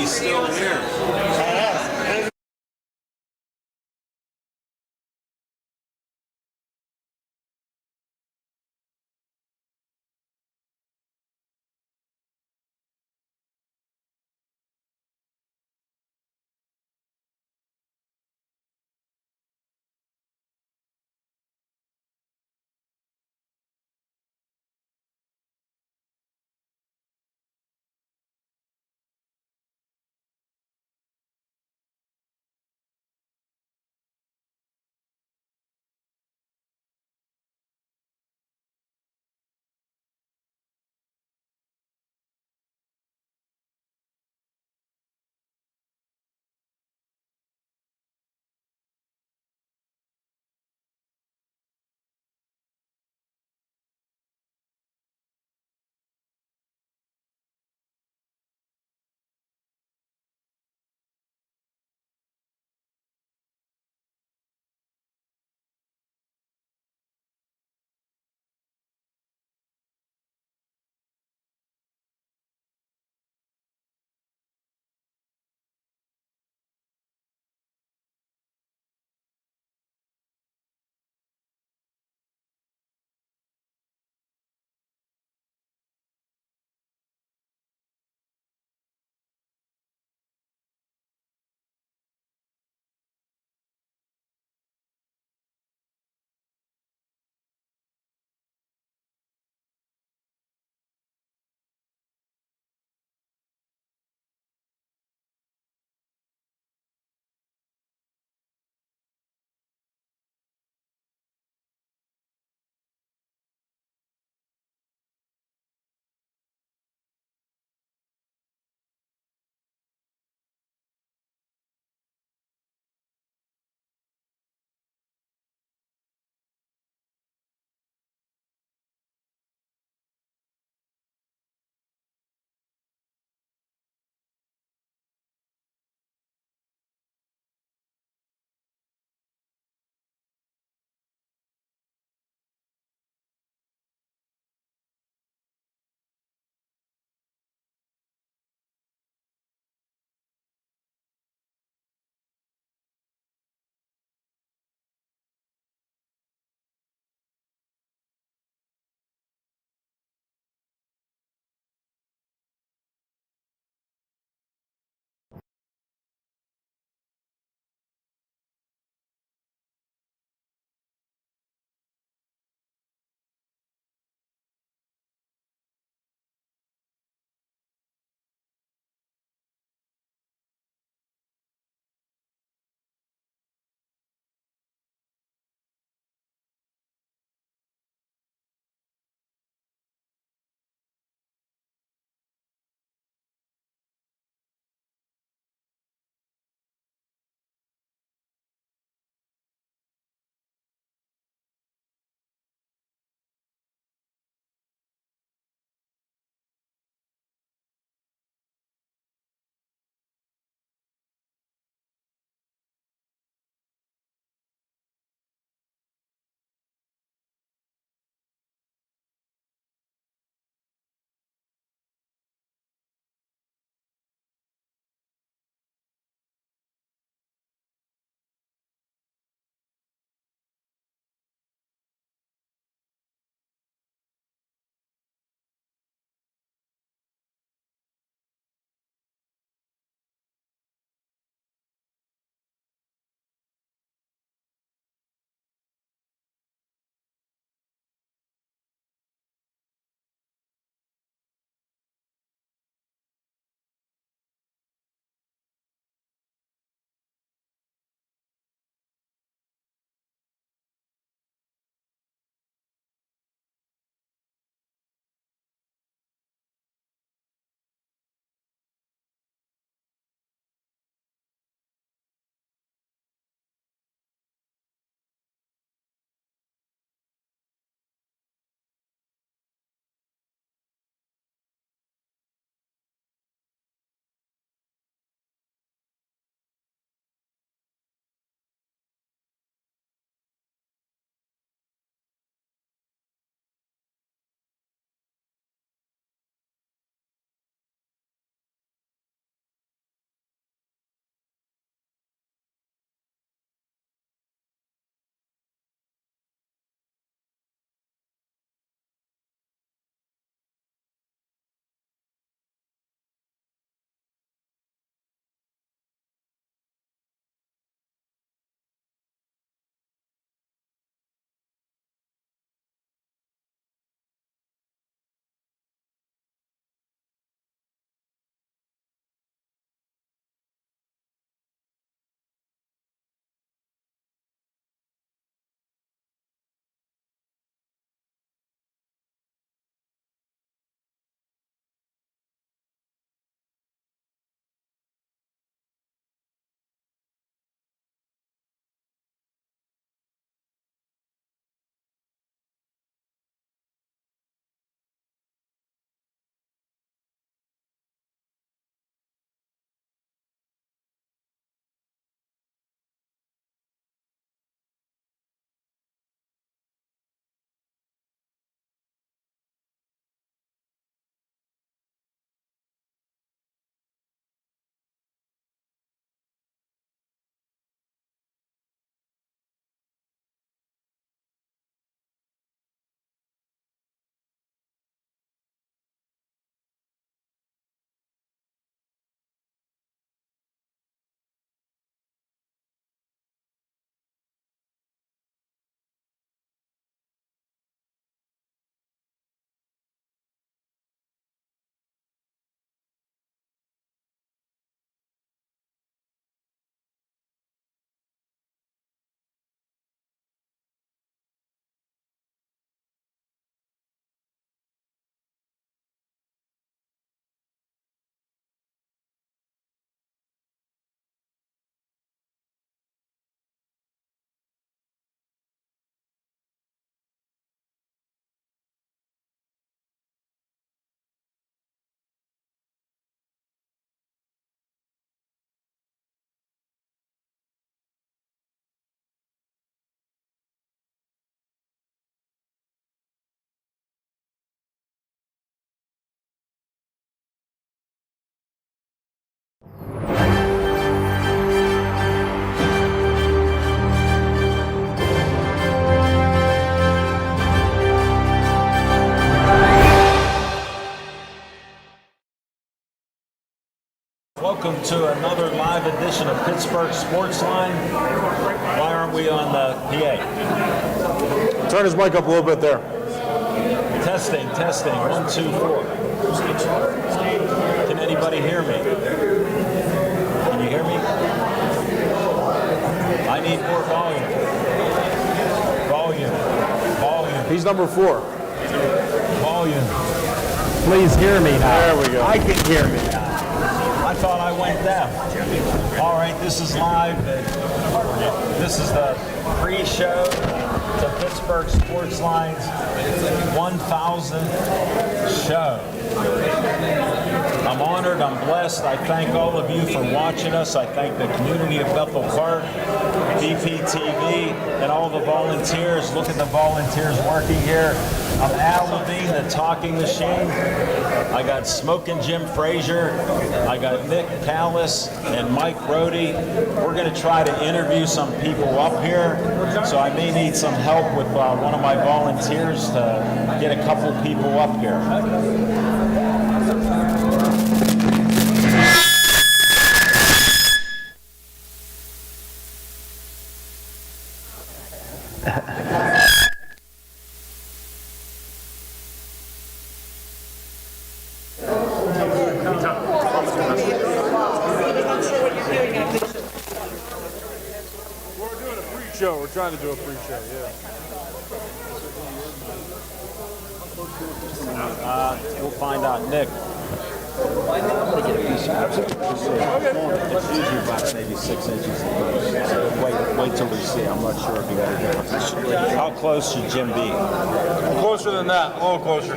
he's still here. I know. Welcome to another live edition of Pittsburgh Sportsline. Why aren't we on the PA? Turn his mic up a little bit there. Testing. 1, 2, 4. Can anybody hear me? Can you hear me? I need more volume. Volume. He's number 4. Volume. Please hear me now. There we go. I can hear me now. I thought I went deaf. All right, this is live. This is the pre-show to Pittsburgh Sportsline's 1,000th show. I'm honored, I'm blessed. I thank all of you for watching us. I thank the community of Bethel Park, BPTV, and all the volunteers. Look at the volunteers working here. I'm Al Levine, the talking machine. I got Smoking Jim Frazier. I got Nick Callis and Mike Brody. We're going to try to interview some people up here. So I may need some help with one of my volunteers to get a couple people up here. We're trying to do a pre-show, yeah. We'll find out. Nick. I'm going to get a piece of it. It's usually about maybe 6 inches. So wait till we see. I'm not sure if you got it. How close should Jim be? Closer than that, a little closer.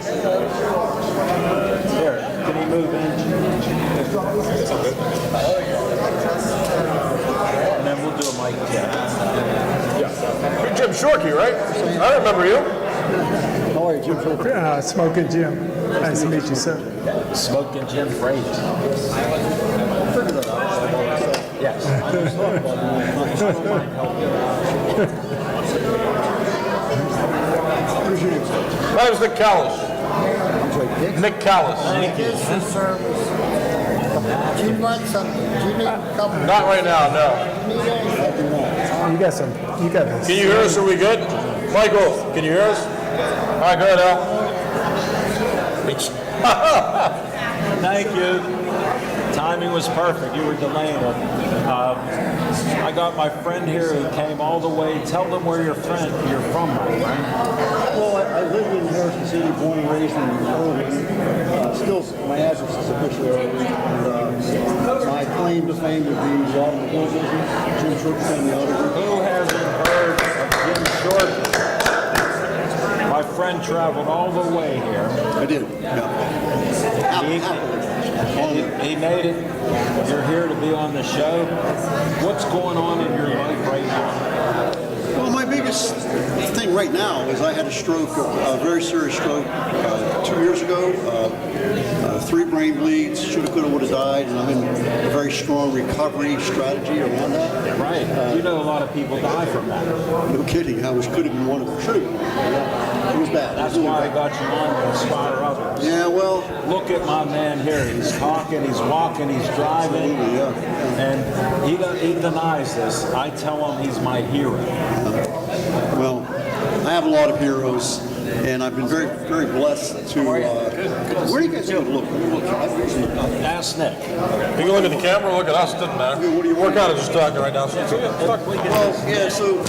Here, can he move in? And then we'll do a mic check. You're Jim Shorkey, right? I remember you. How are you, Jim? Smoking Jim. Nice to meet you, sir. Smoking Jim Frazier. Yes. My name's Nick Callis. Nick Callis. Thank you. Do you want something? Do you need a couple? Not right now, no. You got some. You got this. Can you hear us? Are we good? Michael, can you hear us? All right, go ahead, Al. Thank you. Timing was perfect. You were delaying it. I got my friend here who came all the way. Tell them where you're from, my friend. Well, I live in Harrison City, born and raised in Irving. Still, my address is officially Irving. And my claim to fame would be the automobile business, Jim Short Family Auto Group. Who hasn't heard of Jim Short? My friend traveled all the way here. I did, yeah. He made it. You're here to be on the show. What's going on in your life right now? Well, my biggest thing right now is I had a stroke, a very serious stroke 2 years ago. 3 brain bleeds, shoulda, coulda, woulda died, and I'm in a very strong recovery strategy around that. Right. You know a lot of people die from that. No kidding, I could have been one of them. Should have been. It was bad. That's why I got you on to inspire others. Yeah, well. Look at my man here. He's talking, he's walking, he's driving. Yeah. And he denies this. I tell him he's my hero. Well, I have a lot of heroes, and I've been very, very blessed to. Where do you guys go to look? Ask Nick. You can look at the camera or look at us, it doesn't matter. What do you We're kind of just talking right now. Well, yeah, so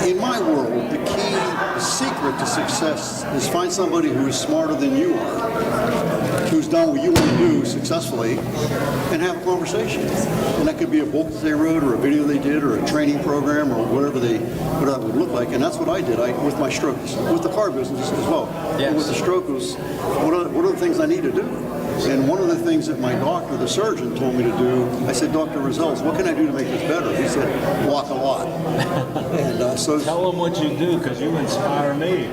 in my world, the key, the secret to success is find somebody who is smarter than you are, who's done what you want to do successfully, and have a conversation. And that could be a book that they wrote, or a video they did, or a training program, or whatever that would look like. And that's what I did with my strokes, with the car business as well. Yes. And with the stroke was, what are the things I need to do? And one of the things that my doctor, the surgeon, told me to do, I said, Dr. Rosales, what can I do to make this better? He said, walk a lot. And so Tell them what you do, because you inspire me.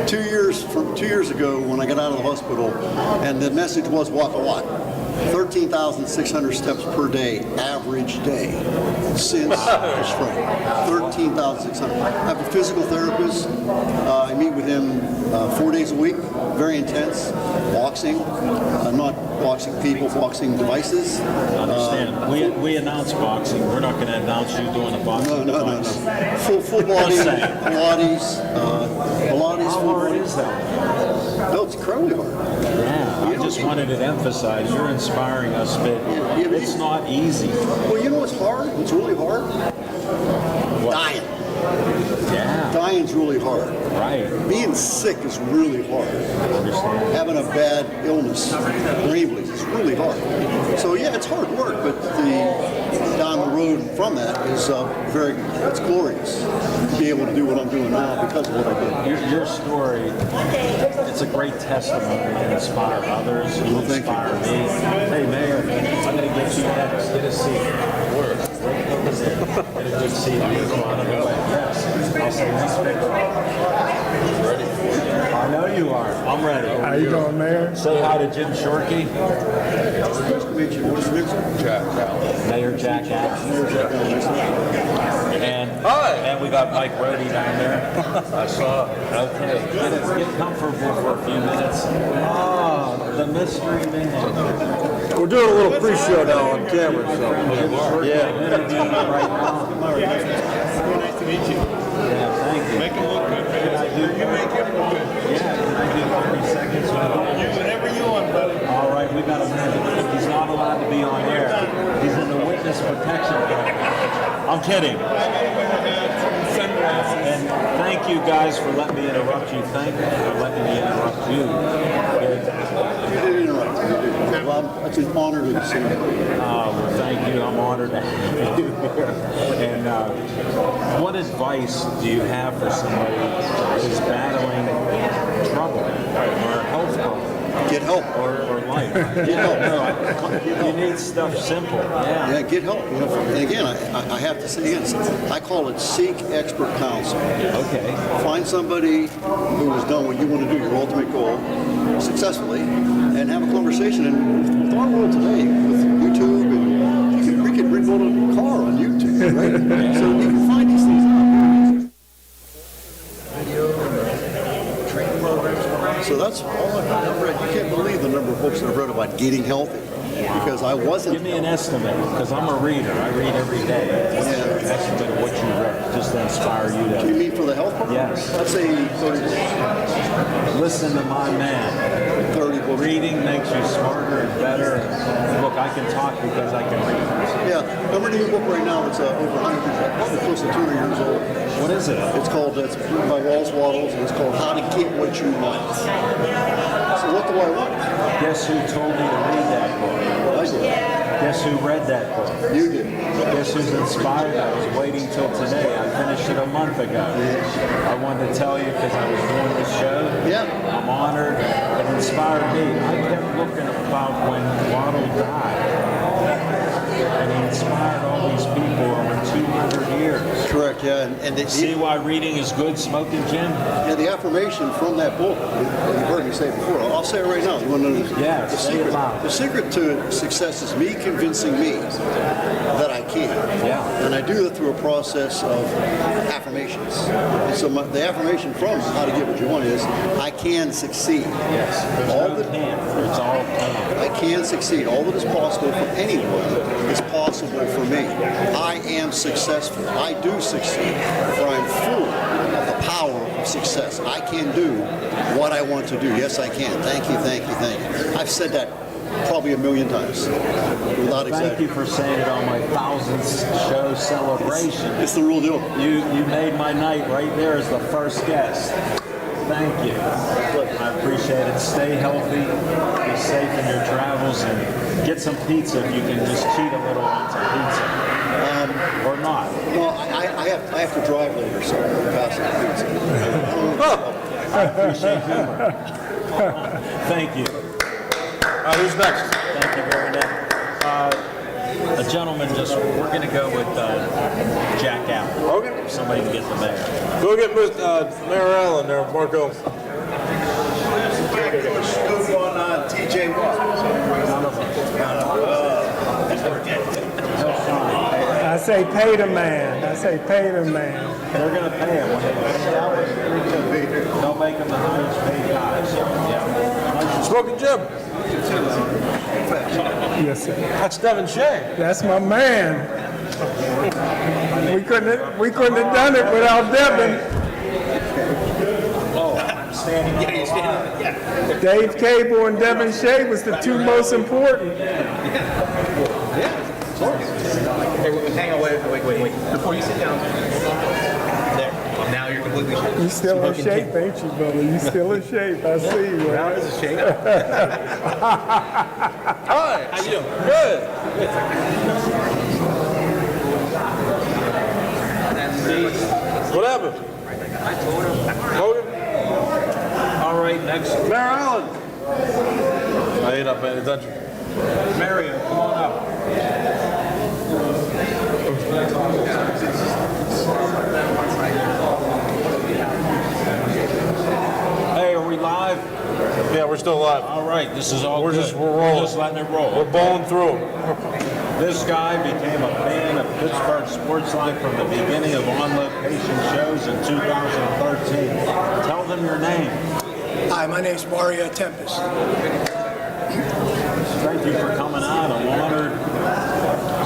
2 years ago, when I got out of the hospital, and the message was walk a lot. 13,600 steps per day, average day, since the spring. 13,600. I have a physical therapist. I meet with him 4 days a week, very intense. Boxing, not boxing people, boxing devices. I understand. We announce boxing. We're not going to announce you doing a boxing No. device. Full body, Just saying. Pilates, How full hard body. is that? No, it's incredibly hard. Yeah, I just wanted to emphasize, you're inspiring us, but but it's not easy. Well, you know what's hard? What's really hard? Dying. Yeah, Dying's really hard. right. Being sick is really hard. I understand. Having a bad illness, brain bleeds, is really hard. So yeah, it's hard work, but down the road from that is it's glorious to be able to do what I'm doing now because of what I did. Your story, it's a great testimony to inspire others, you Well, thank you. inspire me. Hey, Mayor, I'm going to get you next. Get a seat. Where? Right over there. Get a good seat. You go on the way. Yes. I'll say next picture. Ready? I know you are. I'm ready. How you doing, Mayor? Say hi to Jim Shorkey. Nice to meet you. What's your name? Jack. Mayor Jack Allen. And we got Mike Rohde down there. I saw. Okay, get comfortable for a few minutes. Oh, the mystery man. We're doing a little pre-show now on camera, so. Yeah, interviewing him right now. Nice to meet you. Yeah, thank you. Make him look good, Can I man. do- You make him look good. Yeah, can I do 30 seconds? Whatever you want, buddy. All right, we got a minute. He's not allowed to be on air. He's in the witness protection program. I'm kidding. Sunglasses. And thank you guys for letting me interrupt you. Thank you for letting me interrupt you. You did interrupt. You did. Well, it's an honor to see you. Well, thank you. I'm honored to have you here. And what advice do you have for somebody who's battling trouble or health problem? Get help. Or life? Get help. You need stuff simple. Yeah. Yeah, get help. You know, and again, I have to say again, I call it seek expert counsel. Okay. Find somebody who has done what you want to do, your ultimate goal, successfully, and have a conversation. And with our world today, with YouTube, and we could rebuild a car on YouTube, right? So you can find these things out. So that's all I've read. You can't believe the number of books that I've read about getting healthy, because I wasn't. Give me an estimate, because I'm a reader. I read every day. What's your estimate of what you read, just to inspire you Do to you mean for the health part? Yes. I'd say 30 listen to my man? 30 books. Reading makes you smarter and better. Look, I can talk because I can read. Yeah, I'm reading a book right now that's over 100, probably close to 200 years old. What is it? It's called, it's by Walls Waddles, and it's called How to Get What You Want. So what do I want? Guess who told me to read that book? I did. Guess who read that book? You did. Guess who's inspired? I was waiting till today. I finished it a month ago. I wanted to tell you because I was doing this show. Yeah. I'm honored. It inspired me. I kept looking about when Waddle died. And he inspired all these people over 200 years. Correct, yeah. And See why reading is good, Smoking Jim? the affirmation from that book, you've heard me say it before, I'll say it right now. You want to know Yeah, the say it secret? loud. The secret to success is me convincing me that I can. Yeah. And I do that through a process of affirmations. And so the affirmation from How to Get What You Want is, I can succeed. Yes. There's All no the- can. It's all can. I can succeed. All that is possible for anyone is possible for me. I am successful. I do succeed, for I'm full of the power of success. I can do what I want to do. Yes, I can. Thank you, thank you, thank you. I've said that probably a million times, without Thank you exaggeration. for saying it on my 1000th show celebration. It's the real deal. You made my night right there as the first guest. Thank you. I appreciate it. Stay healthy, be safe in your travels, and get some pizza if you can just cheat a little on some pizza. Or not. No, I have to drive later, so I'm passing the pizza. I appreciate humor. Thank you. Who's next? Thank you very much. A gentleman we're going to go with Jack Allen. Okay. If somebody can get the mayor. Go get Mayor Allen there, Marco. Scoop on TJ Watt. say pay the man. I say pay the man. They're going to pay him when they pay out. They'll make him the highest paid guy. So, yeah. Smoking Jim. Yes, sir. That's Devin Shea. That's my man. We couldn't have done it without Devin. Oh, I'm standing. Yeah, you're standing. Yeah. Dave Cable and Devin Shea was the two most important. Hey, hang on, wait. Before you sit down. There. Now you're completely straight. You still in shape, ain't you, brother? You still in shape. I see you. Now is a shake. Hi. How you doing? Good. What happened? Hogan? All right, next. Mayor Allen. I ain't not paying attention. Marion, come on up. Hey, are we live? Yeah, we're still live. All right, this is all We're good. just- we're rolling. We're just letting it roll. We're bowling through. This guy became a fan of Pittsburgh Sportsline from the beginning of on-location shows in 2013. Tell them your name. Hi, my name's Mario Tempest. Thank you for coming out. I'm honored.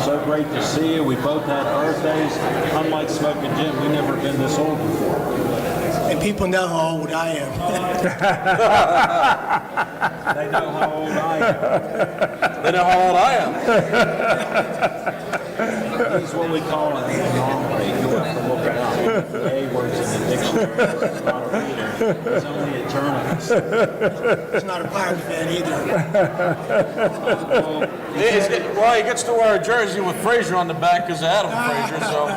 So great to see you. We both had birthdays. Unlike Smoking Jim, we've never been this old before. And people know how old I am. They know how old I am. They know how old I am. He's what we call an anomaly. You have to look it up. The A word's in the dictionary. It's not a reader. It's only a journalist. He's not a Pirate fan either. Well, he gets to wear a jersey with Frazier on the back because of Adam Frazier, so.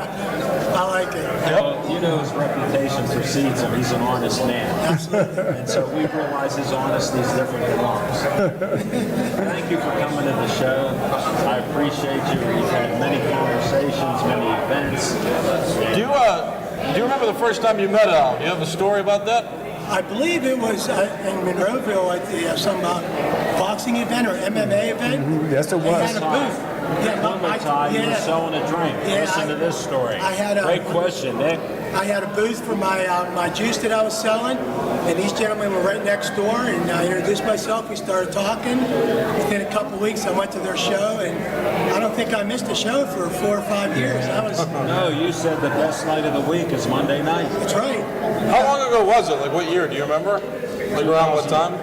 I like it. Well, you know his reputation precedes him. He's an honest man. And so we realize his honesty is different than ours. Thank you for coming to the show. I appreciate you. We've had many conversations, many events. Do you remember the first time you met Al? Do you have a story about that? I believe it was in Monroeville at the some boxing event or MMA event. Yes, it They was. had a booth. Yeah, One more time, you were selling a drink. Yeah, Listen to this story. I had a- Great question, Nick. I had a booth for my juice that I was selling, and these gentlemen were right next door, and I introduced myself. We started talking. Within a couple of weeks, I went to their show, and I don't think I missed a show for 4 or 5 years. No, you said the best night of the week is Monday night. That's right. How long ago was it? Like what year? Do you remember? Like around what time?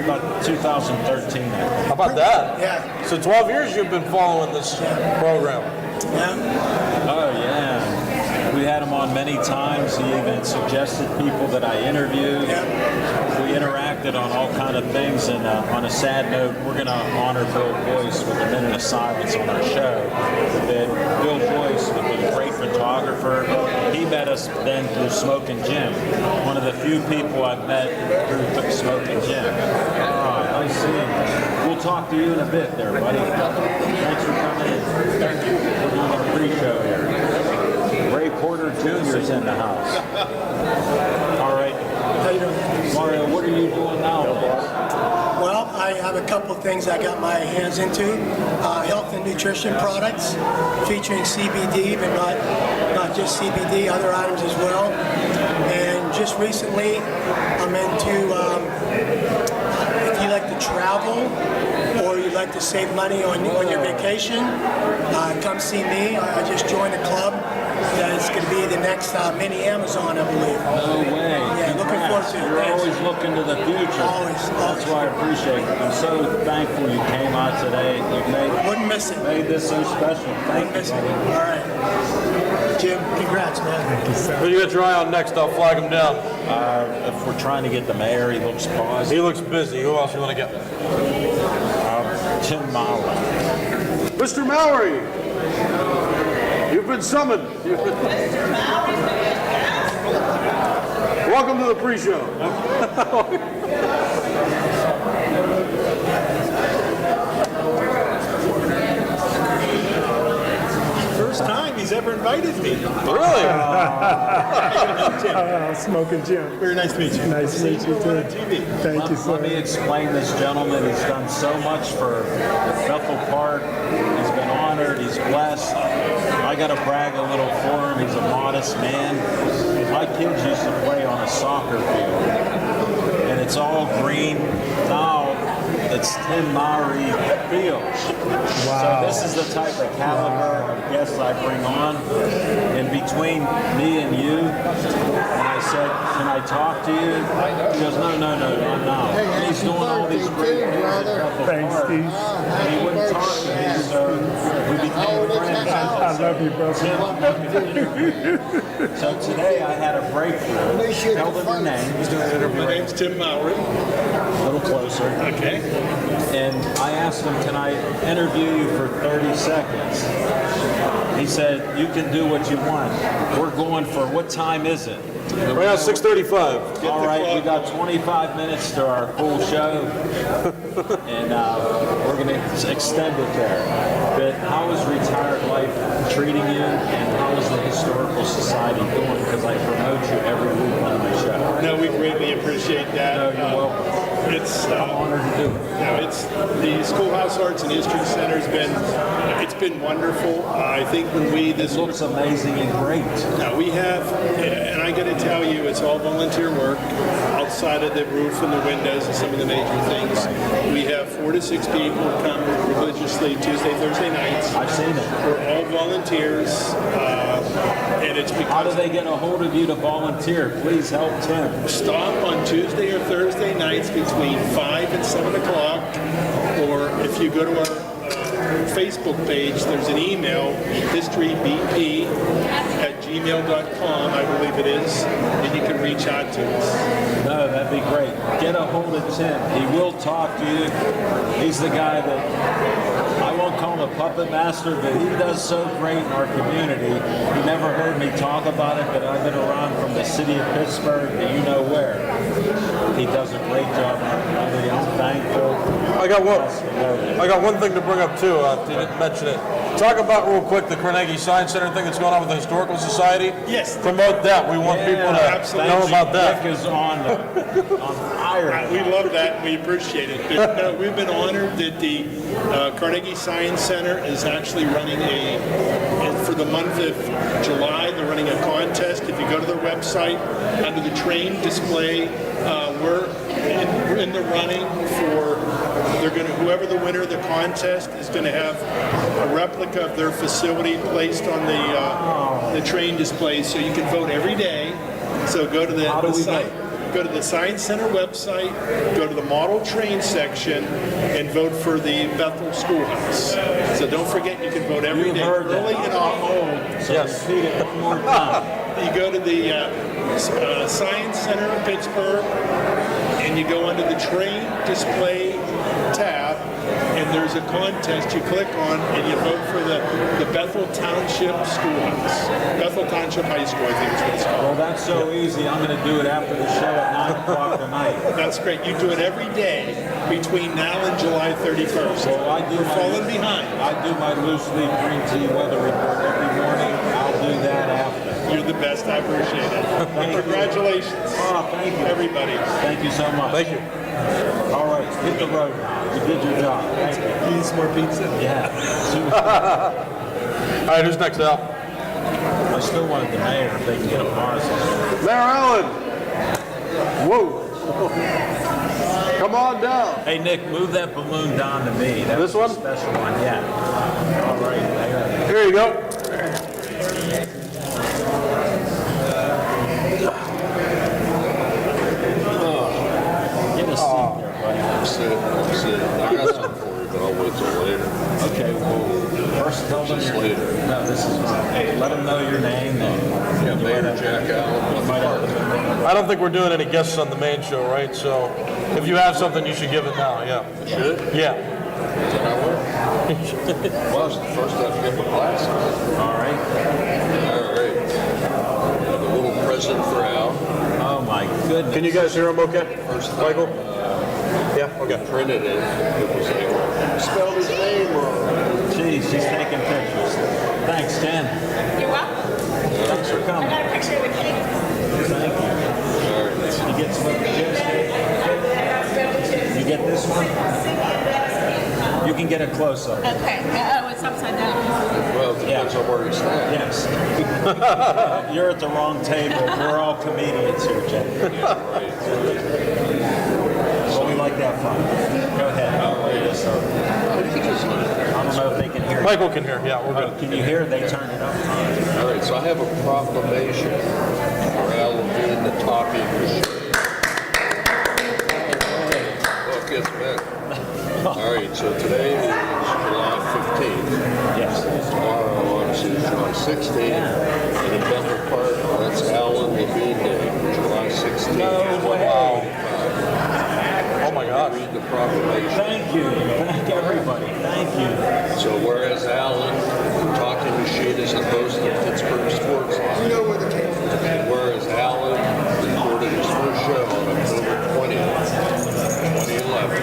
About 2013. How about that? Yeah. So 12 years you've been following this program. Yeah. Oh, yeah. We had him on many times. He even suggested people that I interviewed. Yeah. We interacted on all kind of things. And on a sad note, we're going to honor Bill Boyce with a minute of silence on our show. That Bill Boyce was a great photographer. He met us then through Smoking Jim. One of the few people I've met through Smoking Jim. Ah, nice seeing you. We'll talk to you in a bit there, buddy. Thanks for coming in. Thank you. We're doing a pre-show here. Ray Porter Jr.'s in the house. All right. How you doing? Mario, what are you doing now, boss? Well, I have a couple of things I got my hands into. Health and nutrition products featuring CBD, but not just CBD, other items as well. And just recently, I'm into, if you like to travel or you like to save money on your vacation, come see me. I just joined a club. It's going to be the next mini Amazon, I believe. No way. Yeah, looking forward to it. You're Thanks. always looking to the future. Always. That's why I appreciate it. I'm so thankful you came out today. You've Wouldn't miss it. made this so special. Thank you. Miss it. All right. Jim, congrats, man. Who you got your eye on next? I'll flag him down. If we're trying to get the mayor, he looks paused. He looks busy. Who else you want to get? Tim Malley. Mr. Mallory, you've been summoned. Welcome to the pre-show. First time he's ever invited me. Really? Smoking Jim. Very nice to meet you. Nice to meet you too. TV. Thank you, Let me sir. explain this gentleman. He's done so much for Bethel Park. He's been on honored. He's blessed. I got to brag a little for him. He's a modest man. My kids used to play on a soccer field, and it's all green. Now it's Tim Mowry field. So this is the type of caliber of guests I bring on. And between me and you, and I said, can I talk to you? He goes, no, not now. And he's doing all these great things at Bethel Thanks, Park. Steve. And he wouldn't talk to me, so we became friends. I love you, brother. So today I had a breakthrough. Tell them your name. He's doing an interview. My name's Tim Mowry. A little closer. Okay. And I asked him, can I interview you for 30 seconds? He said, you can do what you want. We're going for, what time is it? Right now, 6:35. All right, we got 25 minutes to our full show, and we're going to extend it there. But how is retired life treating you, and how is the Historical Society doing? Because I promote you every week on my show. No, we greatly appreciate that. No, you're welcome. It's I'm honored to do it. it's the Schoolhouse Arts and History Center's been wonderful. I think when It looks amazing and great. Now we have, and I got to tell you, it's all volunteer work outside of the roof and the windows and some of the major things. We have 4 to 6 people come religiously Tuesday, Thursday nights. I've seen it. We're all volunteers, and it's How do because they get a hold of you to volunteer? Please help Tim. stop on Tuesday or Thursday nights between 5 and 7 o'clock, or if you go to our Facebook page, there's an email, historybp@gmail.com, I believe it is, and you can reach out to us. No, that'd be great. Get a hold of Tim. He will talk to you. He's the guy that, I won't call him a puppet master, but he does so great in our community. You never heard me talk about it, but I've been around from the city of Pittsburgh to you know where. He does a great job. I'm thankful. I got one thing to bring up too. You didn't mention it. Talk about real quick the Carnegie Science Center thing that's going on with the Historical Society. Yes. Promote that. We want people to absolutely. know about that. Nick is on fire. We love that. We appreciate it. But no, we've been honored that the Carnegie Science Center is actually running and for the month of July, they're running a contest. If you go to their website, under the train display, we're in the running for, whoever the winner of the contest is going to have a replica of their facility placed on the train display, so you can vote every day. So go to the site. Go to the Science Center website, go to the model train section, and vote for the Bethel Schoolhouse. So don't forget, you can vote every day, early and often. So repeat it one more time. You go to the Science Center in Pittsburgh, and you go under the train display tab, and there's a contest you click on, and you vote for the Bethel Township Schoolhouse. Bethel Township High School, I think is what it's called. Well, that's so easy. I'm going to do it after the show at 9 o'clock tonight. That's great. You do it every day between now and July 31st. Well, We're falling behind. I do my loose leaf green tea weather report every morning. I'll do that after. You're the best. I appreciate it. Congratulations. Oh, thank you. Everybody. Thank you so much. Thank you. All right, hit the road now. You did your job. Thank you. Need some more pizza? Yeah. All right, who's next, Al? I still wanted the mayor if they can get a pause. Mayor Allen. Whoa. Come on down. Hey, Nick, move that balloon down to me. That This was one? a special one, yeah. All right. I got it. Here you go. Get a seat there, buddy. I got something for you, but I'll wait till later. Okay, well, first tell them Just your later. No, this is fine. Let them know your name. And Yeah, Mayor Jack Allen. might have to- I don't think we're doing any guests on the main show, right? So if you have something, you should give it now. Yeah. Should? Yeah. Then I will. Well, it's the first I have to get my glasses. All right. All right. A little present for Al. Oh, my goodness. Can you guys hear him okay? First time, Michael? Yeah, okay. printed it. It was like, spelled his name wrong. Geez, she's taking pictures. Thanks, Jen. You're welcome. Thanks for I coming. got a picture of the cake. Thank you. You get some of the chips? You get this one? You can get a close-up. Okay. Oh, it's upside down. Well, it depends on where you stand. Yes. You're at the wrong table. We're all comedians here, Jay. So we like that fun. Go ahead. I don't know if they can hear you. Michael can hear. Yeah, we're good. Can you hear? They turned it up. All right, so I have a proclamation for Alan being the topping machine. Well, it gets better. All right, so today is July 15th. Yes. Tomorrow, obviously, is July 16th. And in Bethel Park, that's Alan Levine Day, July 16th. No way. Wow. Oh my gosh. Read the proclamation. Thank you. Thank everybody. Thank you. So whereas Alan, the talking machine, is the host of Pittsburgh Sportsline. You know where the came from. And whereas Alan recorded his first show on October 20th, 2011.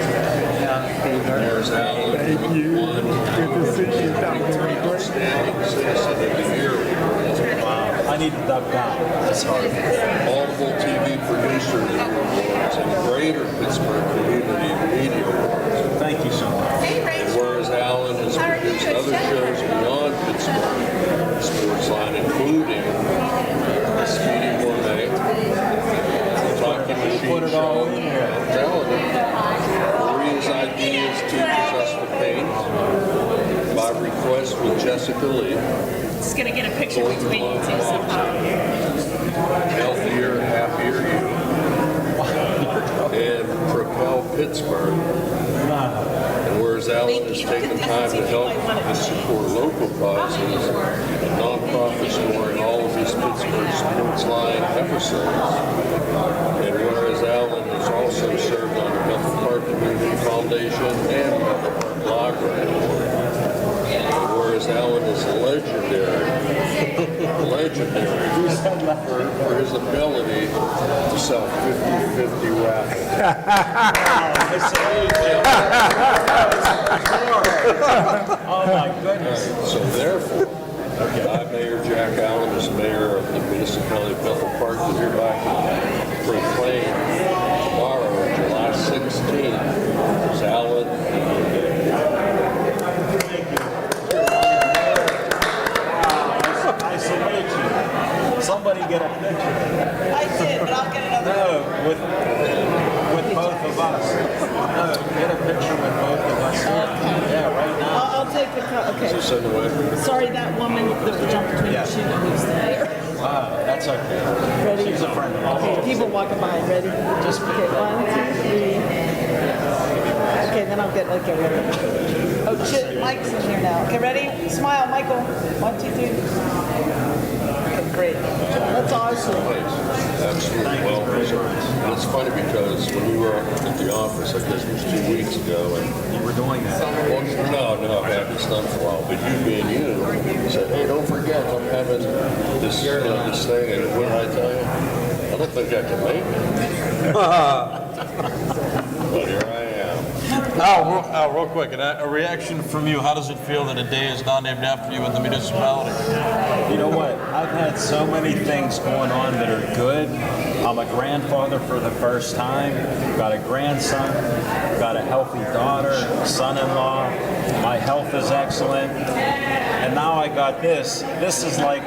There's Alan, Thank you. won Good to see you. Outstanding Citizen of the Year award. Wow. I need to duck down. That's hard. Multiple TV Producer of the Year awards and Greater Pittsburgh Community Media Awards. Thank you so much. Hey, And Rachel. whereas Alan has produced other shows beyond Pittsburgh Sportsline, including The Speedy Gourmet, The Talking Machine Put it all Show, in here. I'm telling you, Maria's Ideas teaches us to paint, By Request with Jessica Lee, Just gonna get a picture between you two somehow. Healthier, Happier You, and Propel Pittsburgh. And whereas Alan has taken time to help and support local causes and nonprofits during all of his Pittsburgh Sportsline episodes. And whereas Alan has also served on the Bethel Park Community Foundation and Bethel Park Library. And whereas Alan is legendary for his ability to sell 50-50 raffles. Oh my goodness. So therefore, I, Mayor Jack Allen, as mayor of the municipality of Bethel Park, do hereby proclaim tomorrow, July 16th, as Allen. I salute you. Somebody get a picture. I did, but I'll get another. No, with both of us. No, get a picture with both of us. Yeah, right now. I'll take the okay. Send away. Sorry, that woman that jumped between Yeah. the shoe who's there. That's okay. Ready? She's a friend of mine. Okay, people walking by. Ready? Just okay. 1, 2, 3. Okay, then I'll get like everyone. Oh shit, Mike's in here now. Okay, ready? Smile, Michael. 1, 2, 3. Okay, great. That's awesome. Absolutely well preserved. And it's funny because when we were at the office, I guess it was 2 weeks ago, and You were doing that. well, no, I've had this done for a while, but you being you said, hey, don't forget, I'm having this, this thing, and what did I tell you? I don't think I can make it. But here I am. Al, real quick, a reaction from you. How does it feel that a day is not named after you in the municipality? You know what? I've had so many things going on that are good. I'm a grandfather for the first time. Got a grandson. Got a healthy daughter, son-in-law. My health is excellent. And now I got this. This is like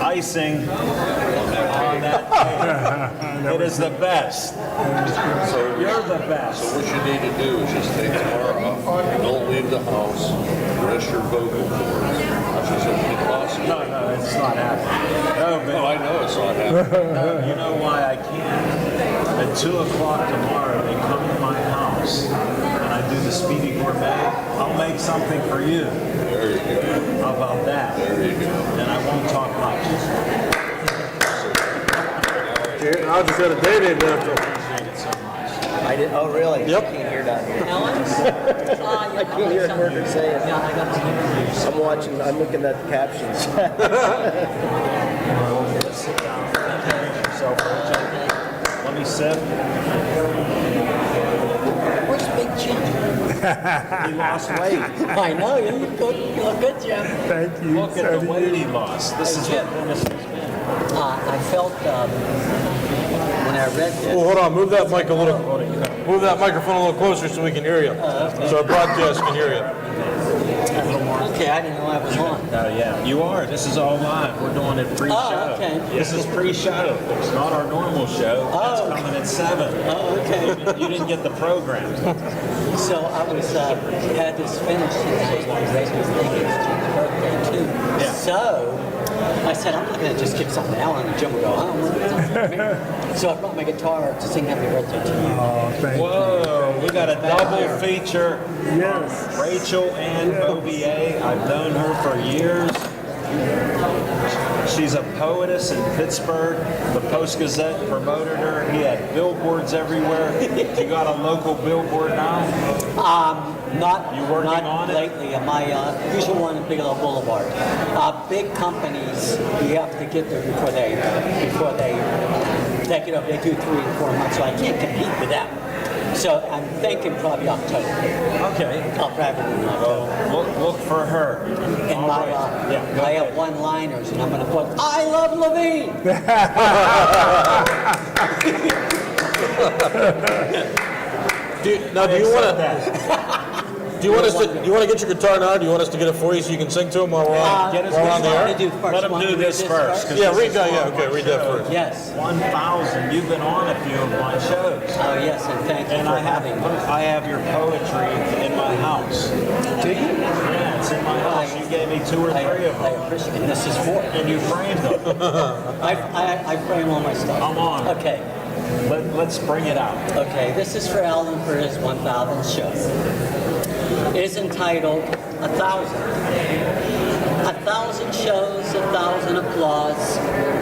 icing on that cake. It is the best. So You're the best. what you need to do is just take tomorrow off. Don't leave the house. Rest your vocal cords. She said, possible. No, it's not happening. No, but No, I know it's not happening. you know why I can't? At 2 o'clock tomorrow, they come to my house and I do the Speedy Gourmet. I'll make something for you. There you go. How about that? There you go. And I won't talk much. I just had a day named after him. Appreciate it so much. I did. Oh, really? Yep. I can't hear that. Ellen's? I can't hear a word they're saying. I'm watching. I'm looking at the captions. Just sit down. Introduce yourself, Rachel. Let me sip. Where's Big Jim? He lost weight. I know. You look good, Jim. Thank you. Look at the weight he lost. This is what thinnest he's been. I felt when when I read this. Well, hold on, move that mic a little, move that microphone a little closer so we can hear you. So our broadcast can hear you. Okay, I didn't know I was on. Yeah, you are. This is all live. We're doing it pre-show. Oh, okay. This is pre-show. It's not our normal show. It's coming at 7. Oh, okay. You didn't get the program. So I was had this finished. It was Jason's thing. It's Jim's birthday too. Yeah. So I said, I'm not going to just give something to Alan and Jim will go home. So I brought my guitar to sing happy birthday to you. Oh, thank Whoa, we got a double feature. you. Yes. Rachel Ann Beaubier. I've known her for years. She's a poetess in Pittsburgh. The Post-Gazette promoted her. He had billboards everywhere. You got a local billboard now? Not You working not on it? lately. My usual one in Bigelow Boulevard. Big companies, you have to get there before they take it up. They do 3 and 4 months, so I can't compete with them. So I'm thinking probably October. Okay. I'll probably do October. Look for her. And All my, right. Yeah, go I have ahead. one-liners, and I'm going to put, I love Levine. Do you want to? Do you want us to? Do you want to get your guitar now? Or do you want us to get it for you so you can sing to him while we're on, Get us while we're on the Let air? me do first. Let him Want do to read this first. 'cause Yeah, this read is that. on Yeah, my okay, read that show. first. Yes. 1,000. You've been on a few of my shows. Oh, yes, and thank you And for I have having me. your poetry in my house. Do you? Yeah, it's in my house. You gave me 2 or 3 of I them. appreciate it. This is for. And you framed them. I frame all my stuff. I'm on. Okay. Let's bring it out. Okay, this is for Alan for his 1,000th show. It is entitled 1,000. 1,000 shows, 1,000 applause,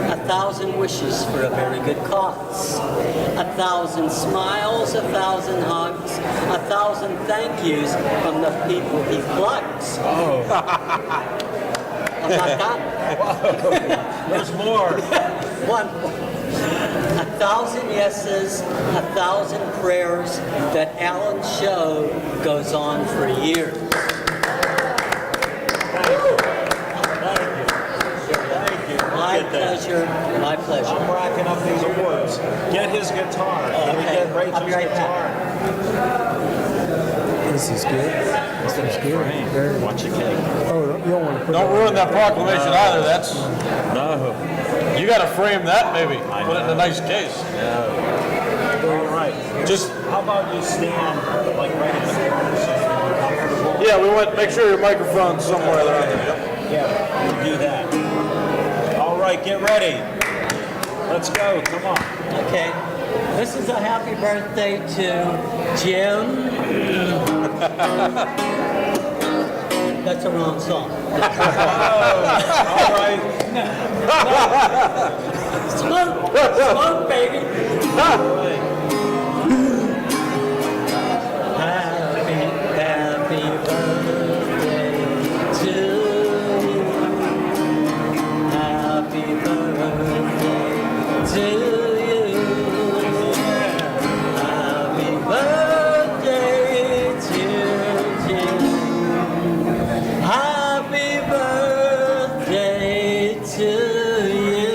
1,000 wishes for a very good cause. 1,000 smiles, 1,000 hugs, 1,000 thank yous from the people he plugs. Oh. I'm not done. There's more. One. 1,000 yeses, 1,000 prayers that Alan's show goes on for years. Thank you. My Look at that. pleasure, my pleasure. I'm racking up these awards. Get his guitar. Can we Okay. get I'll Rachel's be right guitar? This is good. This is good. Very- Watch your cake. Oh, you don't want to put Don't ruin that proclamation either. That's No. you got to frame that maybe. I Put it in know. a nice case. All right. Just How about you stand like right in the corner so you're comfortable? yeah, we want make sure your microphone's somewhere there. Yep. Yeah, we'll do that. All right, get ready. Let's go. Come on. Okay. This is a happy birthday to Jim. That's a wrong song. All right. Smoke, smoke, baby. Happy, happy birthday to you. Happy birthday to you. Happy birthday to you. Happy birthday to you.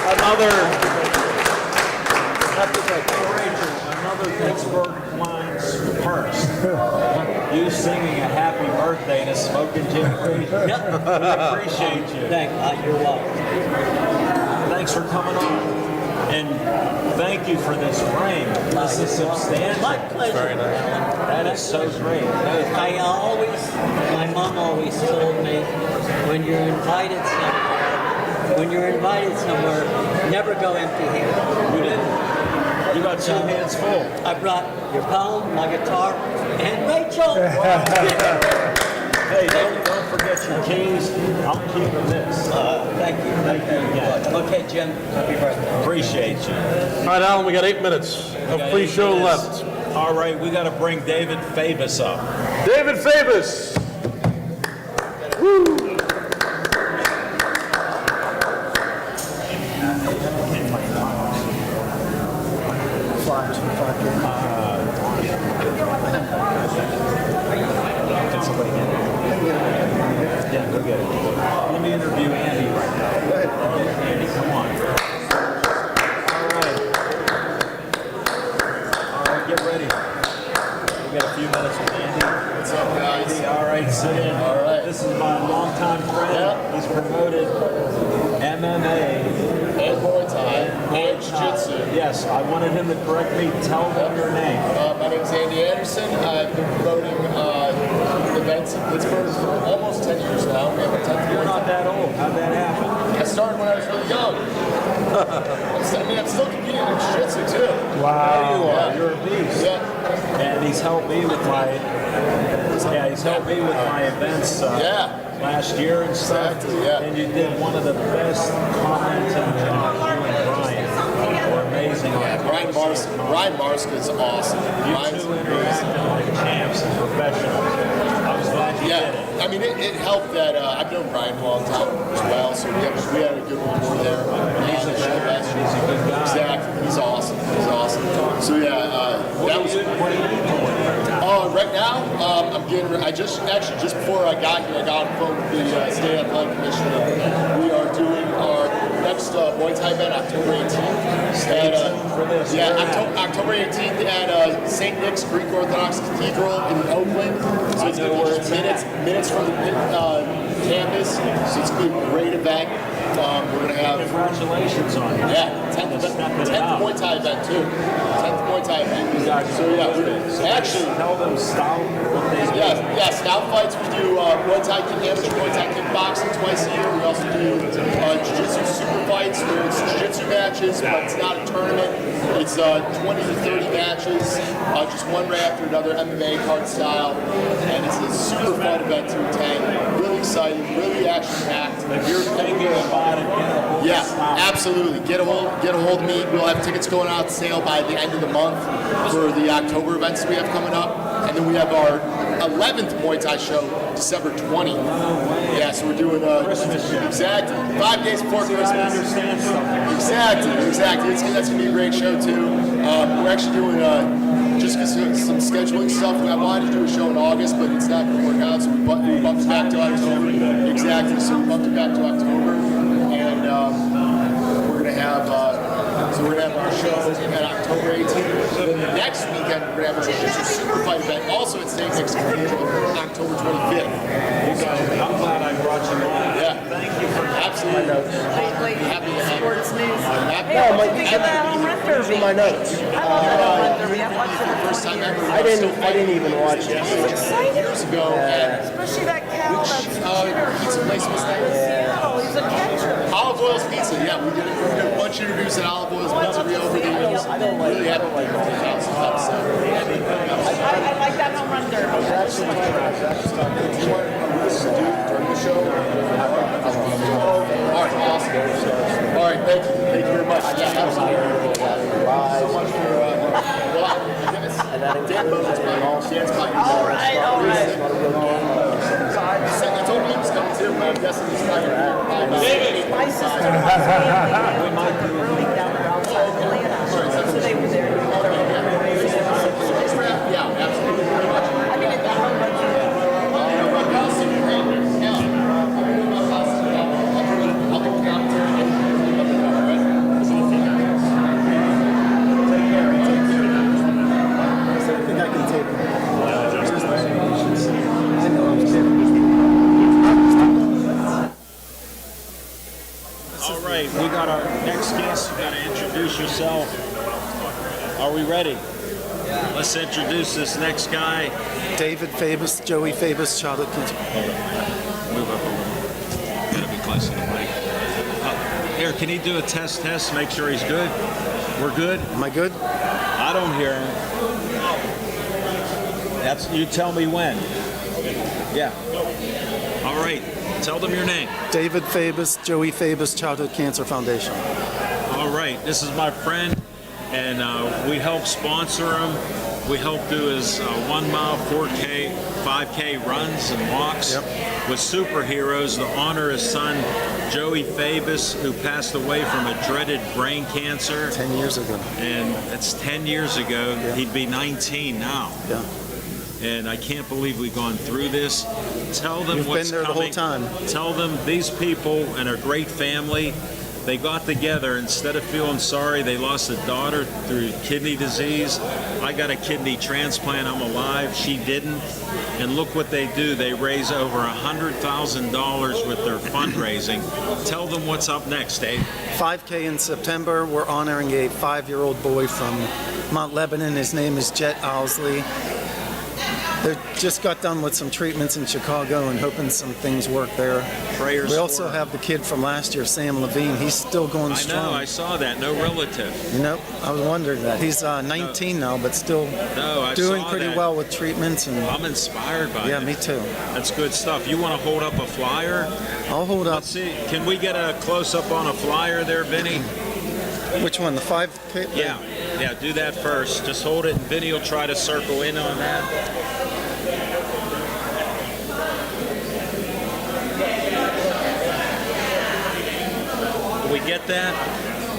Another. Another Pittsburgh Lions first. You singing a happy birthday to Smoking Jim Frazier. Yep. We appreciate you. You're welcome. Thanks for coming on. And thank you for this frame. This is substantial. My pleasure. Very nice. That is so great. My mom always told me, when you're invited somewhere, never go empty-handed. You didn't. You got 2 hands full. I brought your poem, my guitar, and Rachel. Hey, don't forget your keys. I'm keeping this. Thank you. Thank you again. Okay, Jim. Happy birthday. Appreciate you. All right, Alan, we got 8 minutes of Got 8 pre-show minutes. left. All right, we got to bring David Fabus up. David Fabus. Can somebody get it? Yeah, go get it. Let me interview Andy right now. Andy, come on. us with Andy. What's up, guys? Andy, all right, sit in. All right. This is my longtime friend. Yeah. He's promoted MMA. And Muay Thai, and Jiu-Jitsu. Yes, I wanted him to correct me. Tell them your name. My name's Andy Anderson. I've been promoting events in Pittsburgh for almost 10 years now. We have a 10th You're year. not that old. How'd that happen? I started when I was really young. I'm still competing in Jiu-Jitsu too. Wow. You are. Yeah. You're a beast. Yeah. And he's helped me with my events last year and stuff. Exactly, yeah. And you did one of the best commenting jobs. You and Brian were amazing. Ryan Marska is awesome. You two interacted like champs and professionals. I was glad you did it. I mean, it helped that I've known Brian for a long time as well, so we had a good rapport there. He's a veteran. He's a good guy. Exactly. He's awesome. So yeah, What are you doing right now? Right now, just before I got here, I got on the phone with the state athletic commissioner. We are doing our next Muay Thai event October 18th. October 18th at St. Nick's Greek Orthodox Cathedral in Oakland. So it's going to be just minutes from the campus. So it's going to be a great event. We're going to have... Congratulations on it. Yeah, 10th Muay Thai event too. 10th Muay Thai event. So yeah, we're actually... Tell them style. Style fights. We do Muay Thai, amateur Muay Thai kickboxing twice a year. We also do Jiu-Jitsu super fights where it's Jiu-Jitsu matches, but it's not a tournament. It's 20 to 30 matches, just one right after another, MMA card style, and it's a super fun event to attend. Really exciting, really action-packed. If you're thinking about it, get a hold absolutely. Get a hold of me. We'll have tickets going out sale by the end of the month for the October events we have coming up, and then we have our 11th Muay Thai show December 20th. Yeah, so we're doing Christmas show. Exactly. 5 days before Christmas. I understand something. Exactly. That's going to be a great show too. We're actually doing just some scheduling stuff. I wanted to do a show in August, but it's not going to work out, so we bumped it back to October. Exactly. So we bumped it back to October, and we're going to have our show at October 18th. Then the next weekend, we're going to have a Jiu-Jitsu super fight event, also at St. Nick's Cathedral, October 25th. I'm glad I brought you on. Yeah. Thank you for absolutely. Happy to have sports news. Hey, what do you think of that home run derby? My notes. I love that home run derby. I've watched it for First time ever. I didn't even watch it. It's exciting. Years ago, and Especially that cow that's pizza place was that? Seattle. He's a catcher. Olive Oil's Pizza, yeah, we did a bunch of interviews at Olive Oil's Pizzeria over the years. Really happy to be I like that home run derby. during the show. All right, awesome. All right, thank you very much. Yeah, absolutely. So much for Dan Bowen's Dan's All right. I told him he was coming too, but I'm guessing he's not here. My sister was really down there outside of Atlanta. So they were there. Yeah, absolutely. I mean, it's home run derby. All right, we got our next guest. You got to introduce yourself. Are we ready? Let's introduce this next guy. David Fabus, Joey Fabus, childhood kids. Move up a little. Gotta be close to the mic. Here, can he do a test? Make sure he's good. We're good. Am I good? I don't hear him. That's you. Tell me when. Yeah. All right. Tell them your name. David Fabus, Joey Fabus, Childhood Cancer Foundation. All right. This is my friend, and we help sponsor him. We help do his 1 mile, 4K, 5K runs and walks with superheroes to honor his son, Joey Fabus, who passed away from a dreaded brain cancer. 10 years ago. And it's 10 years ago. Yeah. He'd be 19 now. Yeah. And I can't believe we've gone through this. Tell them You've what's been there coming. the whole time. Tell them these people and a great family, they got together. Instead of feeling sorry, they lost a daughter through kidney disease. I got a kidney transplant. I'm alive. She didn't. And look what they do. They raise over $100,000 with their fundraising. Tell them what's up next, Dave. 5K in September. We're honoring a 5-year-old boy from Mount Lebanon. His name is Jet Owsley. They just got done with some treatments in Chicago and hoping some things work there. Prayers We also for have the kid from last year, Sam Levine. He's still going I strong. know. I saw that. No relative. You know, I was wondering that. He's 19 now, but still doing saw pretty that. well with treatments. And I'm inspired by yeah, that. me too. That's good stuff. You want to hold up a flyer? I'll hold up. Let's see. Can we get a close-up on a flyer there, Vinny? Which one? The 5K? Yeah. Yeah, do that first. Just hold it, and Vinny will try to circle in on that. Do we get that?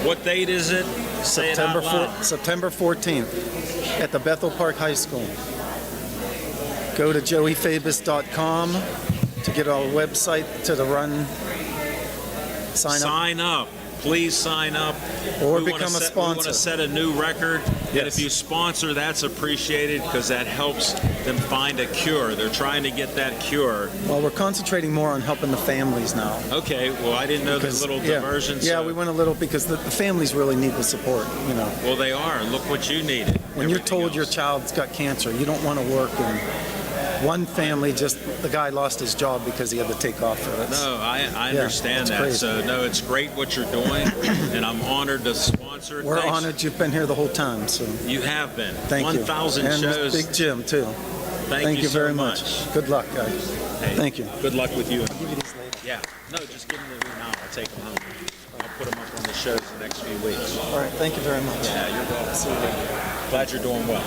What date is it? Say it out loud. September 14th at the Bethel Park High School. Go to joeyfabus.com to get our website to the run. Sign up. Please sign up. Or We wanna become a set- We want sponsor. to set a new record. And Yes. if you sponsor, that's appreciated because that helps them find a cure. They're trying to get that cure. Well, we're concentrating more on helping the families now. Okay, well, I didn't know Because- the little yeah, diversion. Yeah, so- we went a little because the families really need the support, you know. Well, they are. Look what you needed. When you're Everything told your else. child's got cancer, you don't want to work, and one family the guy lost his job because he had to take off for it. No, I Yeah, understand it's that. crazy. So, no, it's great what you're doing, and I'm honored to sponsor it. We're Thanks. honored you've been here the whole time, so You have been. thank you. 1,000 And shows. Big Jim, too. Thank you so very much. Good luck, guys. Hey, Thank you. Good luck with you. I'll give you these later. Yeah. No, just give them to me now. I'll take them home. I'll put them up on the shows the next few weeks. All right, thank you very much. Yeah, you're welcome. See you later. Glad you're doing well.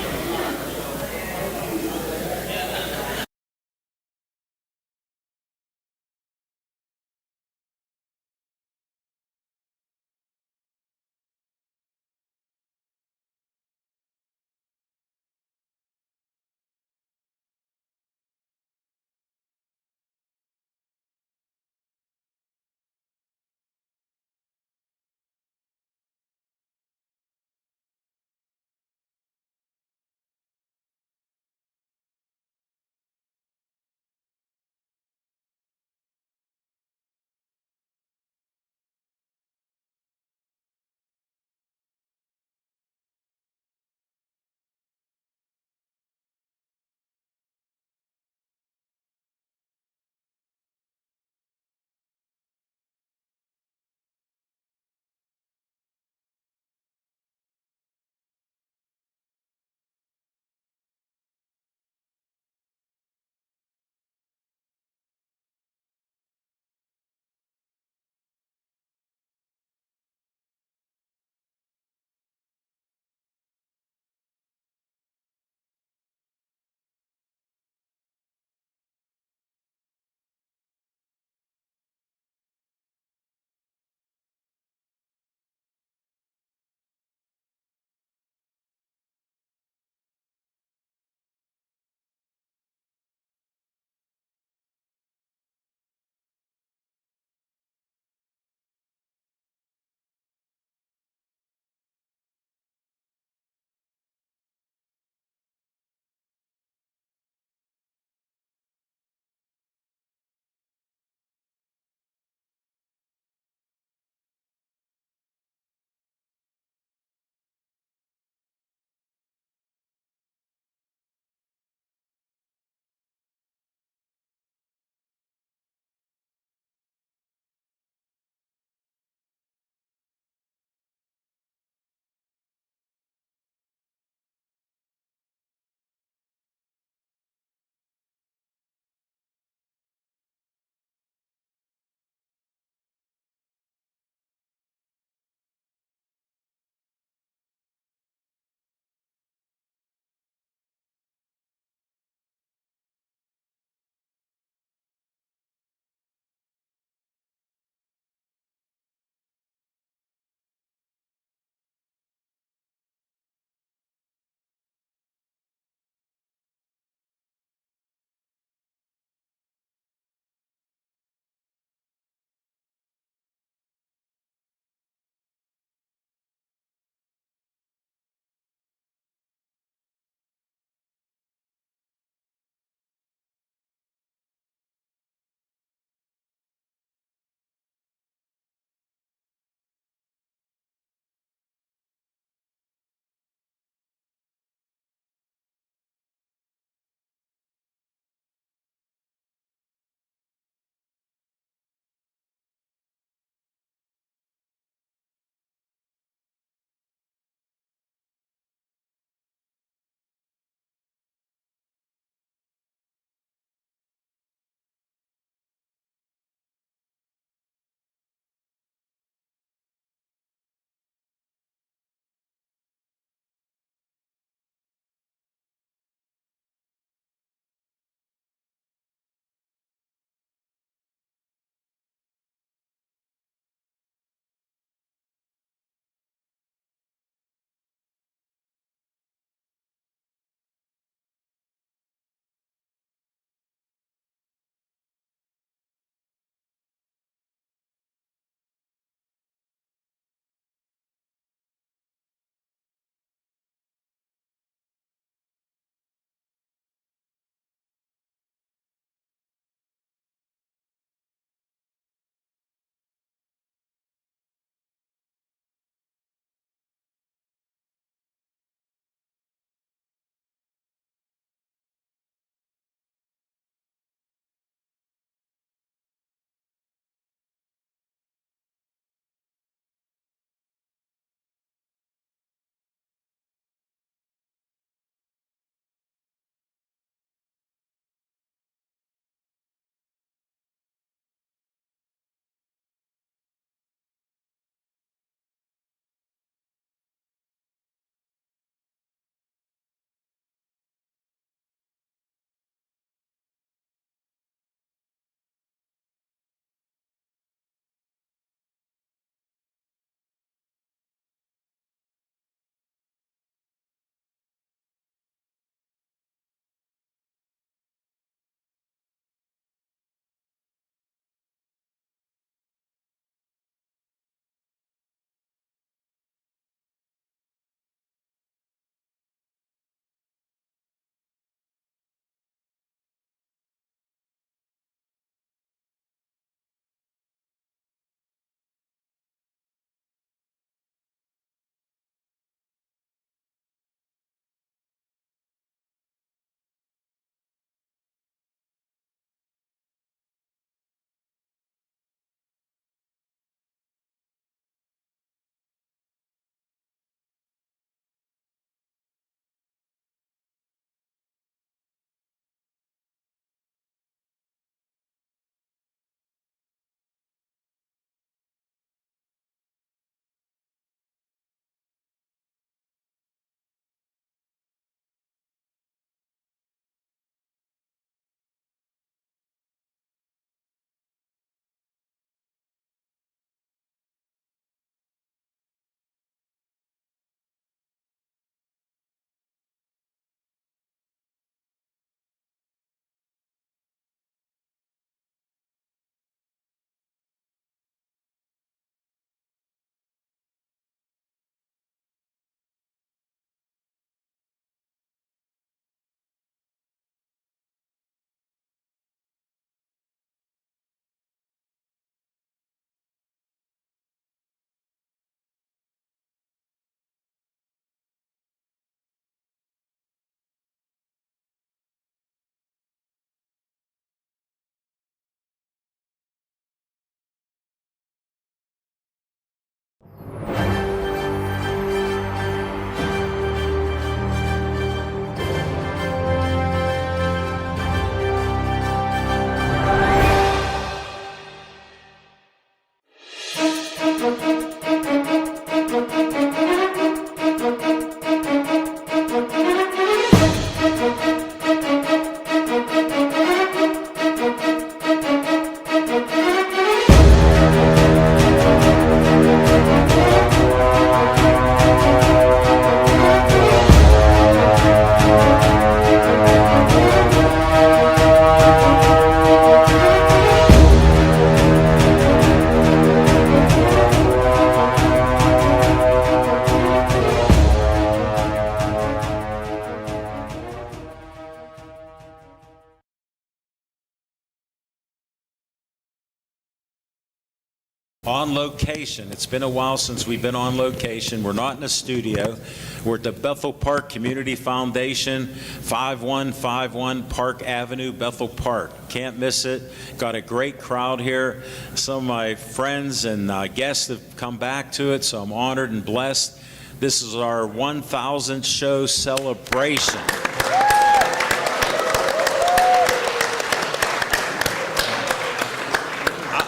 On location. It's been a while since we've been on location. We're not in a studio. We're at the Bethel Park Community Foundation, 5151 Park Avenue, Bethel Park. Can't miss it. Got a great crowd here. Some of my friends and guests have come back to it, so I'm honored and blessed. This is our 1,000th show celebration.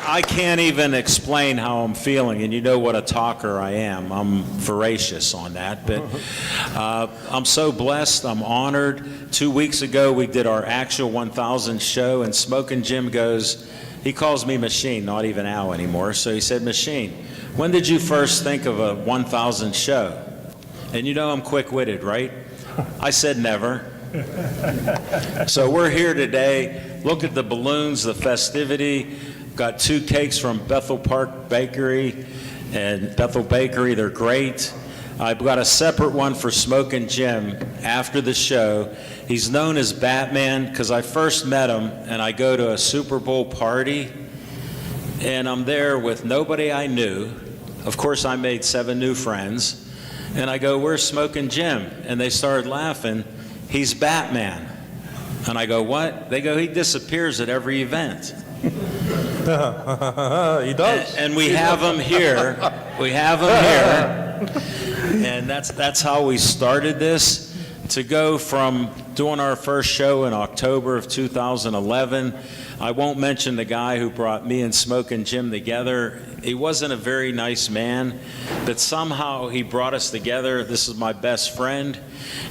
I can't even explain how I'm feeling, and you know what a talker I am. I'm voracious on that, but I'm so blessed. I'm honored. 2 weeks ago, we did our actual 1,000 show, and Smokin' Jim goes, he calls me Machine, not even Al anymore, so he said, Machine, when did you first think of a 1,000 show? And you know I'm quick-witted, right? I said never. So we're here today. Look at the balloons, the festivity. Got 2 cakes from Bethel Park Bakery and Bethel Bakery. They're great. I've got a separate one for Smokin' Jim after the show. He's known as Batman because I first met him and I go to a Super Bowl party and I'm there with nobody I knew. Of course, I made 7 new friends. And I go, where's Smokin' Jim? And they started laughing. He's Batman. And I go, what? They go, he disappears at every event. He does. And we have him here. We have him here. And that's how we started this. To go from doing our first show in October of 2011, I won't mention the guy who brought me and Smokin' Jim together. He wasn't a very nice man, but somehow he brought us together. This is my best friend.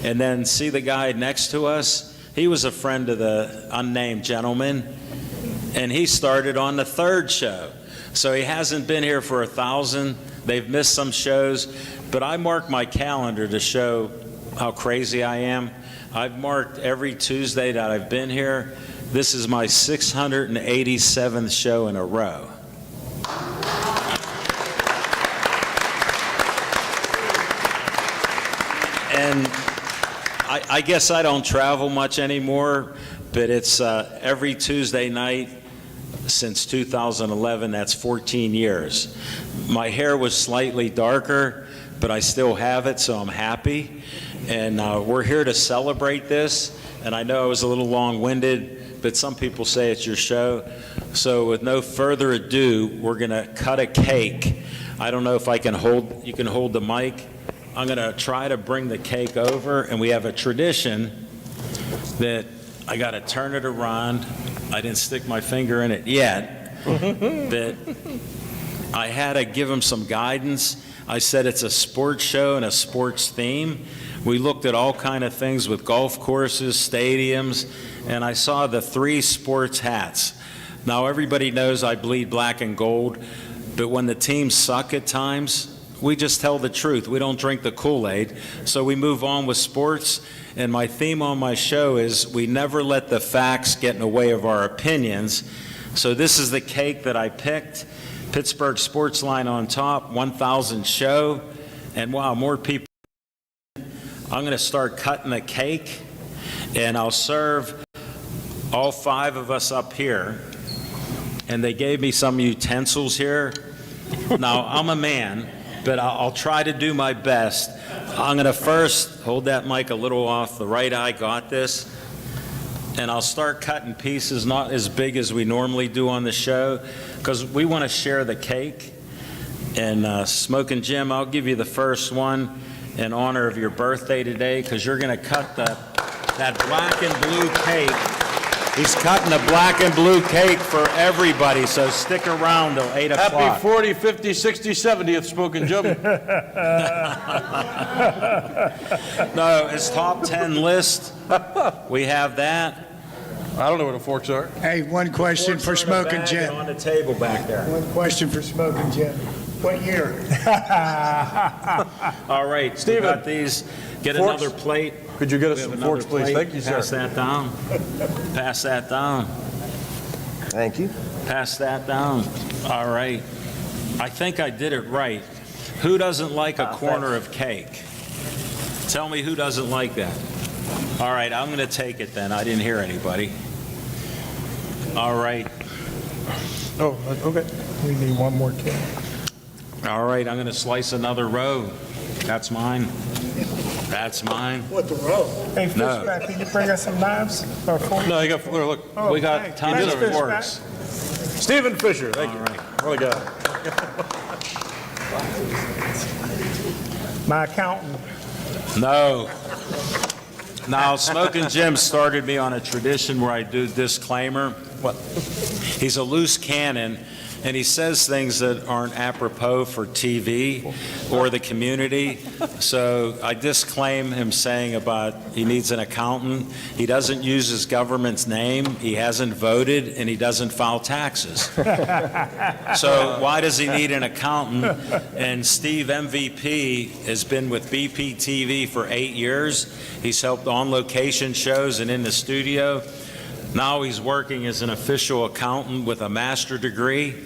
And then see the guy next to us? He was a friend of the unnamed gentleman. And he started on the 3rd show. So he hasn't been here for 1,000. They've missed some shows. But I mark my calendar to show how crazy I am. I've marked every Tuesday that I've been here. This is my 687th show in a row. And I guess I don't travel much anymore, but it's every Tuesday night since 2011. That's 14 years. My hair was slightly darker, but I still have it, so I'm happy. And we're here to celebrate this. And I know I was a little long-winded, but some people say it's your show. So with no further ado, we're going to cut a cake. I don't know if you can hold the mic. I'm going to try to bring the cake over, and we have a tradition that I got to turn it around. I didn't stick my finger in it yet, but I had to give him some guidance. I said it's a sports show and a sports theme. We looked at all kind of things with golf courses, stadiums, and I saw the 3 sports hats. Now everybody knows I bleed black and gold, but when the teams suck at times, we just tell the truth. We don't drink the Kool-Aid, so we move on with sports. And my theme on my show is we never let the facts get in the way of our opinions. So this is the cake that I picked. Pittsburgh Sportsline on top, 1,000 show. And wow, more people. I'm going to start cutting the cake, and I'll serve all 5 of us up here. And they gave me some utensils here. Now, I'm a man, but I'll try to do my best. I'm going to first hold that mic a little off the right eye, got this, and I'll start cutting pieces, not as big as we normally do on the show, because we want to share the cake. And Smokin' Jim, I'll give you the first one in honor of your birthday today, because you're going to cut that black and blue cake. He's cutting a black and blue cake for everybody, so stick around till 8 o'clock. Happy 40, 50, 60, 70th Smokin' Jim. No, his top 10 list, we have that. I don't know where the forks are. Hey, one question for Smokin' Jim. On the table back there. One question for Smokin' Jim. What year? All right, Steven, we got these. Get forks? another plate. Could you get us We have some another forks, please? plate. Thank you, sir. Pass that down. Pass that down. Thank you. Pass that down. All right. I think I did it right. Who doesn't like a corner of cake? Tell me who doesn't like that. All right, I'm going to take it then. I didn't hear anybody. All right. Oh, okay. We need one more can. All right, I'm going to slice another row. That's mine. That's mine. What, the row? Hey, No. Fishback, can you bring us some knives or forks? No, you got, look. Oh, We got thanks. tons Thanks, of Fishback. forks. Stephen Fisher, thank you. All right. What a guy. My accountant. No. Now, Smoking Jim started me on a tradition where I do disclaimer. What? He's a loose cannon, and he says things that aren't apropos for TV or the community. So I disclaim him saying about he needs an accountant. He doesn't use his government's name. He hasn't voted, and he doesn't file taxes. So why does he need an accountant? And Steve MVP has been with BPTV for 8 years. He's helped on location shows and in the studio. Now he's working as an official accountant with a master's degree,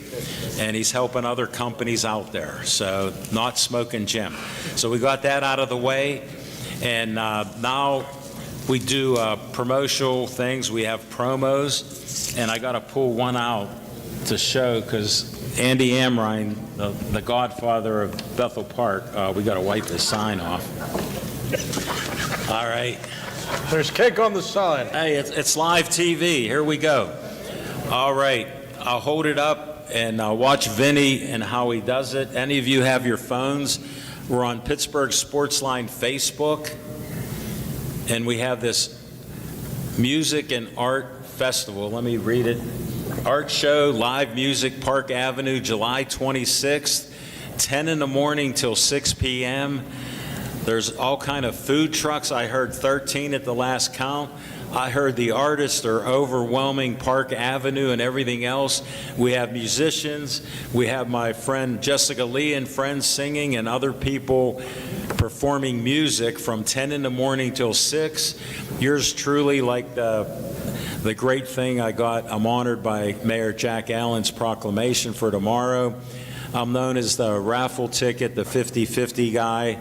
and he's helping other companies out there. So not Smoking Jim. So we got that out of the way, and now we do promotional things. We have promos, and I got to pull one out to show because Andy Amrine, the godfather of Bethel Park, we got to wipe his sign off. All right. There's cake on the sign. Hey, it's live TV. Here we go. All right. I'll hold it up and watch Vinny and how he does it. Any of you have your phones? We're on Pittsburgh Sportsline Facebook, and we have this music and art festival. Let me read it. Art show, live music, Park Avenue, July 26th, 10 in the morning till 6 p.m. There's all kind of food trucks. I heard 13 at the last count. I heard the artists are overwhelming Park Avenue and everything else. We have musicians. We have my friend Jessica Lee and friends singing and other people performing music from 10 in the morning till 6. Yours truly, like the great thing I'm honored by Mayor Jack Allen's proclamation for tomorrow. I'm known as the raffle ticket, the 50-50 guy.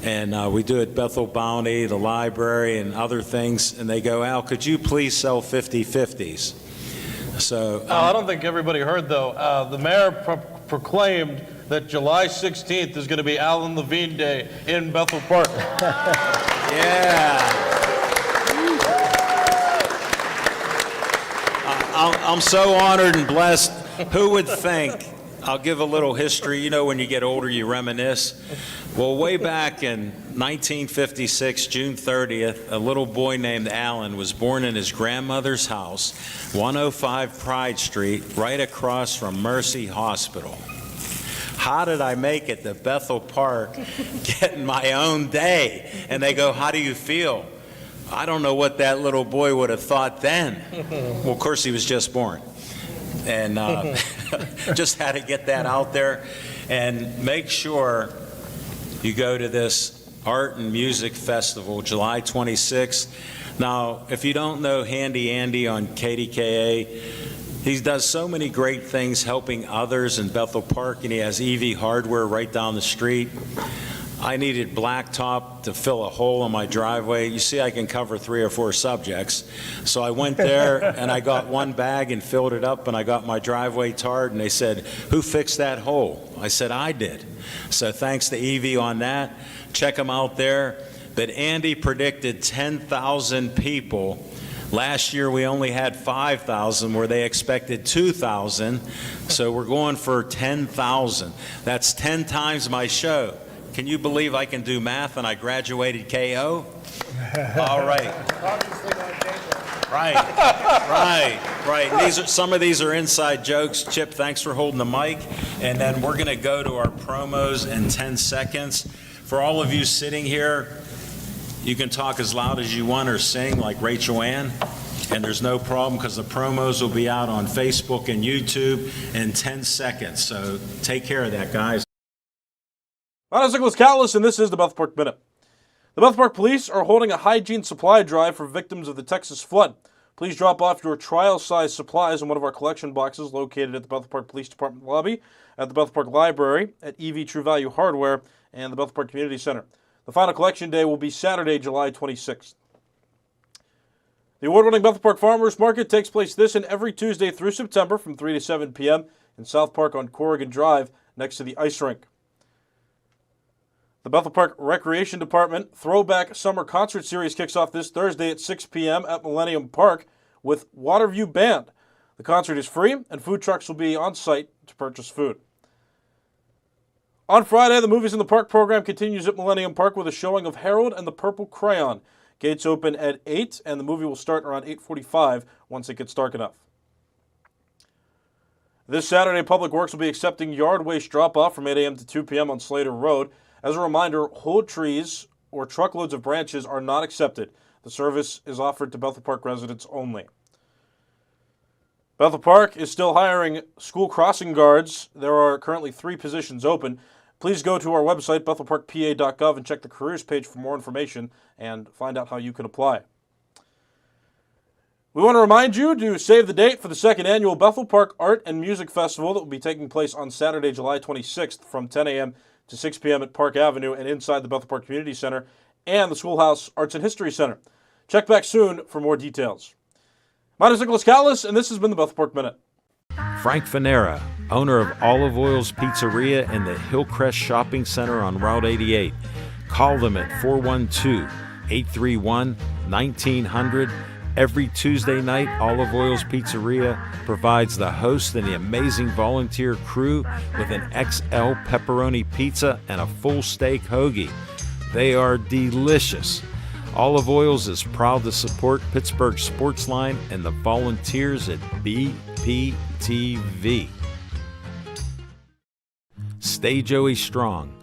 And we do it Bethel Bounty, the library, and other things. And they go, Al, could you please sell 50-50s? So I don't think everybody heard, though. The mayor proclaimed that July 16th is going to be Alan Levine Day in Bethel Park. yeah. I'm so honored and blessed. Who would think? I'll give a little history. You know, when you get older, you reminisce. Well, way back in 1956, June 30th, a little boy named Alan was born in his grandmother's house, 105 Pride Street, right across from Mercy Hospital. How did I make it to Bethel Park getting my own day? And they go, how do you feel? I don't know what that little boy would have thought then. Well, of course, he was just born. And just had to get that out there. And make sure you go to this Art and Music Festival, July 26th. Now, if you don't know Handy Andy on KDKA, he does so many great things helping others in Bethel Park, and he has EV Hardware right down the street. I needed blacktop to fill a hole in my driveway. You see, I can cover 3 or 4 subjects. So I went there and I got one bag and filled it up, and I got my driveway tarred, and they said, who fixed that hole? I said, I did. So thanks to Evie on that. Check them out there. But Andy predicted 10,000 people. Last year we only had 5,000 where they expected 2,000. So we're going for 10,000. That's 10 times my show. Can you believe I can do math and I graduated KO? All right. Right. Some of these are inside jokes. Chip, thanks for holding the mic. And then we're going to go to our promos in 10 seconds. For all of you sitting here, you can talk as loud as you want or sing like Rachel Ann. And there's no problem because the promos will be out on Facebook and YouTube in 10 seconds. So take care of that, guys. I'm Nicholas Callis, and this is the Bethel Park Minute. The Bethel Park Police are holding a hygiene supply drive for victims of the Texas flood. Please drop off your trial-size supplies in one of our collection boxes located at the Bethel Park Police Department lobby, at the Bethel Park Library, at EV True Value Hardware, and the Bethel Park Community Center. The final collection day will be Saturday, July 26th. The award-winning Bethel Park Farmers Market takes place this and every Tuesday through September from 3 to 7 p.m. in South Park on Corrigan Drive next to the ice rink. The Bethel Park Recreation Department Throwback Summer Concert Series kicks off this Thursday at 6 p.m. at Millennium Park with Waterview Band. The concert is free, and food trucks will be on site to purchase food. On Friday, the Movies in the Park program continues at Millennium Park with a showing of Harold and the Purple Crayon. Gates open at 8, and the movie will start around 8:45 once it gets dark enough. This Saturday, Public Works will be accepting yard waste drop-off from 8 a.m. to 2 p.m. on Slater Road. As a reminder, whole trees or truckloads of branches are not accepted. The service is offered to Bethel Park residents only. Bethel Park is still hiring school crossing guards. There are currently 3 positions open. Please go to our website, bethelparkpa.gov, and check the careers page for more information and find out how you can apply. We want to remind you to save the date for the 2nd annual Bethel Park Art and Music Festival that will be taking place on Saturday, July 26th from 10 a.m. to 6 p.m. at Park Avenue and inside the Bethel Park Community Center and the Schoolhouse Arts and History Center. Check back soon for more details. My name is Nicholas Callis, and this has been the Bethel Park Minute. Frank Fanera, owner of Olive Oil's Pizzeria in the Hillcrest Shopping Center on Route 88. Call them at 412-831-1900. Every Tuesday night, Olive Oil's Pizzeria provides the host and the amazing volunteer crew with an XL pepperoni pizza and a full steak hoagie. They are delicious. Olive Oils is proud to support Pittsburgh Sportsline and the volunteers at BPTV. Stay Joey strong.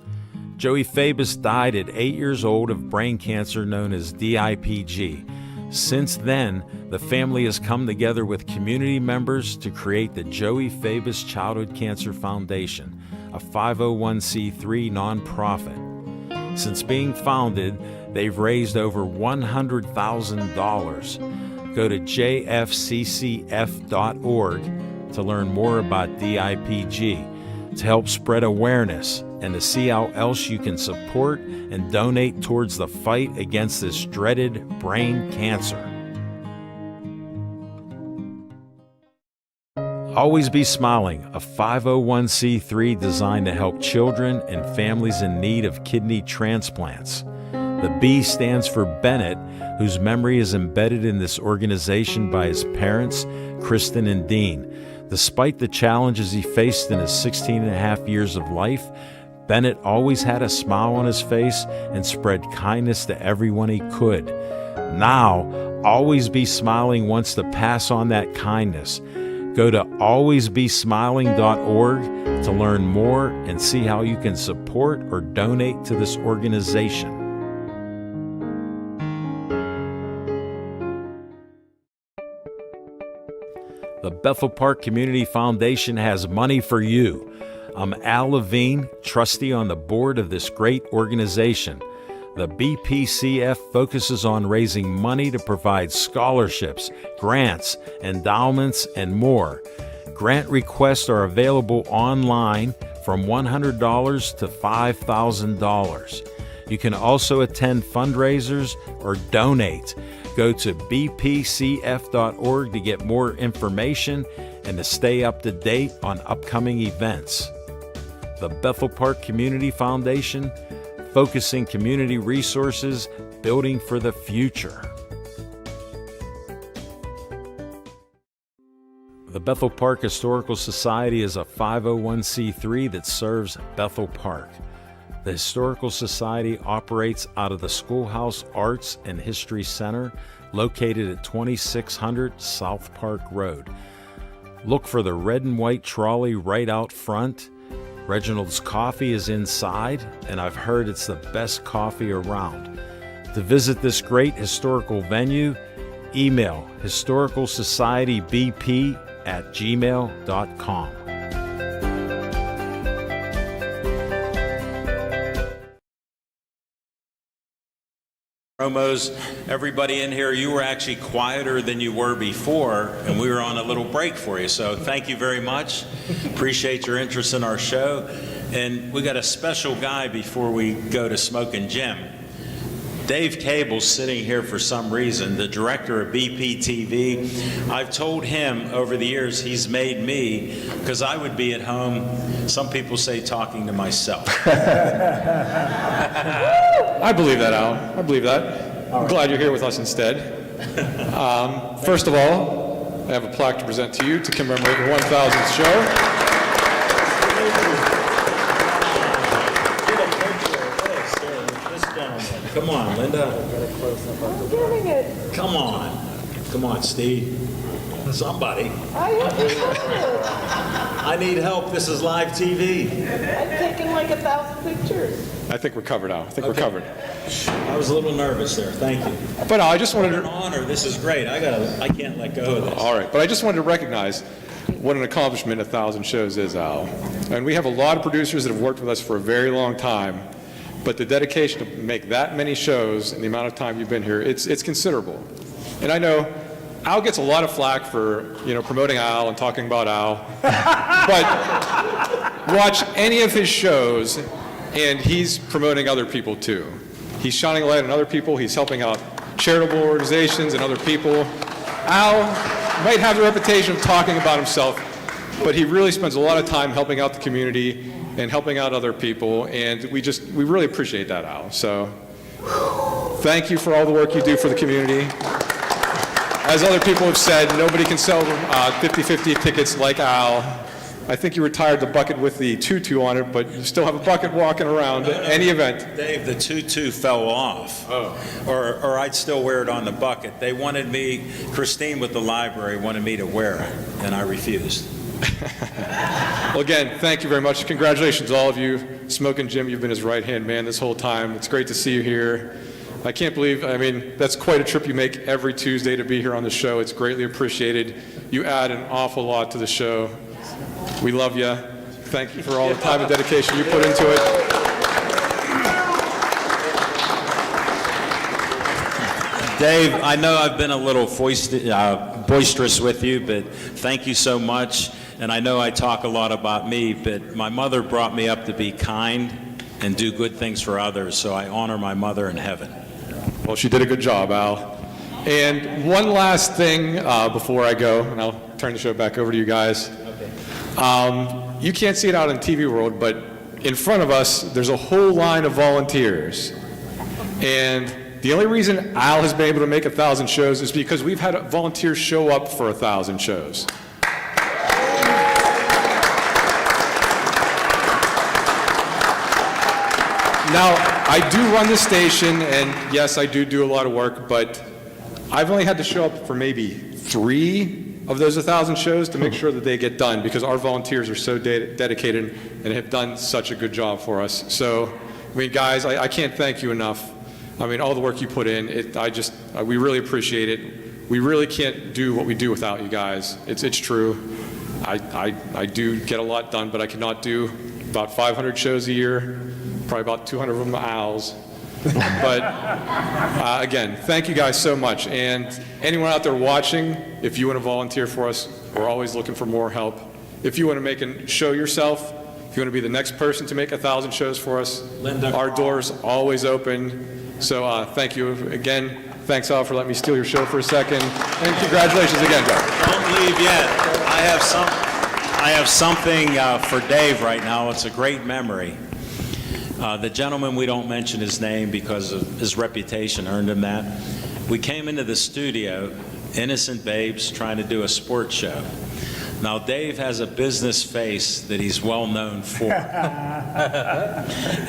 Joey Fabus died at 8 years old of brain cancer known as DIPG. Since then, the family has come together with community members to create the Joey Fabus Childhood Cancer Foundation, a 501c3 nonprofit. Since being founded, they've raised over $100,000. Go to jfccf.org to learn more about DIPG, to help spread awareness, and to see how else you can support and donate towards the fight against this dreaded brain cancer. Always Be Smiling, a 501c3 designed to help children and families in need of kidney transplants. The B stands for Bennett, whose memory is embedded in this organization by his parents, Kristen and Dean. Despite the challenges he faced in his 16 and a half years of life, Bennett always had a smile on his face and spread kindness to everyone he could. Now, Always Be Smiling wants to pass on that kindness. Go to alwaysbesmiling.org to learn more and see how you can support or donate to this organization. The Bethel Park Community Foundation has money for you. I'm Al Levine, trustee on the board of this great organization. The BPCF focuses on raising money to provide scholarships, grants, endowments, and more. Grant requests are available online from $100 to $5,000. You can also attend fundraisers or donate. Go to bpcf.org to get more information and to stay up to date on upcoming events. The Bethel Park Community Foundation, focusing community resources, building for the future. The Bethel Park Historical Society is a 501c3 that serves Bethel Park. The Historical Society operates out of the Schoolhouse Arts and History Center, located at 2600 South Park Road. Look for the red and white trolley right out front. Reginald's Coffee is inside, and I've heard it's the best coffee around. To visit this great historical venue, email historicalsocietybp@gmail.com. Promos, everybody in here, you were actually quieter than you were before, and we were on a little break for you, so thank you very much. Appreciate your interest in our show. And we got a special guy before we go to Smokin' Jim. Dave Cable's sitting here for some reason, the director of BPTV. I've told him over the years he's made me, because I would be at home, some people say talking to myself. I believe that, Al. I believe that. I'm glad you're here with us instead. First of all, I have a plaque to present to you to commemorate your 1,000th show. Come on, Linda. Come on. Come on, Steve. Somebody. I need help. This is live TV. I've taken like 1,000 pictures. I think we're covered, Al. I think we're covered. I was a little nervous there. Thank you. But I just wanted What an honor. This is great. I can't let go of this. All right, but I just wanted to recognize what an accomplishment 1,000 shows is, Al. And we have a lot of producers that have worked with us for a very long time, but the dedication to make that many shows and the amount of time you've been here, it's considerable. And I know Al gets a lot of flack for, promoting Al and talking about Al, but watch any of his shows and he's promoting other people too. He's shining a light on other people, he's helping out charitable organizations and other people. Al might have the reputation of talking about himself, but he really spends a lot of time helping out the community and helping out other people, and we really appreciate that, Al. So thank you for all the work you do for the community. As other people have said, nobody can sell 50-50 tickets like Al. I think you retired the bucket with the tutu on it, but you still have a bucket walking around at any event. Dave, the tutu fell off. Oh. Or I'd still wear it on the bucket. They wanted me, Christine with the library wanted me to wear it, and I refused. Well, again, thank you very much. Congratulations to all of you. Smoking Jim, you've been his right-hand man this whole time. It's great to see you here. I can't believe, that's quite a trip you make every Tuesday to be here on the show. It's greatly appreciated. You add an awful lot to the show. We love you. Thank you for all the time and dedication you put into it. Dave, I know I've been a little boisterous with you, but thank you so much. And I know I talk a lot about me, but my mother brought me up to be kind and do good things for others, so I honor my mother in heaven. Well, she did a good job, Al. And one last thing before I go, and I'll turn the show back over to you guys. You can't see it out in TV world, but in front of us, there's a whole line of volunteers. And the only reason Al has been able to make 1,000 shows is because we've had volunteers show up for 1,000 shows. Now, I do run the station, and yes, I do a lot of work, but I've only had to show up for maybe 3 of those 1,000 shows to make sure that they get done, because our volunteers are so dedicated and have done such a good job for us. So, guys, I can't thank you enough. All the work you put in, we really appreciate it. We really can't do what we do without you guys. It's true. I do get a lot done, but I cannot do about 500 shows a year, probably about 200 of them Al's. But again, thank you guys so much. And anyone out there watching, if you want to volunteer for us, we're always looking for more help. If you want to make a show yourself, if you want to be the next person to make 1,000 shows for us, Linda, our door's always open. So thank you again. Thanks, Al, for letting me steal your show for a second. And congratulations again, Joe. Don't leave yet. I have something for Dave right now. It's a great memory. The gentleman, we don't mention his name because of his reputation earned him that. We came into the studio, innocent babes, trying to do a sports show. Now, Dave has a business face that he's well known for.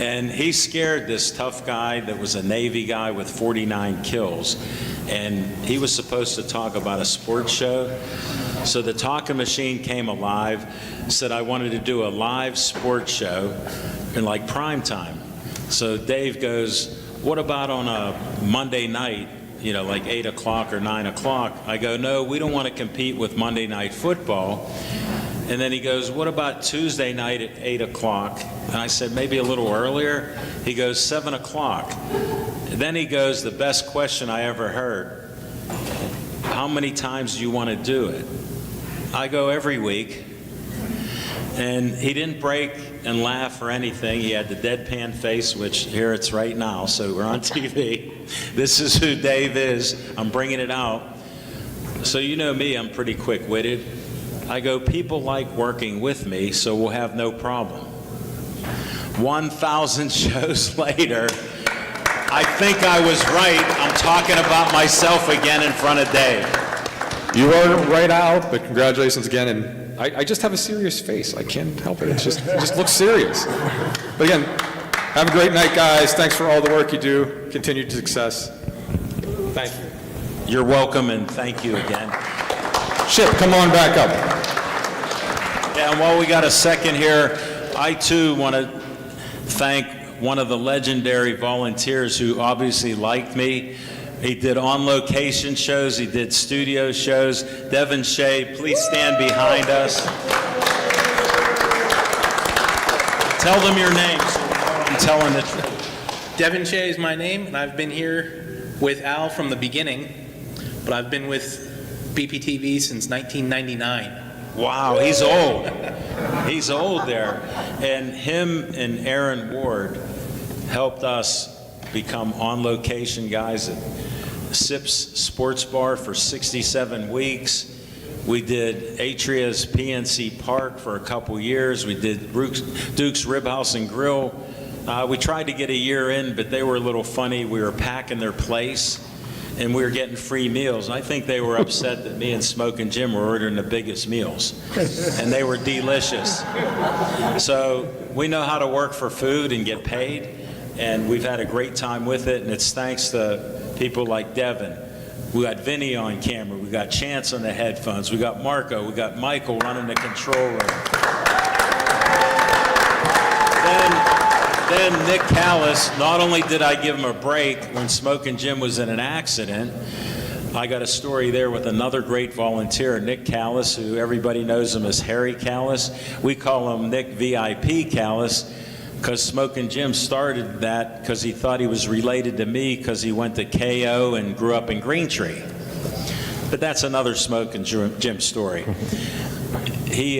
And he scared this tough guy that was a Navy guy with 49 kills. And he was supposed to talk about a sports show. So the talking machine came alive, said I wanted to do a live sports show in like prime time. So Dave goes, what about on a Monday night, like 8 o'clock or 9 o'clock? I go, no, we don't want to compete with Monday Night Football. And then he goes, what about Tuesday night at 8 o'clock? And I said, maybe a little earlier. He goes, 7 o'clock. And then he goes, the best question I ever heard, how many times do you want to do it? I go, every week. And he didn't break and laugh or anything. He had the deadpan face, which here it's right now, so we're on TV. This is who Dave is. I'm bringing it out. So you know me, I'm pretty quick-witted. I go, people like working with me, so we'll have no problem. 1,000 shows later, I think I was right. I'm talking about myself again in front of Dave. You are right, Al, but congratulations again. And I just have a serious face. I can't help it. It just looks serious. But again, have a great night, guys. Thanks for all the work you do. Continued success. Thank you. You're welcome, and thank you again. Chip, come on back up. Yeah, and while we got a second here, I too want to thank one of the legendary volunteers who obviously liked me. He did on-location shows, he did studio shows. Devin Shea, please stand behind us. Tell them your names. I'm telling the truth. Devin Shea is my name, and I've been here with Al from the beginning, but I've been with BPTV since 1999. Wow, he's old. He's old there. And him and Aaron Ward helped us become on-location guys at Sips Sports Bar for 67 weeks. We did Atria's PNC Park for a couple years. We did Duke's Rib House and Grill. We tried to get a year in, but they were a little funny. We were packing their place, and we were getting free meals. I think they were upset that me and Smokin' Jim were ordering the biggest meals, and they were delicious. So we know how to work for food and get paid, and we've had a great time with it, and it's thanks to people like Devin. We got Vinny on camera. We got Chance on the headphones. We got Marco. We got Michael running the control room. Then Nick Callis, not only did I give him a break when Smokin' Jim was in an accident, I got a story there with another great volunteer, Nick Callis, who everybody knows him as Harry Callis. We call him Nick VIP Callis because Smokin' Jim started that because he thought he was related to me because he went to KO and grew up in Greentree. But that's another Smokin' Jim story. He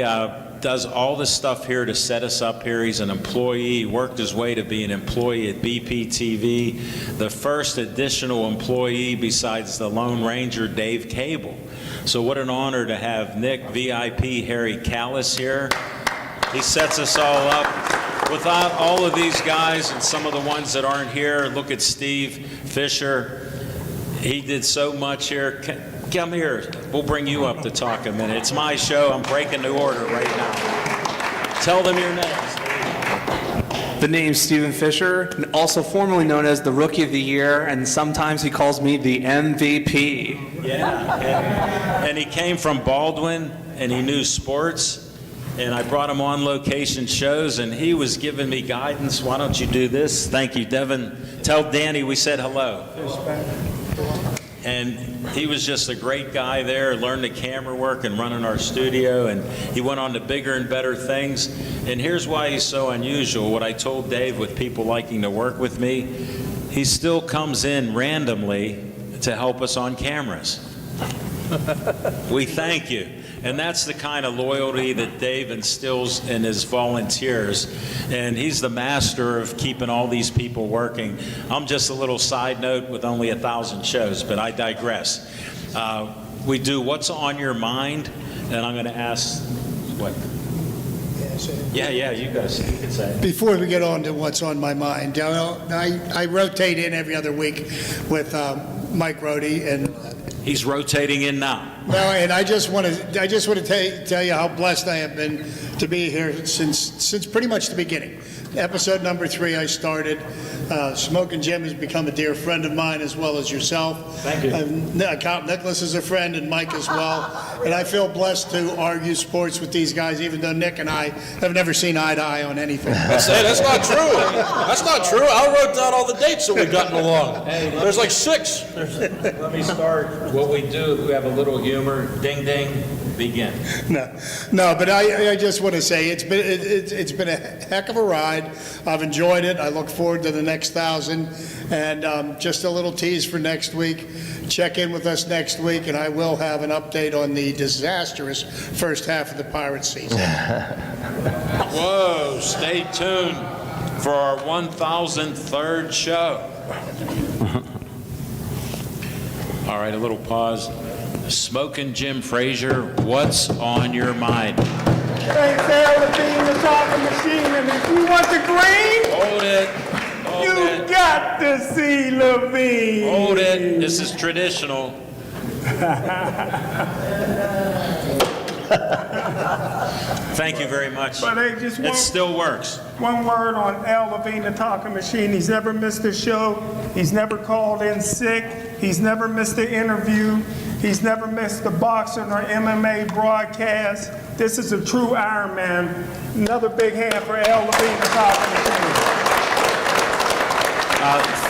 does all this stuff here to set us up here. He's an employee. He worked his way to be an employee at BPTV, the first additional employee besides the Lone Ranger, Dave Cable. So what an honor to have Nick VIP Harry Callis here. He sets us all up. Without all of these guys and some of the ones that aren't here, look at Steve Fisher. He did so much here. Come here. We'll bring you up to talk a minute. It's my show. I'm breaking the order right now. Tell them your names. The name's Stephen Fisher, also formerly known as the Rookie of the Year, and sometimes he calls me the MVP. Yeah, and he came from Baldwin, and he knew sports, and I brought him on location shows, and he was giving me guidance. Why don't you do this? Thank you, Devin. Tell Danny we said hello. And he was just a great guy there, learned the camera work and running our studio, and he went on to bigger and better things. And here's why he's so unusual. What I told Dave with people liking to work with me, he still comes in randomly to help us on cameras. We thank you. And that's the kind of loyalty that Dave instills in his volunteers. And he's the master of keeping all these people working. I'm just a little side note with only 1,000 shows, but I digress. We do What's on Your Mind, and I'm going to ask, what? Yeah, you guys can say it. Before we get on to what's on my mind, I rotate in every other week with Mike Rohde, and he's rotating in now. Well, and I just want to tell you how blessed I have been to be here since pretty much the beginning. Episode number 3 I started. Smokin' Jim has become a dear friend of mine as well as yourself. Thank you. Count Nicholas is a friend and Mike as well. And I feel blessed to argue sports with these guys, even though Nick and I have never seen eye to eye on anything. That's not true. That's not true. I wrote down all the dates that we've gotten along. There's like 6. Let me start. What we do, we have a little humor. Ding, ding. Begin. No, but I just want to say it's been a heck of a ride. I've enjoyed it. I look forward to the next 1,000, and just a little tease for next week. Check in with us next week, and I will have an update on the disastrous first half of the Pirates season. Whoa! Stay tuned for our 1,003rd show. All right, a little pause. Smoking Jim Frazier, what's on your mind? Thanks, Al, for being the talking machine. And if you want the green, Hold it. you got to see Levine. Hold it. This is traditional. Thank you very much. But hey, just It still works. one word on Al Levine, the talking machine. He's never missed a show. He's never called in sick. He's never missed an interview. He's never missed a boxing or MMA broadcast. This is a true Iron Man. Another big hand for Al Levine, the talking machine.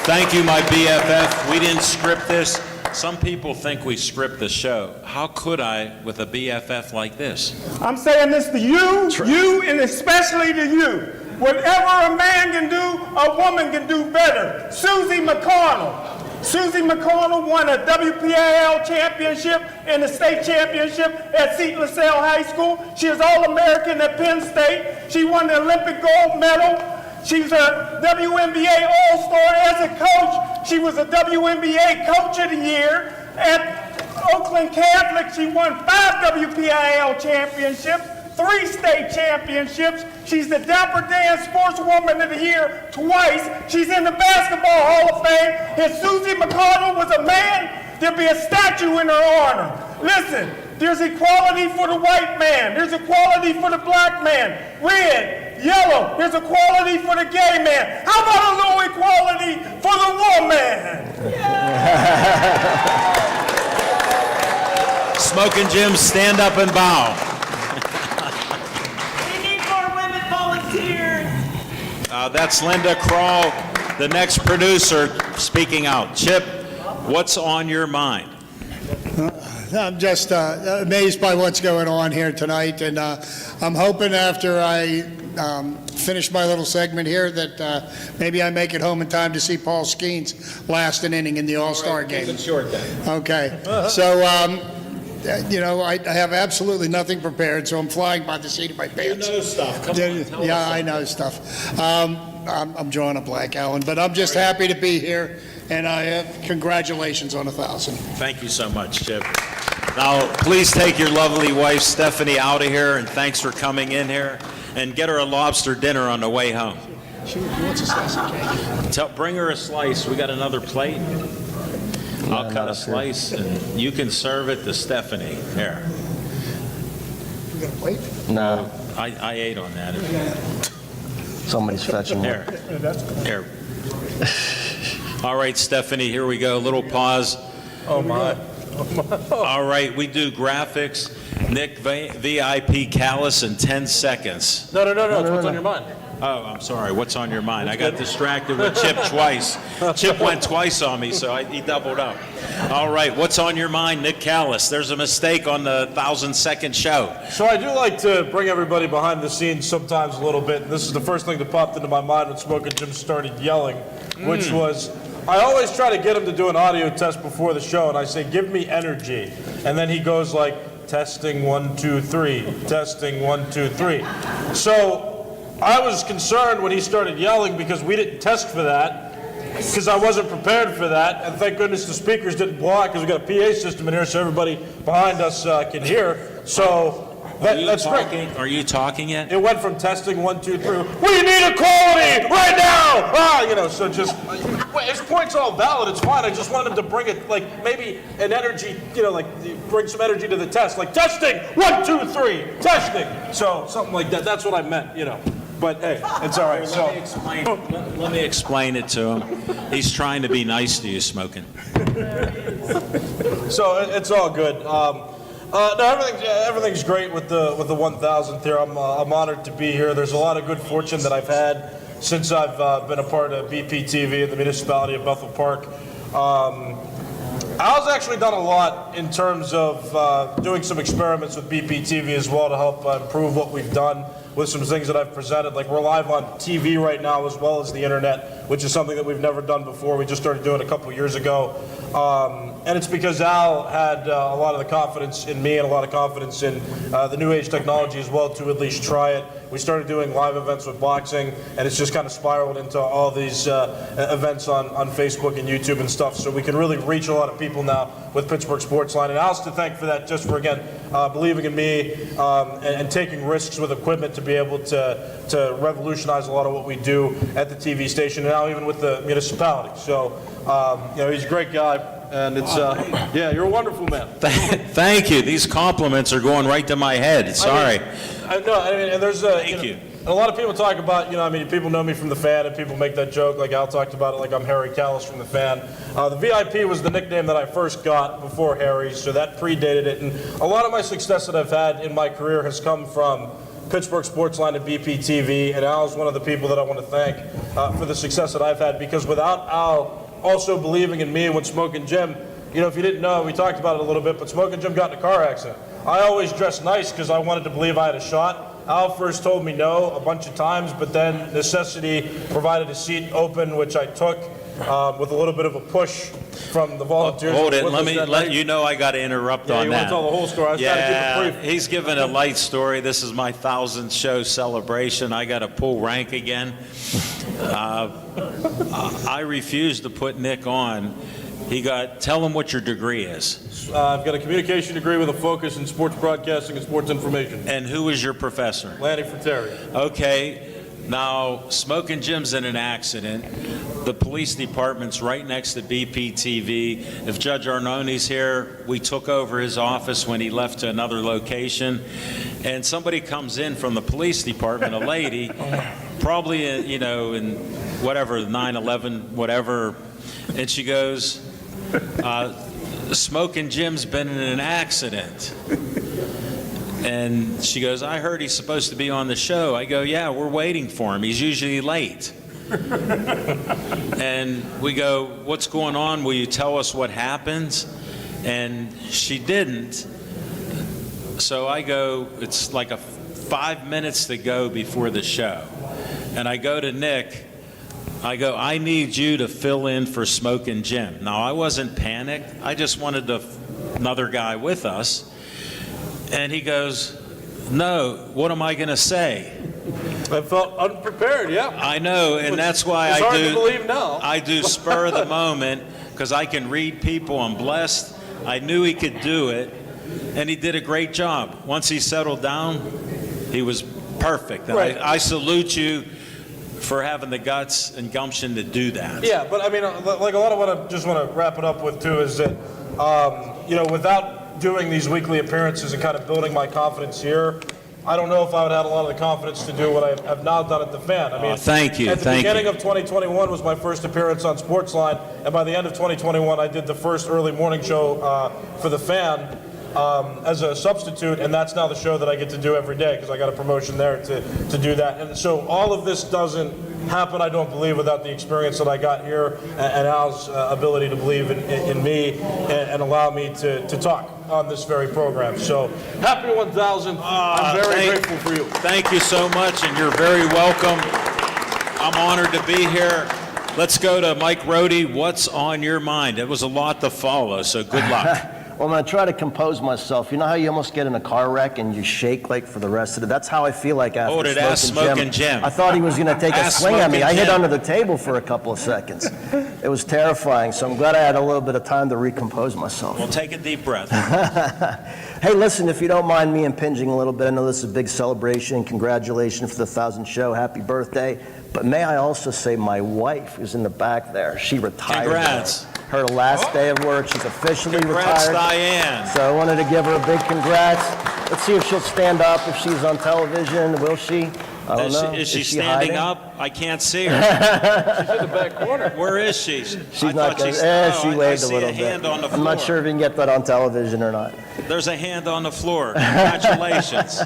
Thank you, my BFF. We didn't script this. Some people think we script the show. How could I with a BFF like this? I'm saying this to you, and especially to you. Whatever a man can do, a woman can do better. Susie McConnell. Susie McConnell won a WPIL championship and a state championship at St. LaSalle High School. She is All-American at Penn State. She won the Olympic gold medal. She's a WNBA All-Star as a coach. She was a WNBA Coach of the Year. At Oakland Catholic, she won 5 WPIL championships, 3 state championships. She's the Dapper Dan Sportswoman of the Year twice. She's in the Basketball Hall of Fame. If Susie McConnell was a man, there'd be a statue in her honor. Listen, there's equality for the white man. There's equality for the black man. Red, yellow, there's equality for the gay man. How about a little equality for the woman? Smoking Jim, stand up and bow. We need more women volunteers. That's Linda Kroll, the next producer, speaking out. Chip, what's on your mind? I'm just amazed by what's going on here tonight, and I'm hoping after I finish my little segment here that maybe I make it home in time to see Paul Skeens last an inning in the All-Star game. Keep it short then. Okay, so you know, I have absolutely nothing prepared, so I'm flying by the seat of my pants. You know stuff. Come on, tell Yeah, us I know stuff. I'm drawing a blank, Alan, but I'm just happy to be here, and congratulations on 1,000. Thank you so much, Chip. Now, please take your lovely wife, Stephanie, out of here, and thanks for coming in here. And get her a lobster dinner on the way home. She wants a slice of cake. Bring her a slice. We got another plate. I'll cut a slice, and you can serve it to Stephanie. Here. You got a plate? No, I ate on that. somebody's fetching one. Here. Here. All right, Stephanie, here we go. A little pause. Oh, my. All right, we do graphics. Nick, VIP Callis in 10 seconds. No. It's what's on your mind. Oh, I'm sorry. What's on your mind? I got distracted with Chip twice. Chip went twice on me, so he doubled up. All right, what's on your mind, Nick Callis? There's a mistake on the 1,000-second show. So I do like to bring everybody behind the scenes sometimes a little bit. And this is the first thing that popped into my mind when Smoking Jim started yelling, which was, I always try to get him to do an audio test before the show, and I say, give me energy. And then he goes like, testing 1, 2, 3, testing 1, 2, 3. So I was concerned when he started yelling because we didn't test for that, because I wasn't prepared for that, and thank goodness the speakers didn't blow out because we got a PA system in here so everybody behind us can hear. So that's great. Are you talking yet? It went from testing 1, 2, 3. We need equality right now. So just his point's all valid. It's fine. I just wanted him to bring it like maybe an energy, like bring some energy to the test, like testing 1, 2, 3, testing. So something like that. That's what I meant, But hey, it's all right. So Let me explain it to him. He's trying to be nice to you, Smoking. So it's all good. No, everything's great with the 1,000th here. I'm honored to be here. There's a lot of good fortune that I've had since I've been a part of BPTV in the municipality of Bethel Park. Al's actually done a lot in terms of doing some experiments with BPTV as well to help improve what we've done with some things that I've presented. Like we're live on TV right now as well as the internet, which is something that we've never done before. We just started doing a couple years ago. And it's because Al had a lot of the confidence in me and a lot of confidence in the new age technology as well to at least try it. We started doing live events with boxing, and it's just kind of spiraled into all these events on Facebook and YouTube and stuff. So we can really reach a lot of people now with Pittsburgh Sportsline. And Al's to thank for that, just for, again, believing in me and taking risks with equipment to be able to revolutionize a lot of what we do at the TV station, and now even with the municipality. So, he's a great guy. And it's, yeah, you're a wonderful man. Thank you. These compliments are going right to my head. Sorry. And there's Thank you. a lot of people talk about, people know me from The Fan, and people make that joke, like Al talked about it, like I'm Harry Callis from The Fan. The VIP was the nickname that I first got before Harry, so that predated it. And a lot of my success that I've had in my career has come from Pittsburgh Sportsline and BPTV, and Al is one of the people that I want to thank for the success that I've had, because without Al also believing in me when Smokin' Jim, if you didn't know, we talked about it a little bit, but Smokin' Jim got in a car accident. I always dressed nice because I wanted to believe I had a shot. Al first told me no a bunch of times, but then necessity provided a seat open, which I took with a little bit of a push from the volunteers. Hold it. Let me let you know I got to interrupt on that. You want to tell the whole story? I was trying to keep it brief. He's given a light story. This is my 1,000th show celebration. I got to pull rank again. I refused to put Nick on. Tell him what your degree is. I've got a communication degree with a focus in sports broadcasting and sports information. And who is your professor? Lanny Fratelli. Okay. Now, Smokin' Jim's in an accident. The police department's right next to BPTV. If Judge Arnone's here, we took over his office when he left to another location. And somebody comes in from the police department, a lady, probably, in whatever, 9/11, whatever, and she goes, Smokin' Jim's been in an accident. And she goes, I heard he's supposed to be on the show. I go, yeah, we're waiting for him. He's usually late. And we go, what's going on? Will you tell us what happens? And she didn't. So I go, it's like 5 minutes to go before the show. And I go to Nick. I go, I need you to fill in for Smokin' Jim. Now, I wasn't panicked. I just wanted another guy with us. And he goes, no, what am I going to say? I felt unprepared, yeah. I know, and that's why it's hard to believe now. I do spur of the moment, because I can read people. I'm blessed. I knew he could do it, and he did a great job. Once he settled down, he was perfect. And right. I salute you for having the guts and gumption to do that. Yeah, but like a lot of what I just want to wrap it up with too is that, without doing these weekly appearances and kind of building my confidence here, I don't know if I would have had a lot of the confidence to do what I have now done at the Fan. Thank you. At the beginning of 2021 was my first appearance on Sportsline, and by the end of 2021, I did the first early morning show for the Fan as a substitute, and that's now the show that I get to do every day because I got a promotion there to do that. And so all of this doesn't happen, I don't believe, without the experience that I got here and Al's ability to believe in me and allow me to talk on this very program. So happy 1,000. I'm very grateful for you. Thank you so much, and you're very welcome. I'm honored to be here. Let's go to Mike Rohde. What's on your mind? It was a lot to follow, so good luck. Well, I'm going to try to compose myself. You know how you almost get in a car wreck and you shake like for the rest of it? That's how I feel like after Smokin' Jim. I thought he was going to take a swing at me. I hit under the table for a couple of seconds. It was terrifying, so I'm glad I had a little bit of time to recompose myself. Well, take a deep breath. Hey, listen, if you don't mind me impinging a little bit, I know this is a big celebration. Congratulations for the 1,000th show. Happy birthday. But may I also say my wife is in the back there. She retired. Congrats. Her last day of work. She's officially Congrats, retired. Diane. So I wanted to give her a big congrats. Let's see if she'll stand up if she's on television. Will she? I don't know. Is she hiding? standing up? I can't see her. She's in the back corner. Where is she? She's not going to. She waved a little bit. Hand on the floor. I'm not sure if you can get that on television or not. There's a hand on the floor. Congratulations.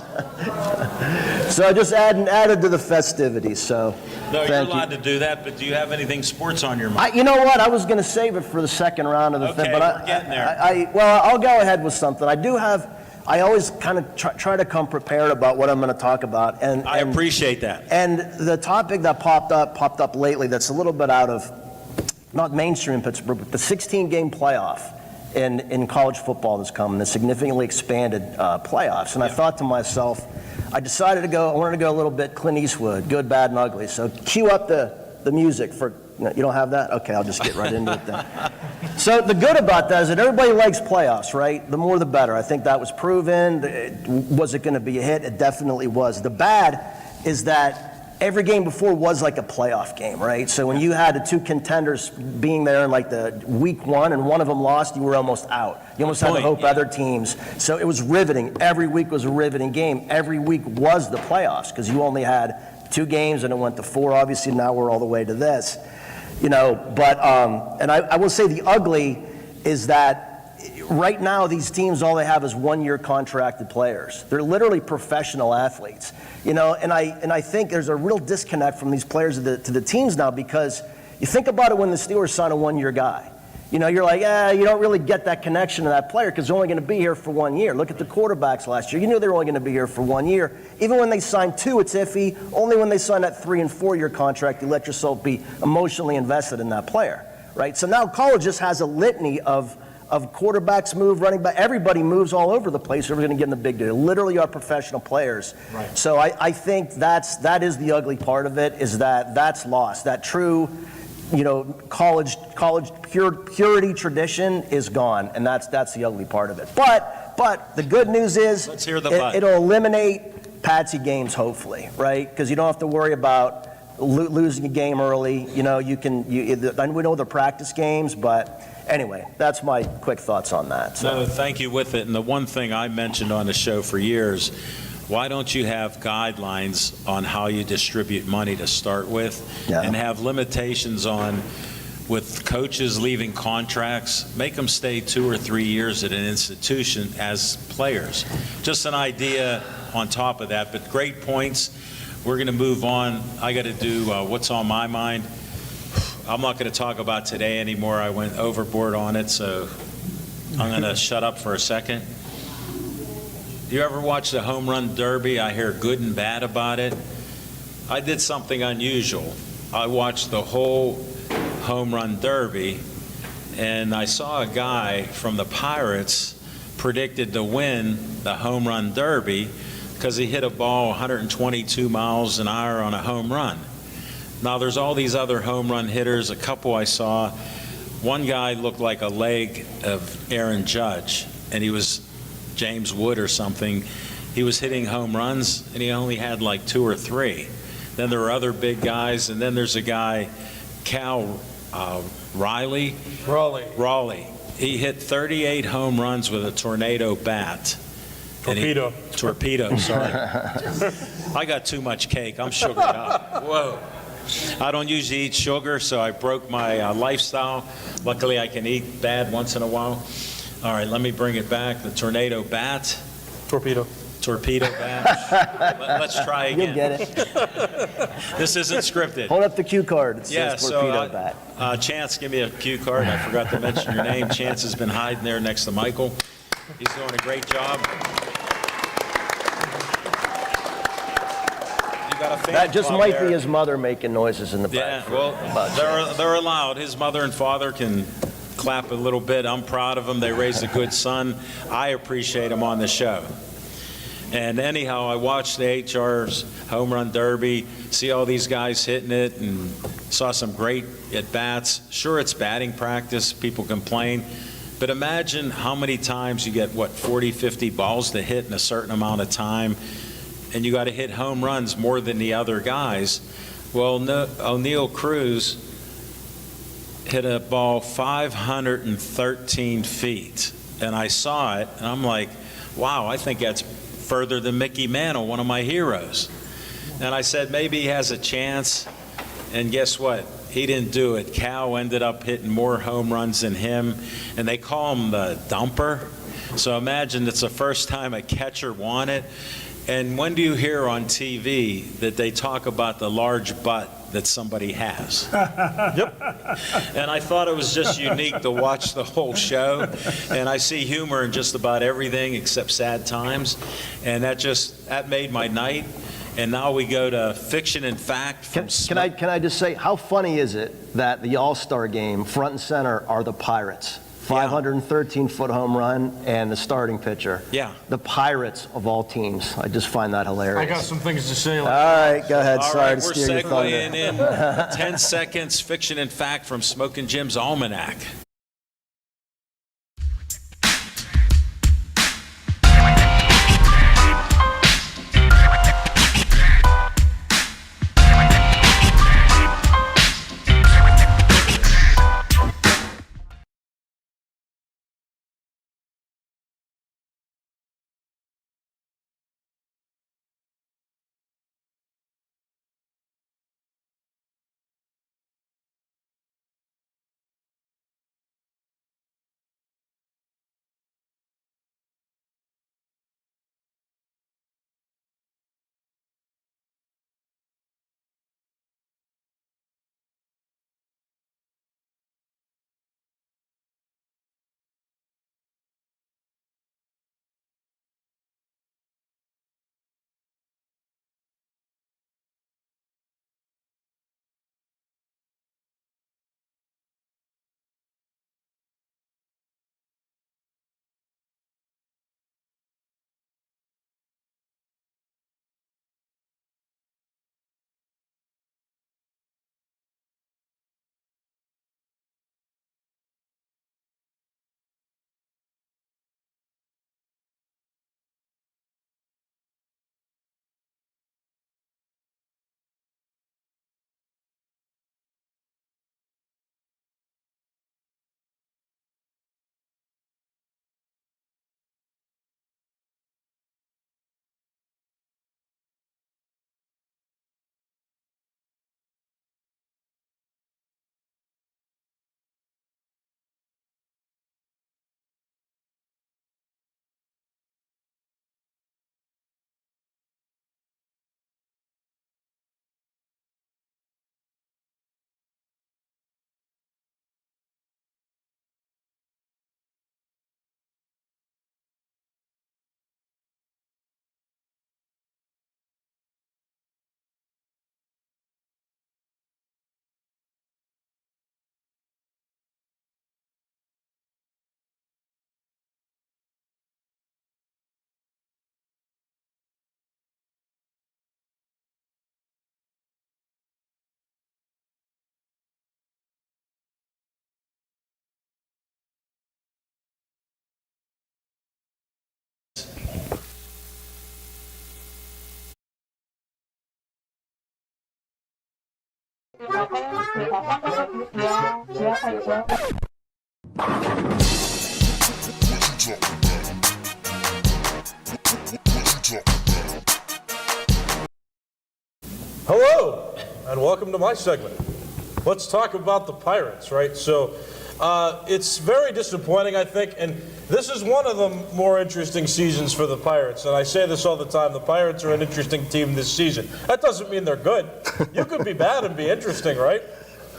So I just added to the festivities. So no, you're allowed to do that, but do you have anything sports on your mind? You know what? I was going to save it for the second round of the Okay, thing, but we're getting there. Well, I'll go ahead with something. I always kind of try to come prepared about what I'm going to talk about, and I appreciate that. And the topic that popped up lately, that's a little bit out of not mainstream Pittsburgh, but the 16-game playoff in college football that's coming, the significantly expanded playoffs. And I thought to myself, I decided I wanted to go a little bit Clint Eastwood, good, bad, and ugly. So cue up the music for, you don't have that? Okay, I'll just get right into it then. So the good about that is that everybody likes playoffs, right? The more the better. I think that was proven. Was it going to be a hit? It definitely was. The bad is that every game before was like a playoff game, right? So when you had the two contenders being there in like the week one and one of them lost, you were almost out. You almost had to hope other teams. So it was riveting. Every week was a riveting game. Every week was the playoffs because you only had 2 games and it went to 4. Obviously now we're all the way to this. But and I will say the ugly is that right now these teams, all they have is 1-year contracted players. They're literally professional athletes, and I think there's a real disconnect from these players to the teams now, because you think about it when the Steelers sign a 1-year guy. You're like, you don't really get that connection to that player because they're only going to be here for 1 year. Look at the quarterbacks last year. You knew they were only going to be here for 1 year. Even when they signed 2, it's iffy. Only when they sign that 3- and 4-year contract, you let yourself be emotionally invested in that player, right? So now college just has a litany of quarterbacks move, running back. Everybody moves all over the place. We're going to get in the big deal. They literally are professional players. Right. So I think that is the ugly part of it, is that's lost. That true, college purity tradition is gone, and that's the ugly part of it. But the good news is, let's hear the but. It'll eliminate patsy games, hopefully, right? Because you don't have to worry about losing a game early. We know the practice games, but anyway, that's my quick thoughts on that. So. No, thank you with it. And the one thing I mentioned on the show for years, why don't you have guidelines on how you distribute money to start with, and have limitations on, with coaches leaving contracts, make them stay 2 or 3 years at an institution as players. Just an idea on top of that, but great points. We're going to move on. I got to do what's on my mind. I'm not going to talk about today anymore. I went overboard on it, so I'm going to shut up for a second. Do you ever watch the Home Run Derby? I hear good and bad about it. I did something unusual. I watched the whole Home Run Derby, and I saw a guy from the Pirates predicted to win the Home Run Derby because he hit a ball 122 miles an hour on a home run. Now there's all these other home run hitters, a couple I saw. One guy looked like a leg of Aaron Judge, and he was James Wood or something. He was hitting home runs, and he only had like 2 or 3. Then there were other big guys, and then there's a guy, Cal Raleigh. He hit 38 home runs with a tornado bat. Torpedo, sorry. I got too much cake. I'm sugared up. Whoa. I don't usually eat sugar, so I broke my lifestyle. Luckily, I can eat bad once in a while. All right, let me bring it back. The tornado bat. Torpedo bat. Let's try again. You'll get it. This isn't scripted. Hold up the cue card. It says torpedo bat. Chance, give me a cue card. I forgot to mention your name. Chance has been hiding there next to Michael. He's doing a great job. That just might be his mother making noises in the back. Yeah, well, they're allowed. His mother and father can clap a little bit. I'm proud of them. They raised a good son. I appreciate them on the show. And anyhow, I watched the HR's Home Run Derby, see all these guys hitting it, and saw some great at-bats. Sure, it's batting practice. People complain. But imagine how many times you get, 40, 50 balls to hit in a certain amount of time, and you got to hit home runs more than the other guys. Well, O'Neal Cruz hit a ball 513 feet, and I saw it, and I'm like, wow, I think that's further than Mickey Mantle, one of my heroes. And I said, maybe he has a chance, and guess what? He didn't do it. Cal ended up hitting more home runs than him, and they call him the dumper. So imagine it's the first time a catcher won it. And when do you hear on TV that they talk about the large butt that somebody has? Yep. And I thought it was just unique to watch the whole show. And I see humor in just about everything except sad times. And that made my night. And now we go to fiction and fact. Can I just say, how funny is it that the All-Star game, front and center, are the Pirates? 513-foot home run, and the starting pitcher. Yeah. The Pirates of all teams. I just find that hilarious. I got some things to say. All right, go ahead. All Sorry right, to we're steal your thunder. segueing in 10 seconds, fiction and fact from Smokin' Jim's Almanac. Hello, and welcome to my segment. Let's talk about the Pirates, right? So it's very disappointing, I think, and this is one of the more interesting seasons for the Pirates, and I say this all the time, the Pirates are an interesting team this season. That doesn't mean they're good. You could be bad and be interesting, right?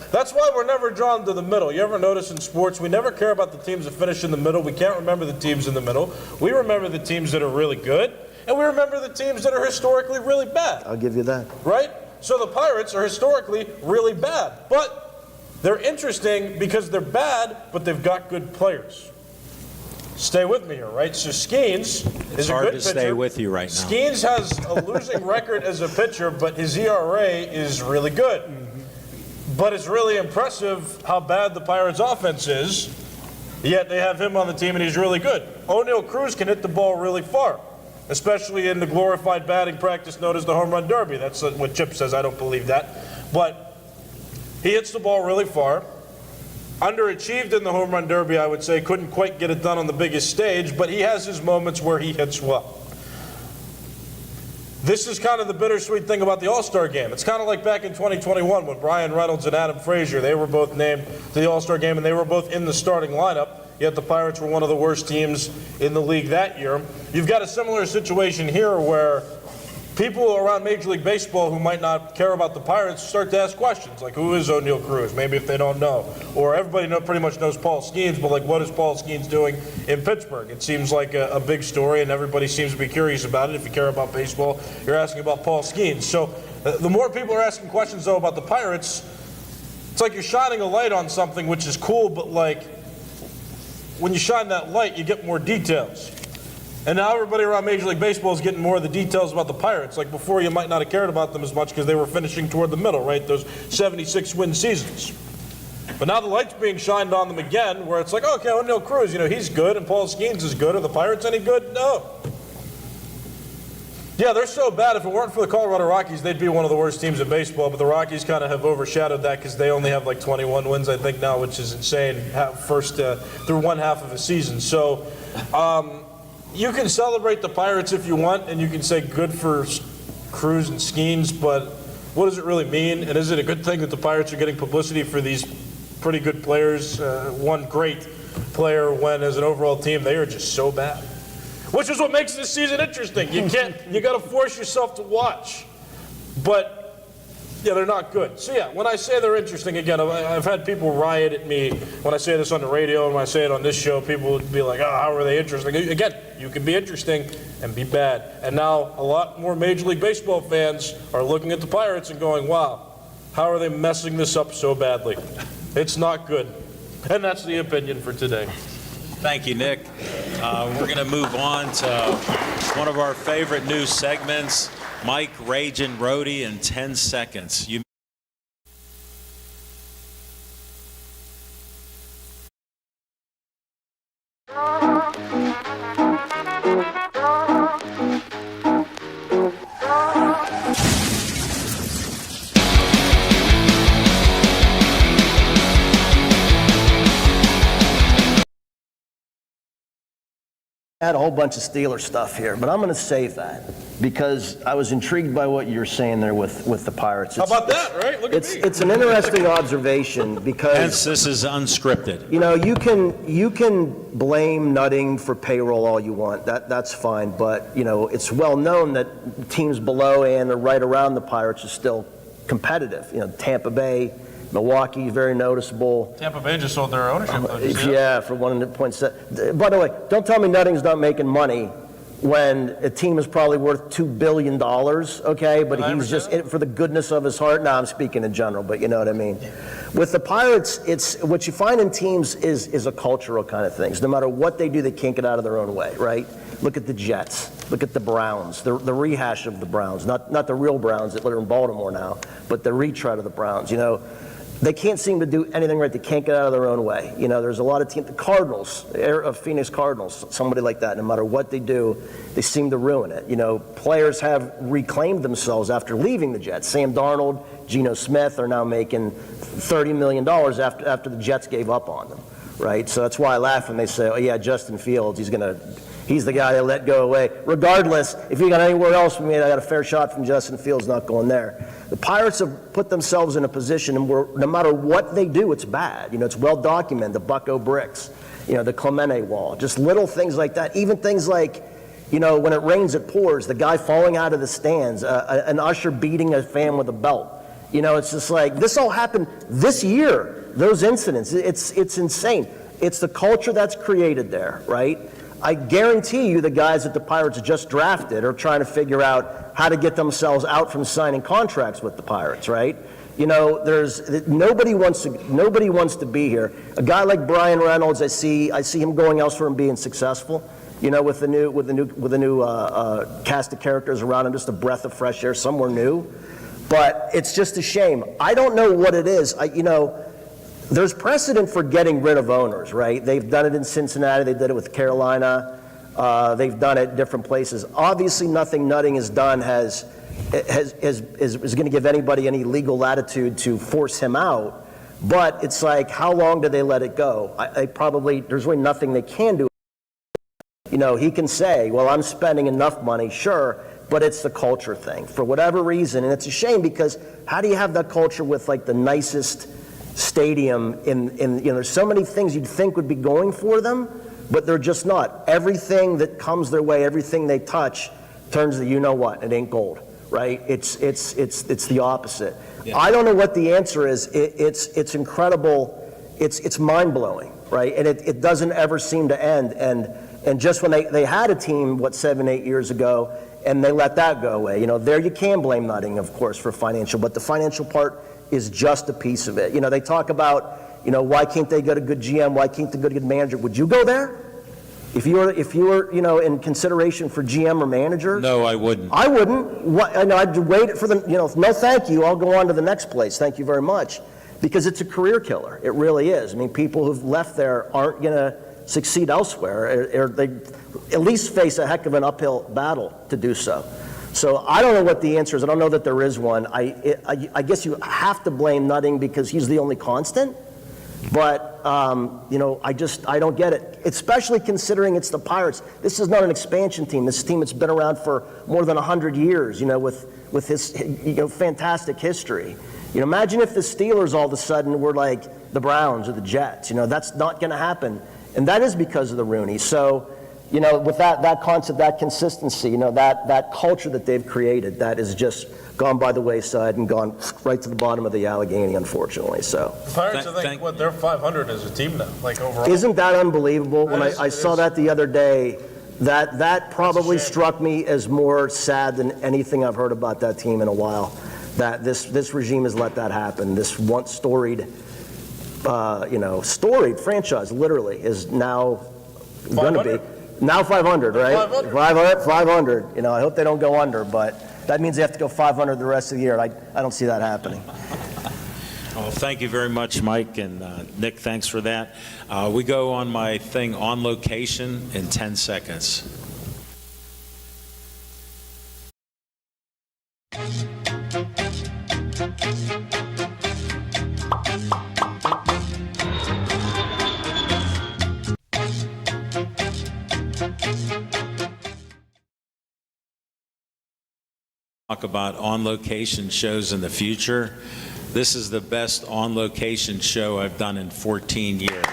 That's why we're never drawn to the middle. You ever notice in sports, we never care about the teams that finish in the middle. We can't remember the teams in the middle. We remember the teams that are really good, and we remember the teams that are historically really bad. I'll give you that. Right? So the Pirates are historically really bad, but they're interesting because they're bad, but they've got good players. Stay with me here, right? So Skeens is a good pitcher. It's hard to stay with you right now. Skeens has a losing record as a pitcher, but his ERA is really good. But it's really impressive how bad the Pirates' offense is, yet they have him on the team and he's really good. O'Neal Cruz can hit the ball really far, especially in the glorified batting practice known as the home run derby. That's what Chip says. I don't believe that. But he hits the ball really far. Underachieved in the home run derby, I would say. Couldn't quite get it done on the biggest stage, but he has his moments where he hits well. This is kind of the bittersweet thing about the All-Star game. It's kind of like back in 2021 when Brian Reynolds and Adam Frazier, they were both named to the All-Star game and they were both in the starting lineup, yet the Pirates were one of the worst teams in the league that year. You've got a similar situation here where people around Major League Baseball who might not care about the Pirates start to ask questions, like who is O'Neal Cruz? Maybe if they don't know. Or everybody pretty much knows Paul Skeens, but like what is Paul Skeens doing in Pittsburgh? It seems like a big story and everybody seems to be curious about it. If you care about baseball, you're asking about Paul Skeens. So the more people are asking questions though about the Pirates, it's like you're shining a light on something which is cool, but like when you shine that light, you get more details. And now everybody around Major League Baseball is getting more of the details about the Pirates. Like before, you might not have cared about them as much because they were finishing toward the middle, right? Those 76-win seasons. But now the light's being shined on them again, where it's like, okay, O'Neill Cruz, he's good, and Paul Skeens is good. Are the Pirates any good? No. Yeah, they're so bad. If it weren't for the Colorado Rockies, they'd be one of the worst teams in baseball. But the Rockies kind of have overshadowed that because they only have like 21 wins, I think, now, which is insane. Through one half of a season. So you can celebrate the Pirates if you want, and you can say good for Cruz and Skeens, but what does it really mean? And is it a good thing that the Pirates are getting publicity for these pretty good players, one great player, when as an overall team they are just so bad? Which is what makes this season interesting. You got to force yourself to watch. But, yeah, they're not good. So, yeah, when I say they're interesting, again, I've had people riot at me when I say this on the radio, and when I say it on this show, people would be like, oh, how are they interesting? Again, you can be interesting and be bad. And now a lot more Major League Baseball fans are looking at the Pirates and going, wow, how are they messing this up so badly? It's not good. And that's the opinion for today. Thank you, Nick. We're going to move on to one of our favorite new segments, Mike Ragin' Roadie in 10 seconds. I had a whole bunch of Steeler stuff here, but I'm going to save that because I was intrigued by what you were saying there with the Pirates. How about that, right? Look at me. It's an interesting observation because Hence, this is unscripted. You can blame Nutting for payroll all you want. That's fine, but it's well known that teams below and right around the Pirates are still competitive. Tampa Bay, Milwaukee, very noticeable. Tampa Bay just sold their ownership. Yeah, for 1.7. By the way, don't tell me Nutting's not making money when a team is probably worth $2 billion, okay? But he's just in it for the goodness of his heart. Now I'm speaking in general, but you know what I mean. With the Pirates, it's what you find in teams is a cultural kind of thing. No matter what they do, they can't get out of their own way, right? Look at the Jets. Look at the Browns. The rehash of the Browns, not the real Browns that live in Baltimore now, but the retread of the Browns. They can't seem to do anything right. They can't get out of their own way. There's a lot of teams, the Cardinals, Phoenix Cardinals, somebody like that, no matter what they do, they seem to ruin it. Players have reclaimed themselves after leaving the Jets. Sam Darnold, Geno Smith are now making $30 million after the Jets gave up on them, right? So that's why I laugh when they say, oh yeah, Justin Fields, he's the guy they let go away. Regardless, if you got anywhere else from me, I got a fair shot from Justin Fields not going there. The Pirates have put themselves in a position where no matter what they do, it's bad. It's well documented, the Bucco bricks, the Clemente wall, just little things like that. Even things like, when it rains, it pours, the guy falling out of the stands, an usher beating a fan with a belt. It's just like, this all happened this year, those incidents. It's insane. It's the culture that's created there, right? I guarantee you the guys that the Pirates just drafted are trying to figure out how to get themselves out from signing contracts with the Pirates, right? Nobody wants to be here. A guy like Brian Reynolds, I see him going elsewhere and being successful. With the new cast of characters around him, just a breath of fresh air, somewhere new. But it's just a shame. I don't know what it is. There's precedent for getting rid of owners, right? They've done it in Cincinnati. They did it with Carolina. They've done it different places. Obviously, nothing Nutting has done is going to give anybody any legal latitude to force him out. But it's like, how long do they let it go? There's really nothing they can do. He can say, well, I'm spending enough money, sure, but it's the culture thing for whatever reason. And it's a shame because how do you have that culture with like the nicest stadium there's so many things you'd think would be going for them, but they're just not. Everything that comes their way, everything they touch turns to it ain't gold, right? It's the opposite. Yeah. I don't know what the answer is. It's incredible. It's mind-blowing, right? And it doesn't ever seem to end. And just when they had a team 7-8 years ago and they let that go away, there you can blame Nutting, of course, for financial, but the financial part is just a piece of it. They talk about why can't they get a good GM? Why can't they get a good manager? Would you go there? If you were, in consideration for GM or manager? No, I wouldn't. I wouldn't. I'd wait for no thank you, I'll go on to the next place, thank you very much. Because it's a career killer, it really is. I mean, people who've left there aren't going to succeed elsewhere, or they at least face a heck of an uphill battle to do so. So I don't know what the answer is. I don't know that there is one. I guess you have to blame Nutting because he's the only constant. But, I don't get it, especially considering it's the Pirates. This is not an expansion team. This team that's been around for more than 100 years, with his fantastic history. Imagine if the Steelers all of a sudden were like the Browns or the Jets. That's not going to happen. And that is because of the Rooney. So, with that concept, that consistency, that culture that they've created, that is just gone by the wayside and gone right to the bottom of the Allegheny, unfortunately. So Pirates, I think, they're 500 as a team now, overall. Isn't that unbelievable? When I saw that the other day, that probably struck me as more sad than anything I've heard about that team in a while. That this regime has let that happen. This once storied franchise literally is now going to be now 500, right? 500. I hope they don't go under, but that means they have to go 500 the rest of the year. I don't see that happening. Well, thank you very much, Mike, and Nick, thanks for that. We go on my thing on location in 10 seconds. Talk about on-location shows in the future. This is the best on-location show I've done in 14 years.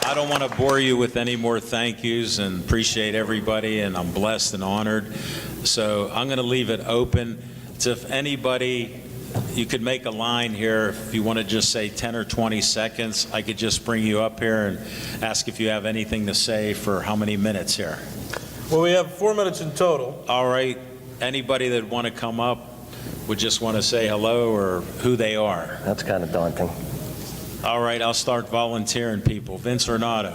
I don't want to bore you with any more thank yous, and appreciate everybody, and I'm blessed and honored. So I'm going to leave it open to if anybody, you could make a line here. If you want to just say 10 or 20 seconds, I could just bring you up here and ask if you have anything to say for how many minutes here. Well, we have 4 minutes in total. All right. Anybody that want to come up would just want to say hello or who they are. That's kind of daunting. All right, I'll start volunteering people. Vince Ornato.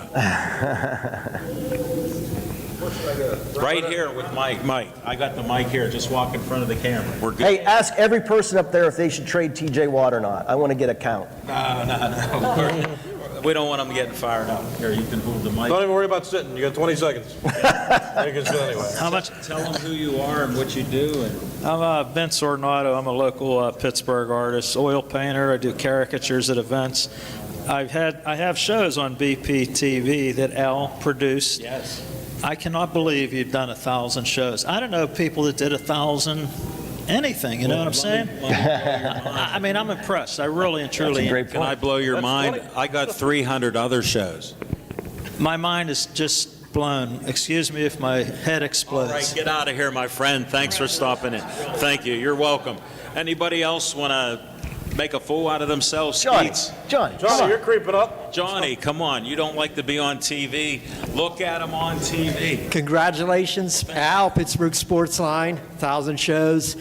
Right here with Mike. Mike, I got the mic here. Just walk in front of the camera. We're good. Hey, ask every person up there if they should trade TJ Watt or not. I want to get a count. No. We don't want them getting fired up. Here, you can hold the mic. Don't even worry about sitting. You got 20 seconds. You can sit anyway. How much? Tell them who you are and what you do. I'm Vince Ornato. I'm a local Pittsburgh artist, oil painter. I do caricatures at events. I have shows on BPTV that Al produced. Yes. I cannot believe you've done 1,000 shows. I don't know people that did 1,000 anything, you know what I'm saying? I mean, I'm impressed. I really and truly am. Can I blow your mind? I got 300 other shows. My mind is just blown. Excuse me if my head explodes. All right, get out of here, my friend. Thanks for stopping in. Thank you. You're welcome. Anybody else want to make a fool out of themselves? Johnny, you're creeping up. Johnny, come on. You don't like to be on TV. Look at him on TV. Congratulations, Al, Pittsburgh Sportsline, 1,000 shows.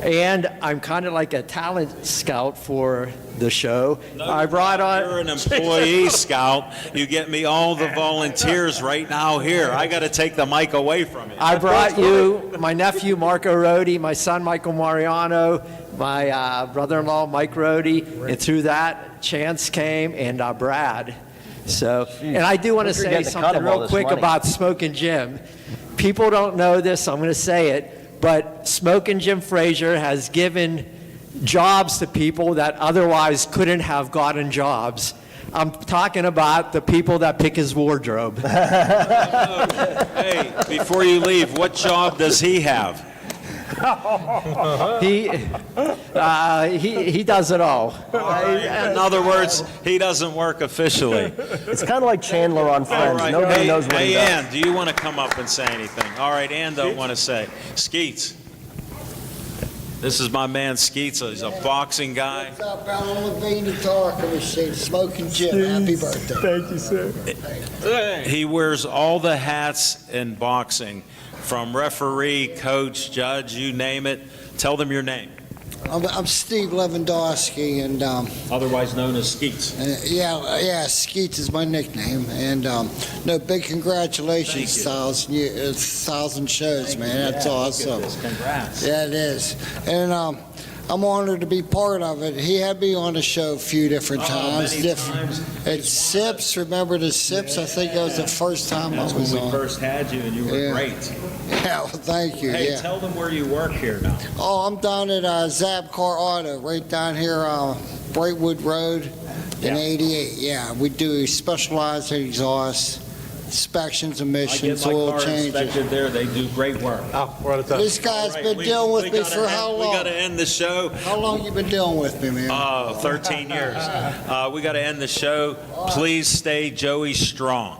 And I'm kind of like a talent scout for the show. No, I brought on. You're an employee scout. You get me all the volunteers right now here. I got to take the mic away from you. I brought you my nephew, Marco Rodi, my son, Michael Mariano, my brother-in-law, Mike Rodi, and through that, Chance came, and Brad. So, and I do want to say something real quick about Smokin' Jim. People don't know this, so I'm going to say it. But Smokin' Jim Frazier has given jobs to people that otherwise couldn't have gotten jobs. I'm talking about the people that pick his wardrobe. Hey, before you leave, what job does he have? He does it all. In other words, he doesn't work officially. It's kind of like Chandler on Friends. Right. Nobody knows what he does. Ann, do you want to come up and say anything? All right, Ann don't want to say. Skeets. This is my man Skeets. He's a boxing guy. What's up, Alan Levine to talk. I was saying, Smokin' Jim, happy birthday. Thank you, sir. He wears all the hats in boxing, from referee, coach, judge, you name it. Tell them your name. I'm Steve Lewandowski, and otherwise known as Skeets. Skeets is my nickname. And no, big congratulations, 1,000 shows, man. That's awesome. Congrats. Yeah, it is. And I'm honored to be part of it. He had me on the show a few different times. Many times. At Sips, remember the Sips? I think that was the first time That's I was when we on. first had you, and you were great. Yeah, well, thank you. Hey, yeah. tell them where you work here now. Oh, I'm down at Zabcar Auto, right down here, Brightwood Road in 88. Yeah, we do specialized exhaust, inspections, emissions, I get my oil car changes. inspected there. They do great work. This guy's been dealing with me for how long? We got to end the show. How long you been dealing with me, man? Oh, 13 years. We got to end the show. Please stay Joey strong.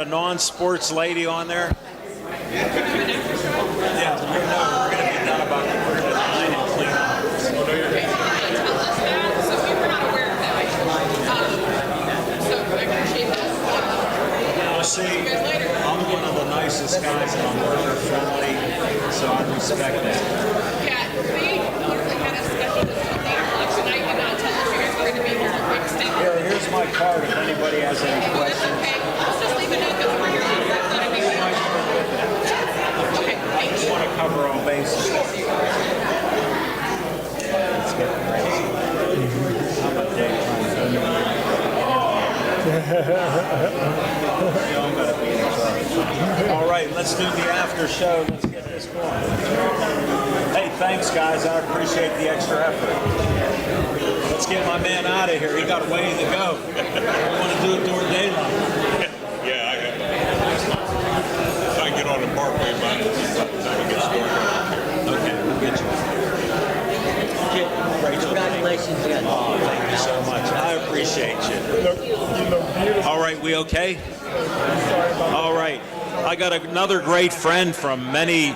A non-sports lady on there? Yeah, we're going to be done about 9 and clean up. See, I'm one of the nicest guys and I'm worker friendly, so I respect that. Yeah, we had a schedule this later on tonight and not tell us you guys were going to be here. Here's my card if anybody has any questions. Okay, let's just leave a note because we're here. Okay, I just want to cover all bases. Let's get crazy. I'm a daytime All right, let's do the after show. Let's get this going. Hey, thanks, guys. I appreciate the extra effort. Let's get my man out of here. He got a way to go. I want to do it during daylight. Yeah, I got if I get on the parkway, by the time it gets started. Okay, we'll get you. Congratulations again. Oh, thank you so much. I appreciate you. You look beautiful. All right, we okay? All right. I got another great friend from many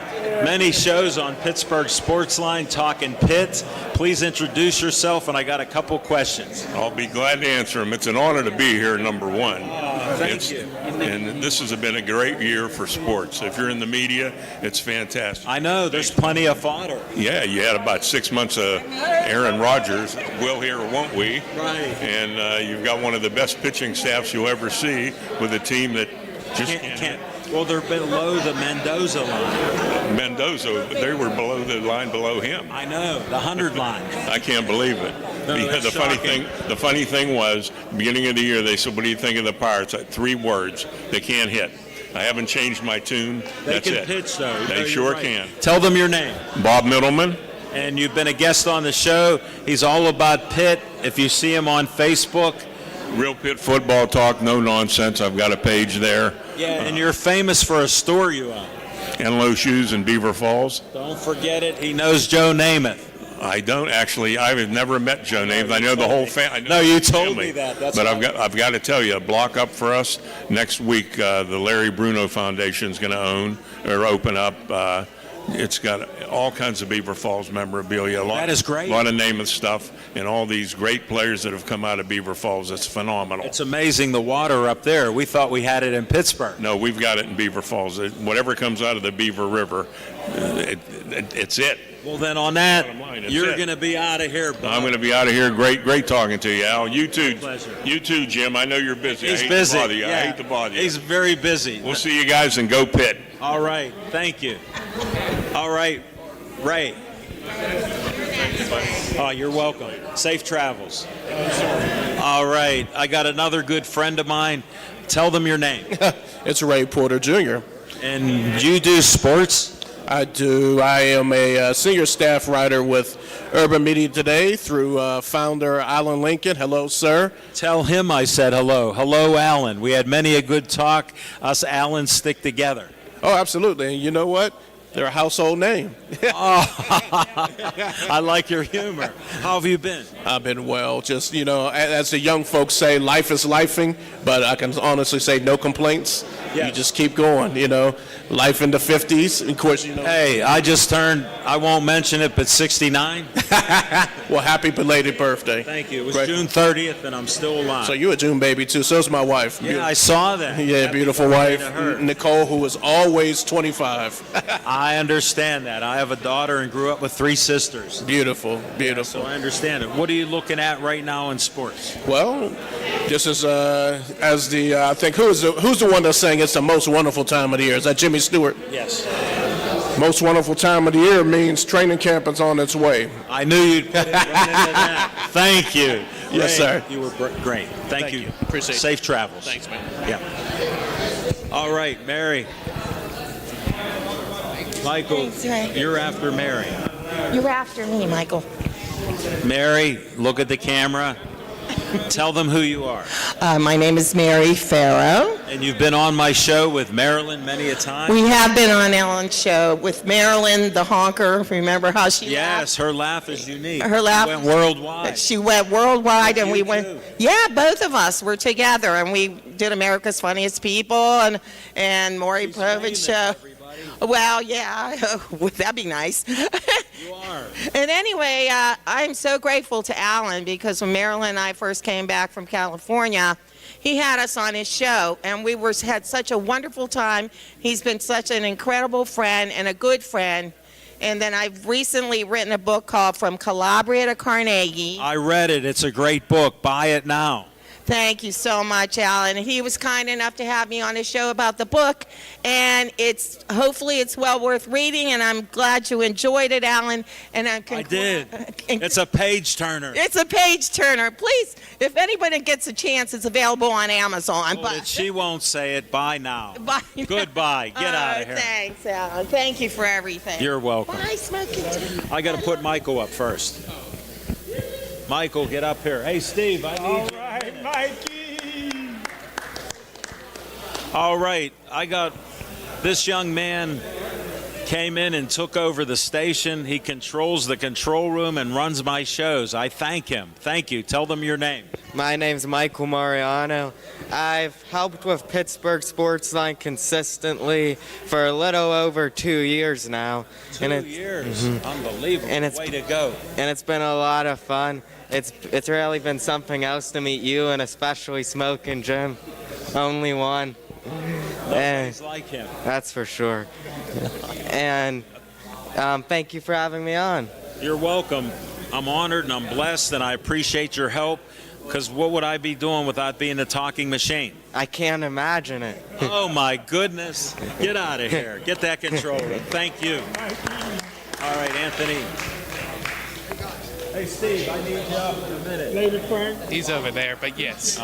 shows on Pittsburgh Sportsline, Talking Pitt. Please introduce yourself, and I got a couple questions. I'll be glad to answer them. It's an honor to be here, number one. Thank you. And this has been a great year for sports. If you're in the media, it's fantastic. I know, there's plenty of fodder. Yeah, you had about 6 months of Aaron Rodgers, will he or won't we? Right. And you've got one of the best pitching staffs you'll ever see with a team that just can't. Well, they're below the Mendoza line. Mendoza, they were below the line below him. I know, the 100 line. I can't believe it. No, Because that's the funny thing was, beginning of the year, they said, "What do you think of the Pirates?" 3 words: they can't hit. I haven't changed my tune. They That's can it. pitch, though. No, They you're sure right. can. Tell them your name. Bob Middleman. And you've been a guest on the show. He's all about Pitt. If you see him on Facebook. Real Pitt football talk, no nonsense. I've got a page there. Yeah, and you're famous for a store you own. Enlow Shoes in Beaver Falls. Don't forget it. He knows Joe Namath. I don't actually. I've never met Joe Namath. I know the whole family. No, you told me that. That's but why. I've got to tell you, a block up for us next week. The Larry Bruno Foundation is going to open up. It's got all kinds of Beaver Falls memorabilia. That is great. A lot of Namath stuff and all these great players that have come out of Beaver Falls. It's phenomenal. It's amazing the water up there. We thought we had it in Pittsburgh. No, we've got it in Beaver Falls. Whatever comes out of the Beaver River, it's it. Well, then on that, it's you're it. going to be out of here, Bob. I'm going to be out of here. Great talking to you, Al. You too. Pleasure. You too, Jim. I know you're busy. He's I hate busy. to bother you. Yeah. I hate to bother you. He's very busy. We'll see you guys and go Pitt. All right. Thank you. All right. Ray. Oh, you're welcome. Safe travels. All right. I got another good friend of mine. Tell them your name. It's Ray Porter Jr. And you do sports? I do. I am a senior staff writer with Urban Media Today through founder Alan Lincoln. Hello, sir. Tell him I said hello. Hello, Alan. We had many a good talk. Us Allens stick together. Oh, absolutely. And you know what? They're a household name. I like your humor. How have you been? I've been well. Just, as the young folks say, life is lifing, but I can honestly say no complaints. Yes. You just keep going, Life in the 50s, of course, Hey, I just turned, I won't mention it, but 69. Well, happy belated birthday. Thank you. It was Great. June 30th, and I'm still alive. So you're a June baby, too. So's my wife. Yeah, I saw that. Yeah, Happy beautiful birthday wife, to her. Nicole, who was always 25. I understand that. I have a daughter and grew up with 3 sisters. Beautiful, beautiful. So I understand it. What are you looking at right now in sports? Well, this is as the I think who's the one that's saying it's the most wonderful time of the year? Is that Jimmy Stewart? Yes. Most wonderful time of the year means training camp is on its way. I knew you'd put it right into that. Thank you. Yes, Ray, sir. You were great. Thank you. Appreciate it. Safe travels. Thanks, man. Yeah. All right, Mary. Michael, Thanks, Ray. you're after Mary. You're after me, Michael. Mary, look at the camera. Tell them who you are. My name is Mary Farrow. And you've been on my show with Marilyn many a time? We have been on Ellen's show with Marilyn, the honker. Remember how she Yes, her laugh is unique. Her laugh She went worldwide. She went worldwide, and You we went. too. Yeah, both of us were together, and we did America's Funniest People and Maury Povich show. Well, yeah, that'd be nice. You are. And anyway, I'm so grateful to Alan because when Marilyn and I first came back from California, he had us on his show, and we had such a wonderful time. He's been such an incredible friend and a good friend. And then I've recently written a book called From Calabria to Carnegie. I read it. It's a great book. Buy it now. Thank you so much, Alan. He was kind enough to have me on his show about the book, and hopefully it's well worth reading, and I'm glad you enjoyed it, Alan. And I did. It's a page turner. It's a page turner. Please, if anybody gets a chance, it's available on Amazon. Well, she won't say it. Buy now. Bye. Goodbye. Get out of here. Thanks, Alan. Thank you for everything. You're welcome. Bye, Smoking Tea. I got to put Michael up first. Michael, get up here. Hey, Steve, I need you. All right, Mikey. All right, I got this young man came in and took over the station. He controls the control room and runs my shows. I thank him. Thank you. Tell them your name. My name's Michael Mariano. I've helped with Pittsburgh Sportsline consistently for a little over 2 years now. 2 years. Unbelievable. And way to go. And it's been a lot of fun. It's really been something else to meet you, and especially Smoking Jim. Only one. Nobody's like him. That's for sure. And thank you for having me on. You're welcome. I'm honored and I'm blessed, and I appreciate your help, because what would I be doing without being a talking machine? I can't imagine it. Oh, my goodness. Get out of here. Get that controller. Thank you. All right, Anthony. Hey, Steve, I need you up in a minute. Lady Frank, He's over there, but yes.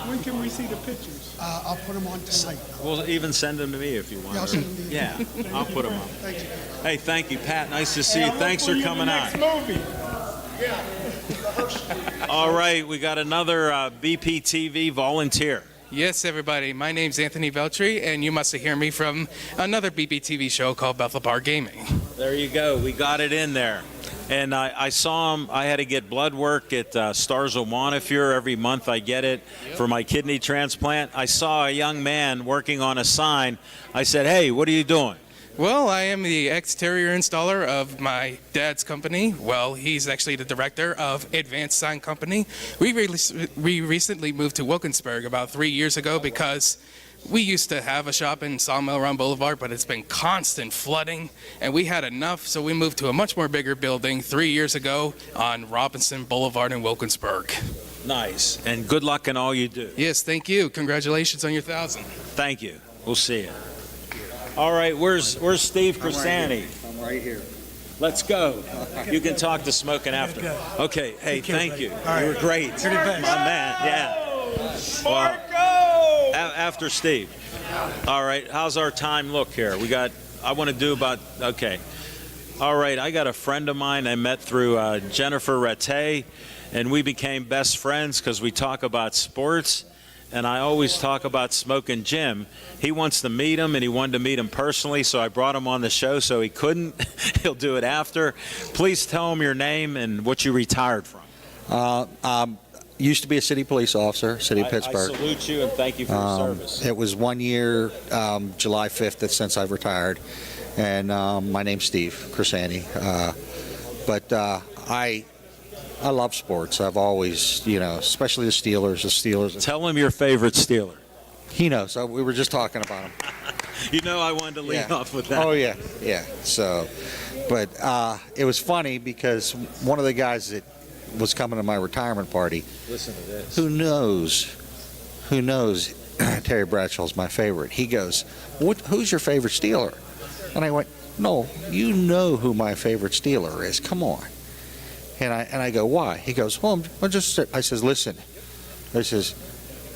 when can we see the pictures? I'll put them on tonight. Well, even send them to me if you want. Yeah, I'll send them to you. Yeah, I'll put them up. Thank you. Hey, thank you, Pat. Nice to see Hey, you. I Thanks look for you coming in the on. next movie. All right, we got another BPTV volunteer. Yes, everybody. My name's Anthony Veltri, and you must have heard me from another BBTV show called Bethel Bar Gaming. There you go. We got it in there. And I saw him. I had to get blood work at Stars of Montefiore. Every month I get it for my kidney transplant. I saw a young man working on a sign. I said, hey, what are you doing? Well, I am the exterior installer of my dad's company. Well, he's actually the director of Advanced Sign Company. We recently moved to Wilkinsburg about 3 years ago because we used to have a shop in Sawmill Run Boulevard, but it's been constant flooding, and we had enough, so we moved to a much more bigger building 3 years ago on Robinson Boulevard in Wilkinsburg. Nice. And good luck in all you do. Yes, thank you. Congratulations on your 1,000. Thank you. We'll see you. All right, where's Steve Crisani? I'm right here. Let's go. You can talk to Smoking after. Okay. Hey, thank you. All right. You were great. You're the best. My man. Yeah. Well, after Steve. All right. How's our time look here? I want to do about, okay. All right. I got a friend of mine I met through Jennifer Rattay, and we became best friends because we talk about sports. And I always talk about Smoking Jim. He wants to meet him, and he wanted to meet him personally, so I brought him on the show so he couldn't. He'll do it after. Please tell him your name and what you retired from. Used to be a city police officer, City of Pittsburgh. I salute you and thank you for your service. It was 1 year, July 5th, since I've retired. And my name's Steve Crisani. But I love sports. I've always, especially the Steelers. Tell him your favorite Steeler. He knows. We were just talking about him. You know I wanted to lead off with that. Oh, yeah. So, but it was funny because one of the guys that was coming to my retirement party. Listen to this. Who knows Terry Bradshaw's my favorite. He goes, who's your favorite Steeler? And I went, no, you know who my favorite Steeler is. Come on. And I go, why? He goes, well, I says, listen. I says,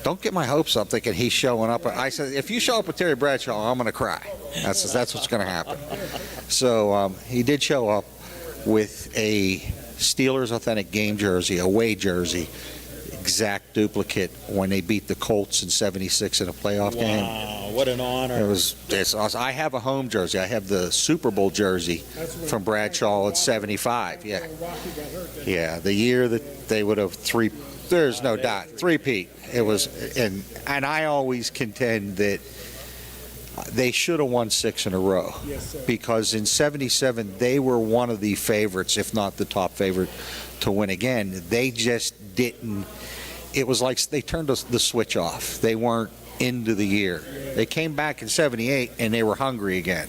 don't get my hopes up thinking he's showing up. I said, if you show up with Terry Bradshaw, I'm going to cry. That's what's going to happen. So he did show up with a Steelers authentic game jersey, away jersey, exact duplicate when they beat the Colts in '76 in a playoff game. Wow, what an honor. It's awesome. I have a home jersey. I have the Super Bowl jersey from Bradshaw in '75. Yeah. Yeah, the year that they would have there's no doubt, three-peat. It was, and I always contend that they should have won 6 in a row, because in '77 they were one of the favorites, if not the top favorite, to win again. They just didn't. It was like they turned the switch off. They weren't into the year. They came back in '78 and they were hungry again.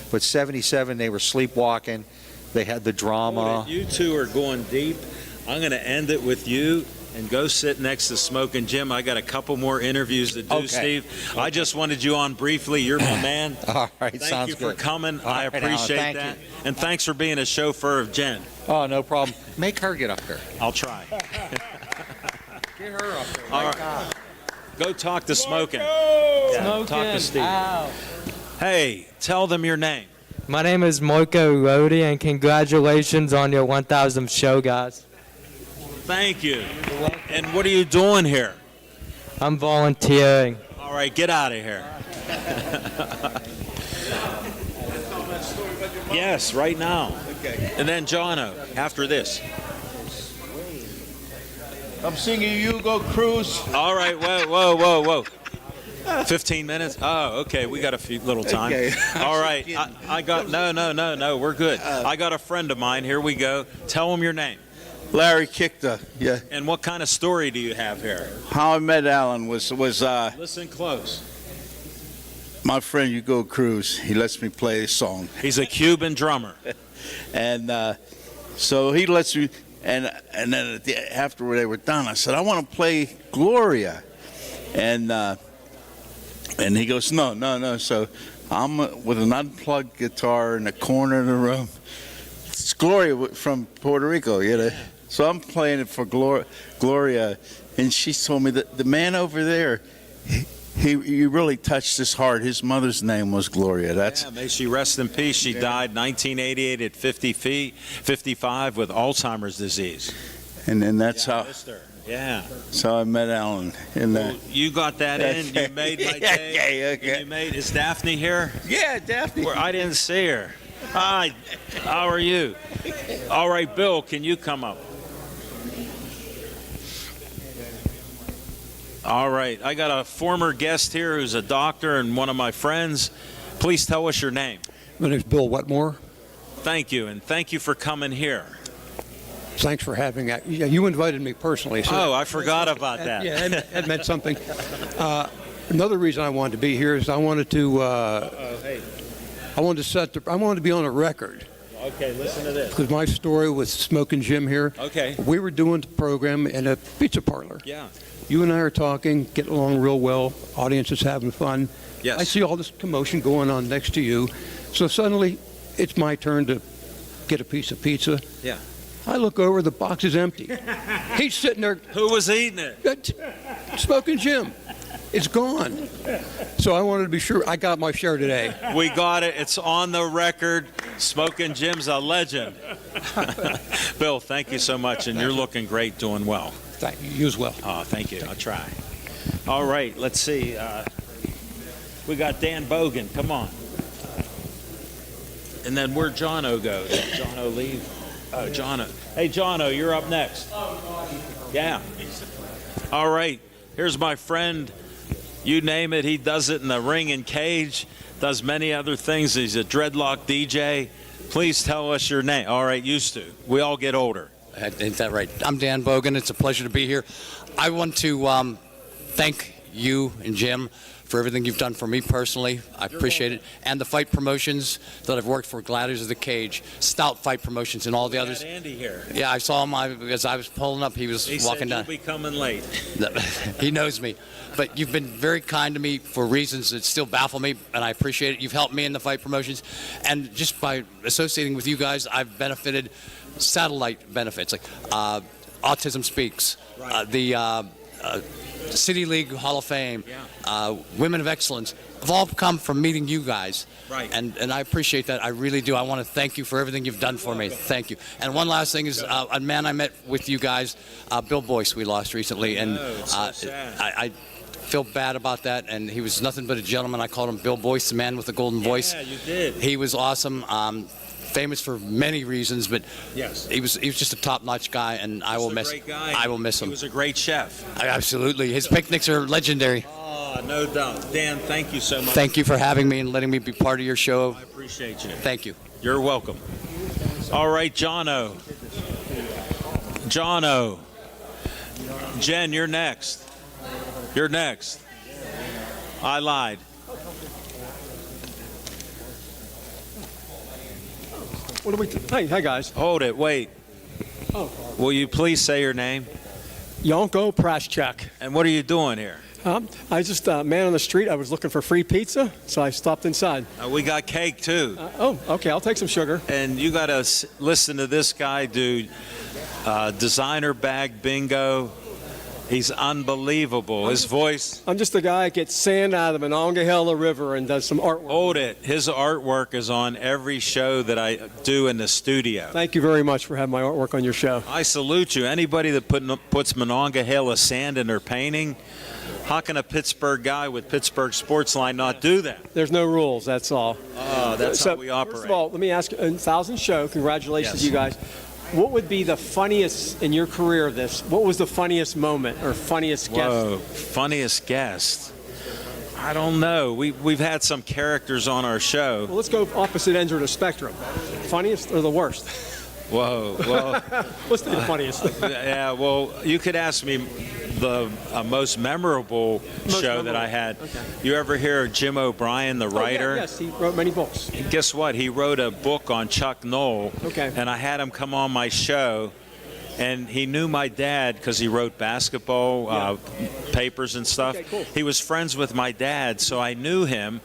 But '77 they were sleepwalking. They had the drama. You two are going deep. I'm going to end it with you and go sit next to Smoking Jim. I got a couple more interviews to do, Steve. I just wanted you on briefly. You're my man. All right, Thank you for coming. I right, appreciate Alan, that. And thanks for being a chauffeur of Jen. Oh, no problem. Make her get up here. I'll try. Get her up there. All right. Go talk to Smoking. Yeah, talk to Steve. Ow. Hey, tell them your name. My name is Moiko Rodi, and congratulations on your 1,000th show, guys. Thank you. And what are you doing here? I'm volunteering. All right, get out of here. Yes, right now. Okay. And then Jono, after this. I'm singing You Go Cruise. All right, whoa. 15 minutes? Oh, okay, we got a few little time. Okay. All right, I got, no, we're good. I got a friend of mine, here we go. Tell him your name. Larry Kichter, yeah. And what kind of story do you have here? How I met Alan was Listen close. my friend You Go Cruise. He lets me play a song. He's a Cuban drummer. And so he lets me, and then after they were done, I said, I want to play Gloria. And he goes, no. So I'm with an unplugged guitar in the corner of the room. It's Gloria from Puerto Rico, you know. So I'm playing it for Gloria, and she told me that the man over there, he really touched his heart. His mother's name was Gloria. Yeah, may she rest in peace. She died 1988 at 55 with Alzheimer's disease. And then that's how. Yeah. So I met Alan in that. Well, you got that in. You made my day. Okay. Is Daphne here? Yeah, Daphne. I didn't see her. Hi. How are you? All right, Bill, can you come up? All right. I got a former guest here who's a doctor and one of my friends. Please tell us your name. My name's Bill Wetmore. Thank you, and thank you for coming here. Thanks for having me. Yeah, you invited me personally. So Oh, I forgot about that. Yeah, it meant something. Another reason I wanted to be here is I wanted to be on a record. Okay, listen to this. Because my story with Smoking Jim here. Okay. We were doing the program in a pizza parlor. Yeah. You and I are talking, getting along real well. Audience is having fun. Yes. I see all this commotion going on next to you. So suddenly, it's my turn to get a piece of pizza. Yeah. I look over, the box is empty. He's sitting there. Who was eating it? Smoking Jim. It's gone. So I wanted to be sure I got my share today. We got it. It's on the record. Smoking Jim's a legend. Bill, thank you so much, and you're looking great, doing well. Thank you. You as well. Oh, thank you. I'll try. All right, let's see. We got Dan Bogan. Come on. And then where'd Jono go? Did Jono leave? Oh, Jono. Hey, Jono, you're up next. Yeah. All right. Here's my friend. You name it, he does it in the ring and cage, does many other things. He's a dreadlock DJ. Please tell us your name. All right, used to. We all get older. Ain't that right? I'm Dan Bogan. It's a pleasure to be here. I want to thank you and Jim for everything you've done for me personally. I appreciate it. And the fight promotions that I've worked for, Gladiators of the Cage, Stout Fight Promotions, and all the others. Andy here. Yeah, I saw him as I was pulling up. He was walking down. You'll be coming late. He knows me. But you've been very kind to me for reasons that still baffle me, and I appreciate it. You've helped me in the fight promotions. And just by associating with you guys, I've benefited satellite benefits, like Autism Speaks, the City League Hall of Fame, Women of Excellence, have all come from meeting you guys. Right. And I appreciate that. I really do. I want to thank you for everything you've done for me. Thank you. And one last thing is a man I met with you guys, Bill Boyce, we lost recently. And so sad. I feel bad about that. And he was nothing but a gentleman. I called him Bill Boyce, the man with the golden voice. Yeah, you did. He was awesome. Famous for many reasons, but yes, he was just a top-notch guy, and I will miss him. I will miss him. He was a great chef. Absolutely. His picnics are legendary. Oh, no doubt. Dan, thank you so much. Thank you for having me and letting me be part of your show. I appreciate you. Thank you. You're welcome. All right, Jono. Jono. Jen, you're next. You're next. I lied. What do we? Hey guys. Hold it. Wait. Oh. Will you please say your name? Yonko Praschak. And what are you doing here? I just man on the street. I was looking for free pizza, so I stopped inside. We got cake too. Oh, okay. I'll take some sugar. And you got to listen to this guy, dude. Designer bag bingo. He's unbelievable. His voice. I'm just a guy that gets sand out of the Monongahela River and does some artwork. Hold it. His artwork is on every show that I do in the studio. Thank you very much for having my artwork on your show. I salute you. Anybody that puts Monongahela sand in their painting, how can a Pittsburgh guy with Pittsburgh Sportsline not do that? There's no rules. That's all. Oh, that's how we operate. First of all, let me ask you, 1,000 show. Congratulations, Yes. you guys. What would be the funniest in your career of this? What was the funniest moment or funniest guest? Whoa, funniest guest. I don't know. We've had some characters on our show. Well, let's go opposite ends of the spectrum. Funniest or the worst? Whoa, well. Let's do the funniest. Yeah, well, you could ask me the most memorable show that I had. Okay. You ever hear of Jim O'Brien, the writer? Oh, yes, he wrote many books. Guess what? He wrote a book on Chuck Noll. Okay. And I had him come on my show. And he knew my dad because he wrote basketball papers and stuff. Okay, cool. He was friends with my dad, so I knew him.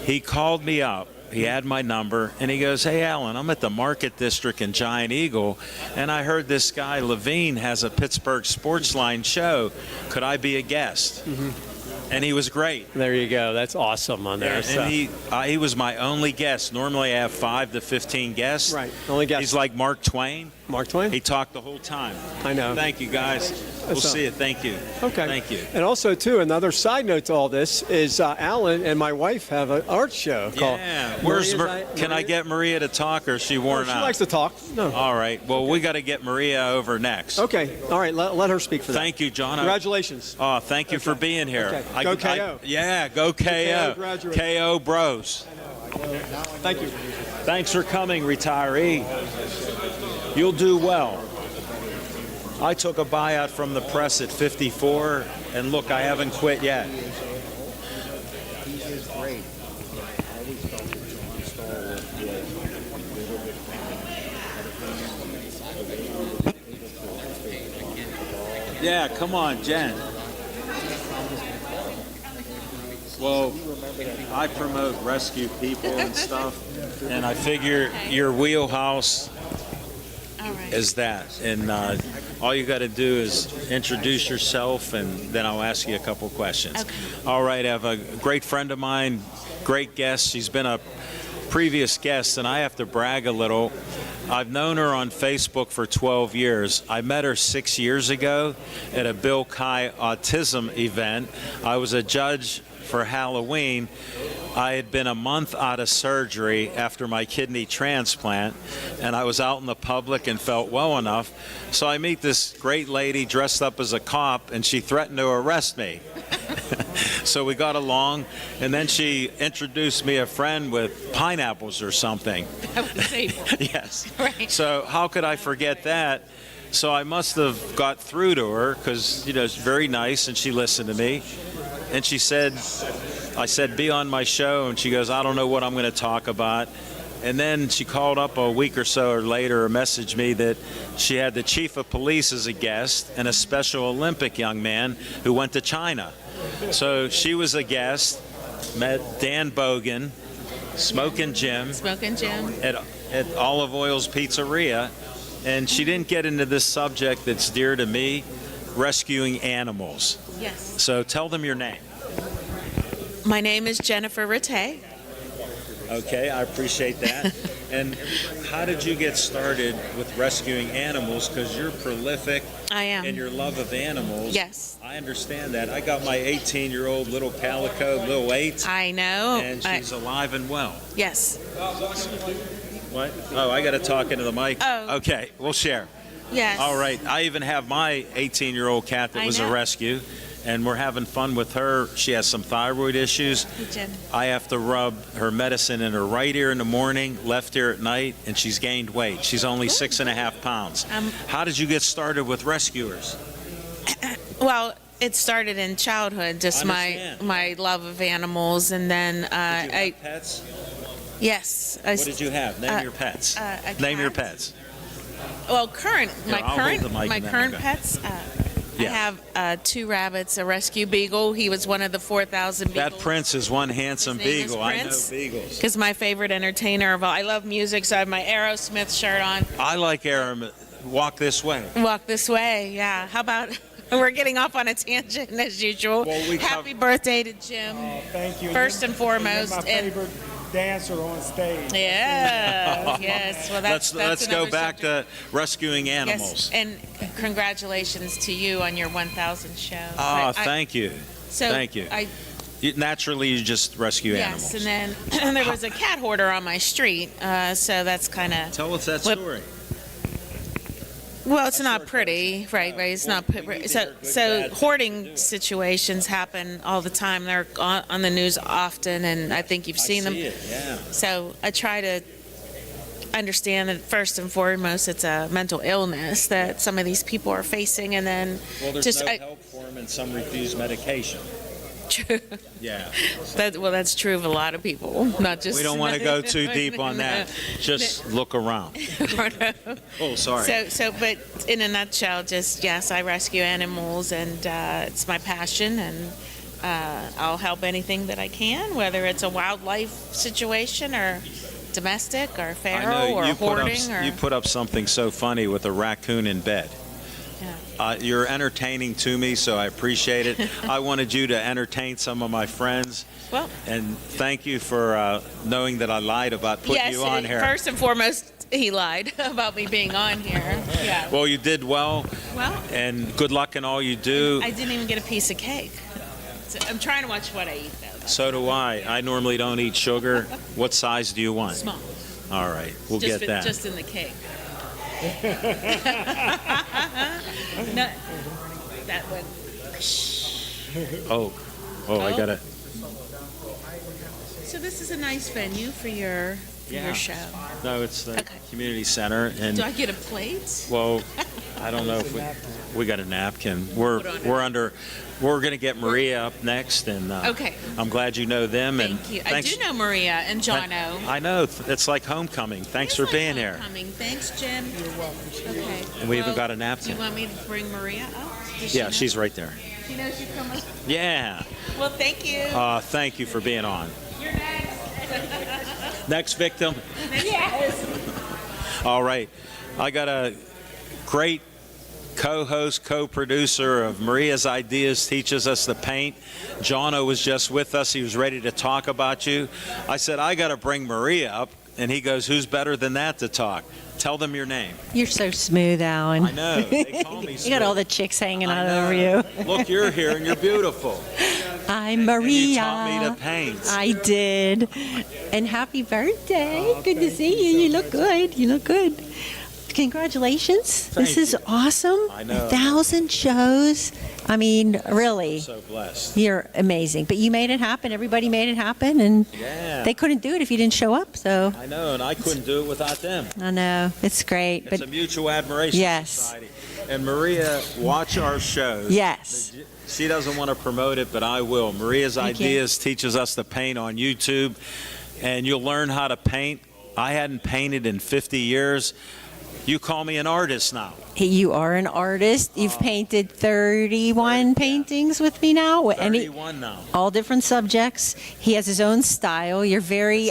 He called me up. He had my number, and he goes, "Hey, Alan, I'm at the Market District in Giant Eagle, and I heard this guy, Levine, has a Pittsburgh Sportsline show. Could I be a guest?" Mm-hmm. And he was great. There you go. That's awesome on there. And he was my only guest. Normally I have 5 to 15 guests. Right, only guest. He's like Mark Twain. Mark Twain? He talked the whole time. I know. Thank you, guys. We'll see you. Thank you. Okay. Thank you. And also, too, another side note to all this is Alan and my wife have an art show called. Yeah. Where's can I get Maria to talk, or is she worn out? She likes to talk. No. All right. Well, we got to get Maria over next. Okay. All right. Let her speak for that. Thank you, John. Congratulations. Oh, thank you for being here. Okay. Go KO. Yeah, go KO. Graduate. KO Bros. Thank you. Thanks for coming, retiree. You'll do well. I took a buyout from the press at 54, and look, I haven't quit yet. He is great. I always felt that John Stallworth was Yeah, come on, Jen. Well, I promote rescue people and stuff, and I figure your wheelhouse is that. And all you got to do is introduce yourself, and then I'll ask you a couple questions. Okay. All right, I have a great friend of mine, great guest. She's been a previous guest, and I have to brag a little. I've known her on Facebook for 12 years. I met her 6 years ago at a Bill Kai autism event. I was a judge for Halloween. I had been a month out of surgery after my kidney transplant, and I was out in the public and felt well enough. So I meet this great lady dressed up as a cop, and she threatened to arrest me. So we got along, and then she introduced me a friend with pineapples or something. That was able. Yes. Right. So how could I forget that? So I must have got through to her because, it's very nice, and she listened to me. And she said, I said, be on my show. And she goes, I don't know what I'm going to talk about. And then she called up a week or so later, or messaged me that she had the chief of police as a guest and a Special Olympic young man who went to China. So she was a guest, met Dan Bogan, Smokin' Jim. Smokin' Jim. At Olive Oil's Pizzeria. And she didn't get into this subject that's dear to me. rescuing animals. Yes. So tell them your name. My name is Jennifer Rattay. Okay, I appreciate that. And how did you get started with rescuing animals? Because you're prolific. I am. And your love of animals. Yes. I understand that. I got my 18-year-old little calico, Lil 8. I know. And she's alive and well. Yes. What? Oh, I got to talk into the mic. Oh. Okay, we'll share. Yes. All right. I even have my 18-year-old cat that I was know. a rescue, and we're having fun with her. She has some thyroid issues. Hey, Jim. I have to rub her medicine in her right ear in the morning, left ear at night, and she's gained weight. She's only 6.5 pounds. How did you get started with rescuers? Well, it started in childhood, just my love of animals, and then I pets? Yes. What did you have? Name your pets. Name your pets. Well, Here, I'll hold the mic my and then current we'll go. pets. I have 2 rabbits, a rescue beagle. He was one of the 4,000 beagles. That Prince is one handsome His name is beagle. I know Prince. beagles. Because my favorite entertainer of all. I love music, so I have my Aerosmith shirt on. I like Aaron. Walk this way. Walk this way, yeah. How about we're getting off on a tangent as usual. Well, Happy birthday to Jim. Thank you. First and foremost. You're my favorite dancer on stage. Yeah, yes. Well, that's let's go another back to rescuing animals. Yes, and congratulations to you on your 1,000 show. Oh, thank you. So thank you. Naturally, you just rescue Yes, animals. and then there was a cat hoarder on my street, so that's kind of. Tell us that story. Well, it's not pretty, right? It's not pretty. So hoarding situations happen all the time. They're on the news often, and I think you've seen them. Yeah. So I try to understand that first and foremost, it's a mental illness that some of these people are facing, and then Well, there's just no help for them, and some refuse medication. True. Yeah. That's true of a lot of people, not just. We don't want to go too deep on that. Just look around. Oh, sorry. But in a nutshell, just yes, I rescue animals, and it's my passion, and I'll help anything that I can, whether it's a wildlife situation or domestic or I feral know or you hoarding. you put up something so funny with a raccoon in bed. You're entertaining to me, so I appreciate it. I wanted you to entertain some of my friends. Well, and thank you for knowing that I lied about putting you on here. First and foremost, he lied about me being on here. Yeah. Well, you did well. Well, and good luck in all you do. I didn't even get a piece of cake. So I'm trying to watch what I eat, though. So do I. I normally don't eat sugar. What size do you want? Small. All right, we'll get that. Just in the cake. No, that one. Oh, I gotta. So this is a nice venue for your show. No, it's the community center, and Do I get a plate? well, I don't know if we got a napkin. We're going to get Maria up next, and Okay. I'm glad you know them. Thank you. I do know Maria and Jono. I know it's like homecoming. Thanks for being here. Thanks, Jim. You're welcome. Okay. And we even got a napkin. Do you want me to bring Maria up? Does she Yeah, know? she's right there. She knows she's coming. Yeah. Well, thank you. Thank you for being on. You're next. Next victim. Yes. All right. I got a great co-host, co-producer of Maria's Ideas Teaches Us to Paint. Jono was just with us. He was ready to talk about you. I said, I got to bring Maria up. And he goes, who's better than that to talk? Tell them your name. You're so smooth, Alan. I know. They call me You smooth. got all the chicks hanging out over you. Look, you're here and you're beautiful. I'm Maria. And you taught me to paint. I did. And happy birthday. Good to see you. You look good. You look good. Congratulations. This is awesome. I know. 1,000 shows. I mean, really. So blessed. You're amazing. But you made it happen. Everybody made it happen. And Yeah. they couldn't do it if you didn't show up. So I know, and I couldn't do it without them. I know. It's great. It's a mutual admiration Yes. society. And Maria, watch our shows. Yes. She doesn't want to promote it, but I will. Maria's Thank you. Ideas Teaches Us to Paint on YouTube, and you'll learn how to paint. I hadn't painted in 50 years. You call me an artist now. You are an artist. You've painted 31 paintings with me now. 31 now. All different subjects. He has his own style. You're very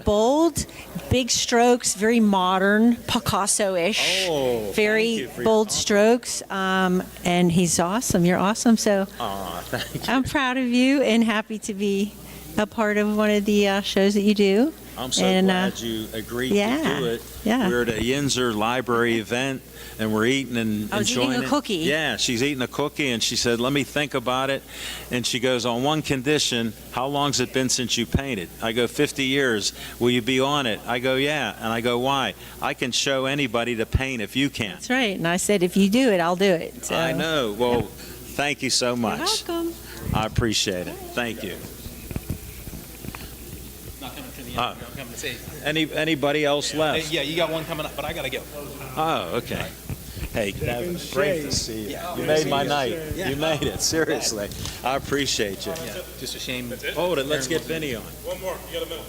bold, big strokes, very modern, Picasso-ish. Oh, very thank you for your bold strokes. And he's awesome. You're awesome. So Thank you. I'm proud of you and happy to be a part of one of the shows that you do. I'm so And, glad you agreed yeah, to do it. yeah. We're at a Yinzer Library event, and we're eating and I was enjoying eating a it. cookie. Yeah, she's eating a cookie, and she said, let me think about it. And she goes, on one condition, how long's it been since you painted? I go, 50 years. Will you be on it? I go, yeah. And I go, why? I can show anybody to paint if you can. That's right. And I said, if you do it, I'll do it. So. I know. Well, thank you so much. You're welcome. I appreciate it. Thank you. Not coming to the end. I'm coming to say. Anybody else left? Yeah, you got one coming up, but I gotta go. Oh, okay. Hey, Kevin, great to see you. You made my night. You made it, seriously. I appreciate you. Yeah, just a shame. Hold it, let's get Vinny on. One more. You got a minute.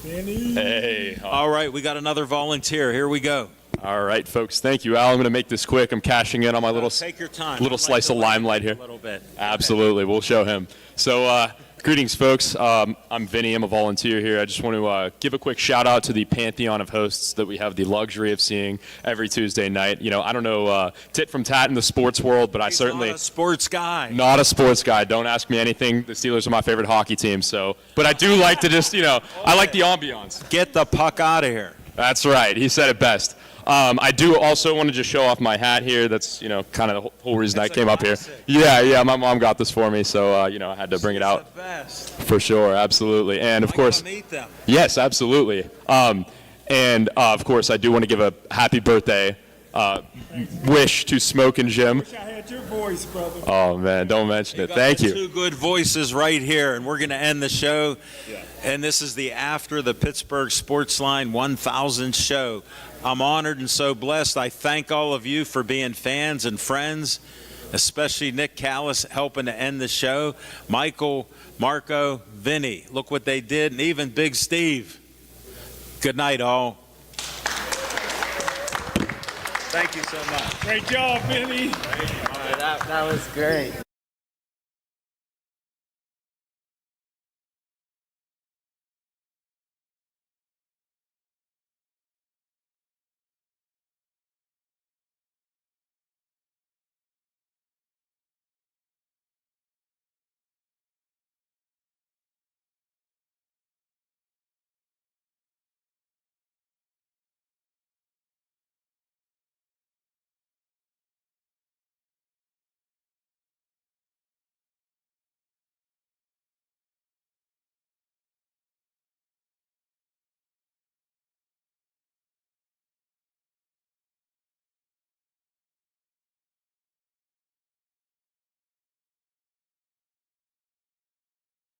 Hey. All right, we got another volunteer. Here we go. All right, folks. Thank you, Al. I'm going to make this quick. I'm cashing in on my little Take your time. little I'd like slice to of let limelight you here. A little bit. Absolutely. We'll show him. So, greetings, folks. I'm Vinny. I'm a volunteer here. I just want to give a quick shout out to the pantheon of hosts that we have the luxury of seeing every Tuesday night. You know, I don't know tit from tat in the sports world, but I certainly Not a sports guy. not a sports guy. Don't ask me anything. The Steelers are my favorite hockey team. So, but I do like to just, I like the ambiance. Get the puck out of here. That's right. He said it best. I do also want to just show off my hat here. That's, kind of the whole reason I came up here. Yeah, my mom got this for me, so, I had to bring it out. For sure, absolutely. And, of course, Meet them. yes, absolutely. Of course, I do want to give a happy birthday wish to Smoke and Jim. I had your voice, brother. Oh, man, don't mention it. Got Thank the you. Two good voices right here, and we're going to end the show. And this is the after the Pittsburgh Sportsline 1000 show. I'm honored and so blessed. I thank all of you for being fans and friends, especially Nick Callis helping to end the show. Michael, Marco, Vinny, look what they did, and even Big Steve. Good night, all. Thank you so much. Great job, Vinny. That was great.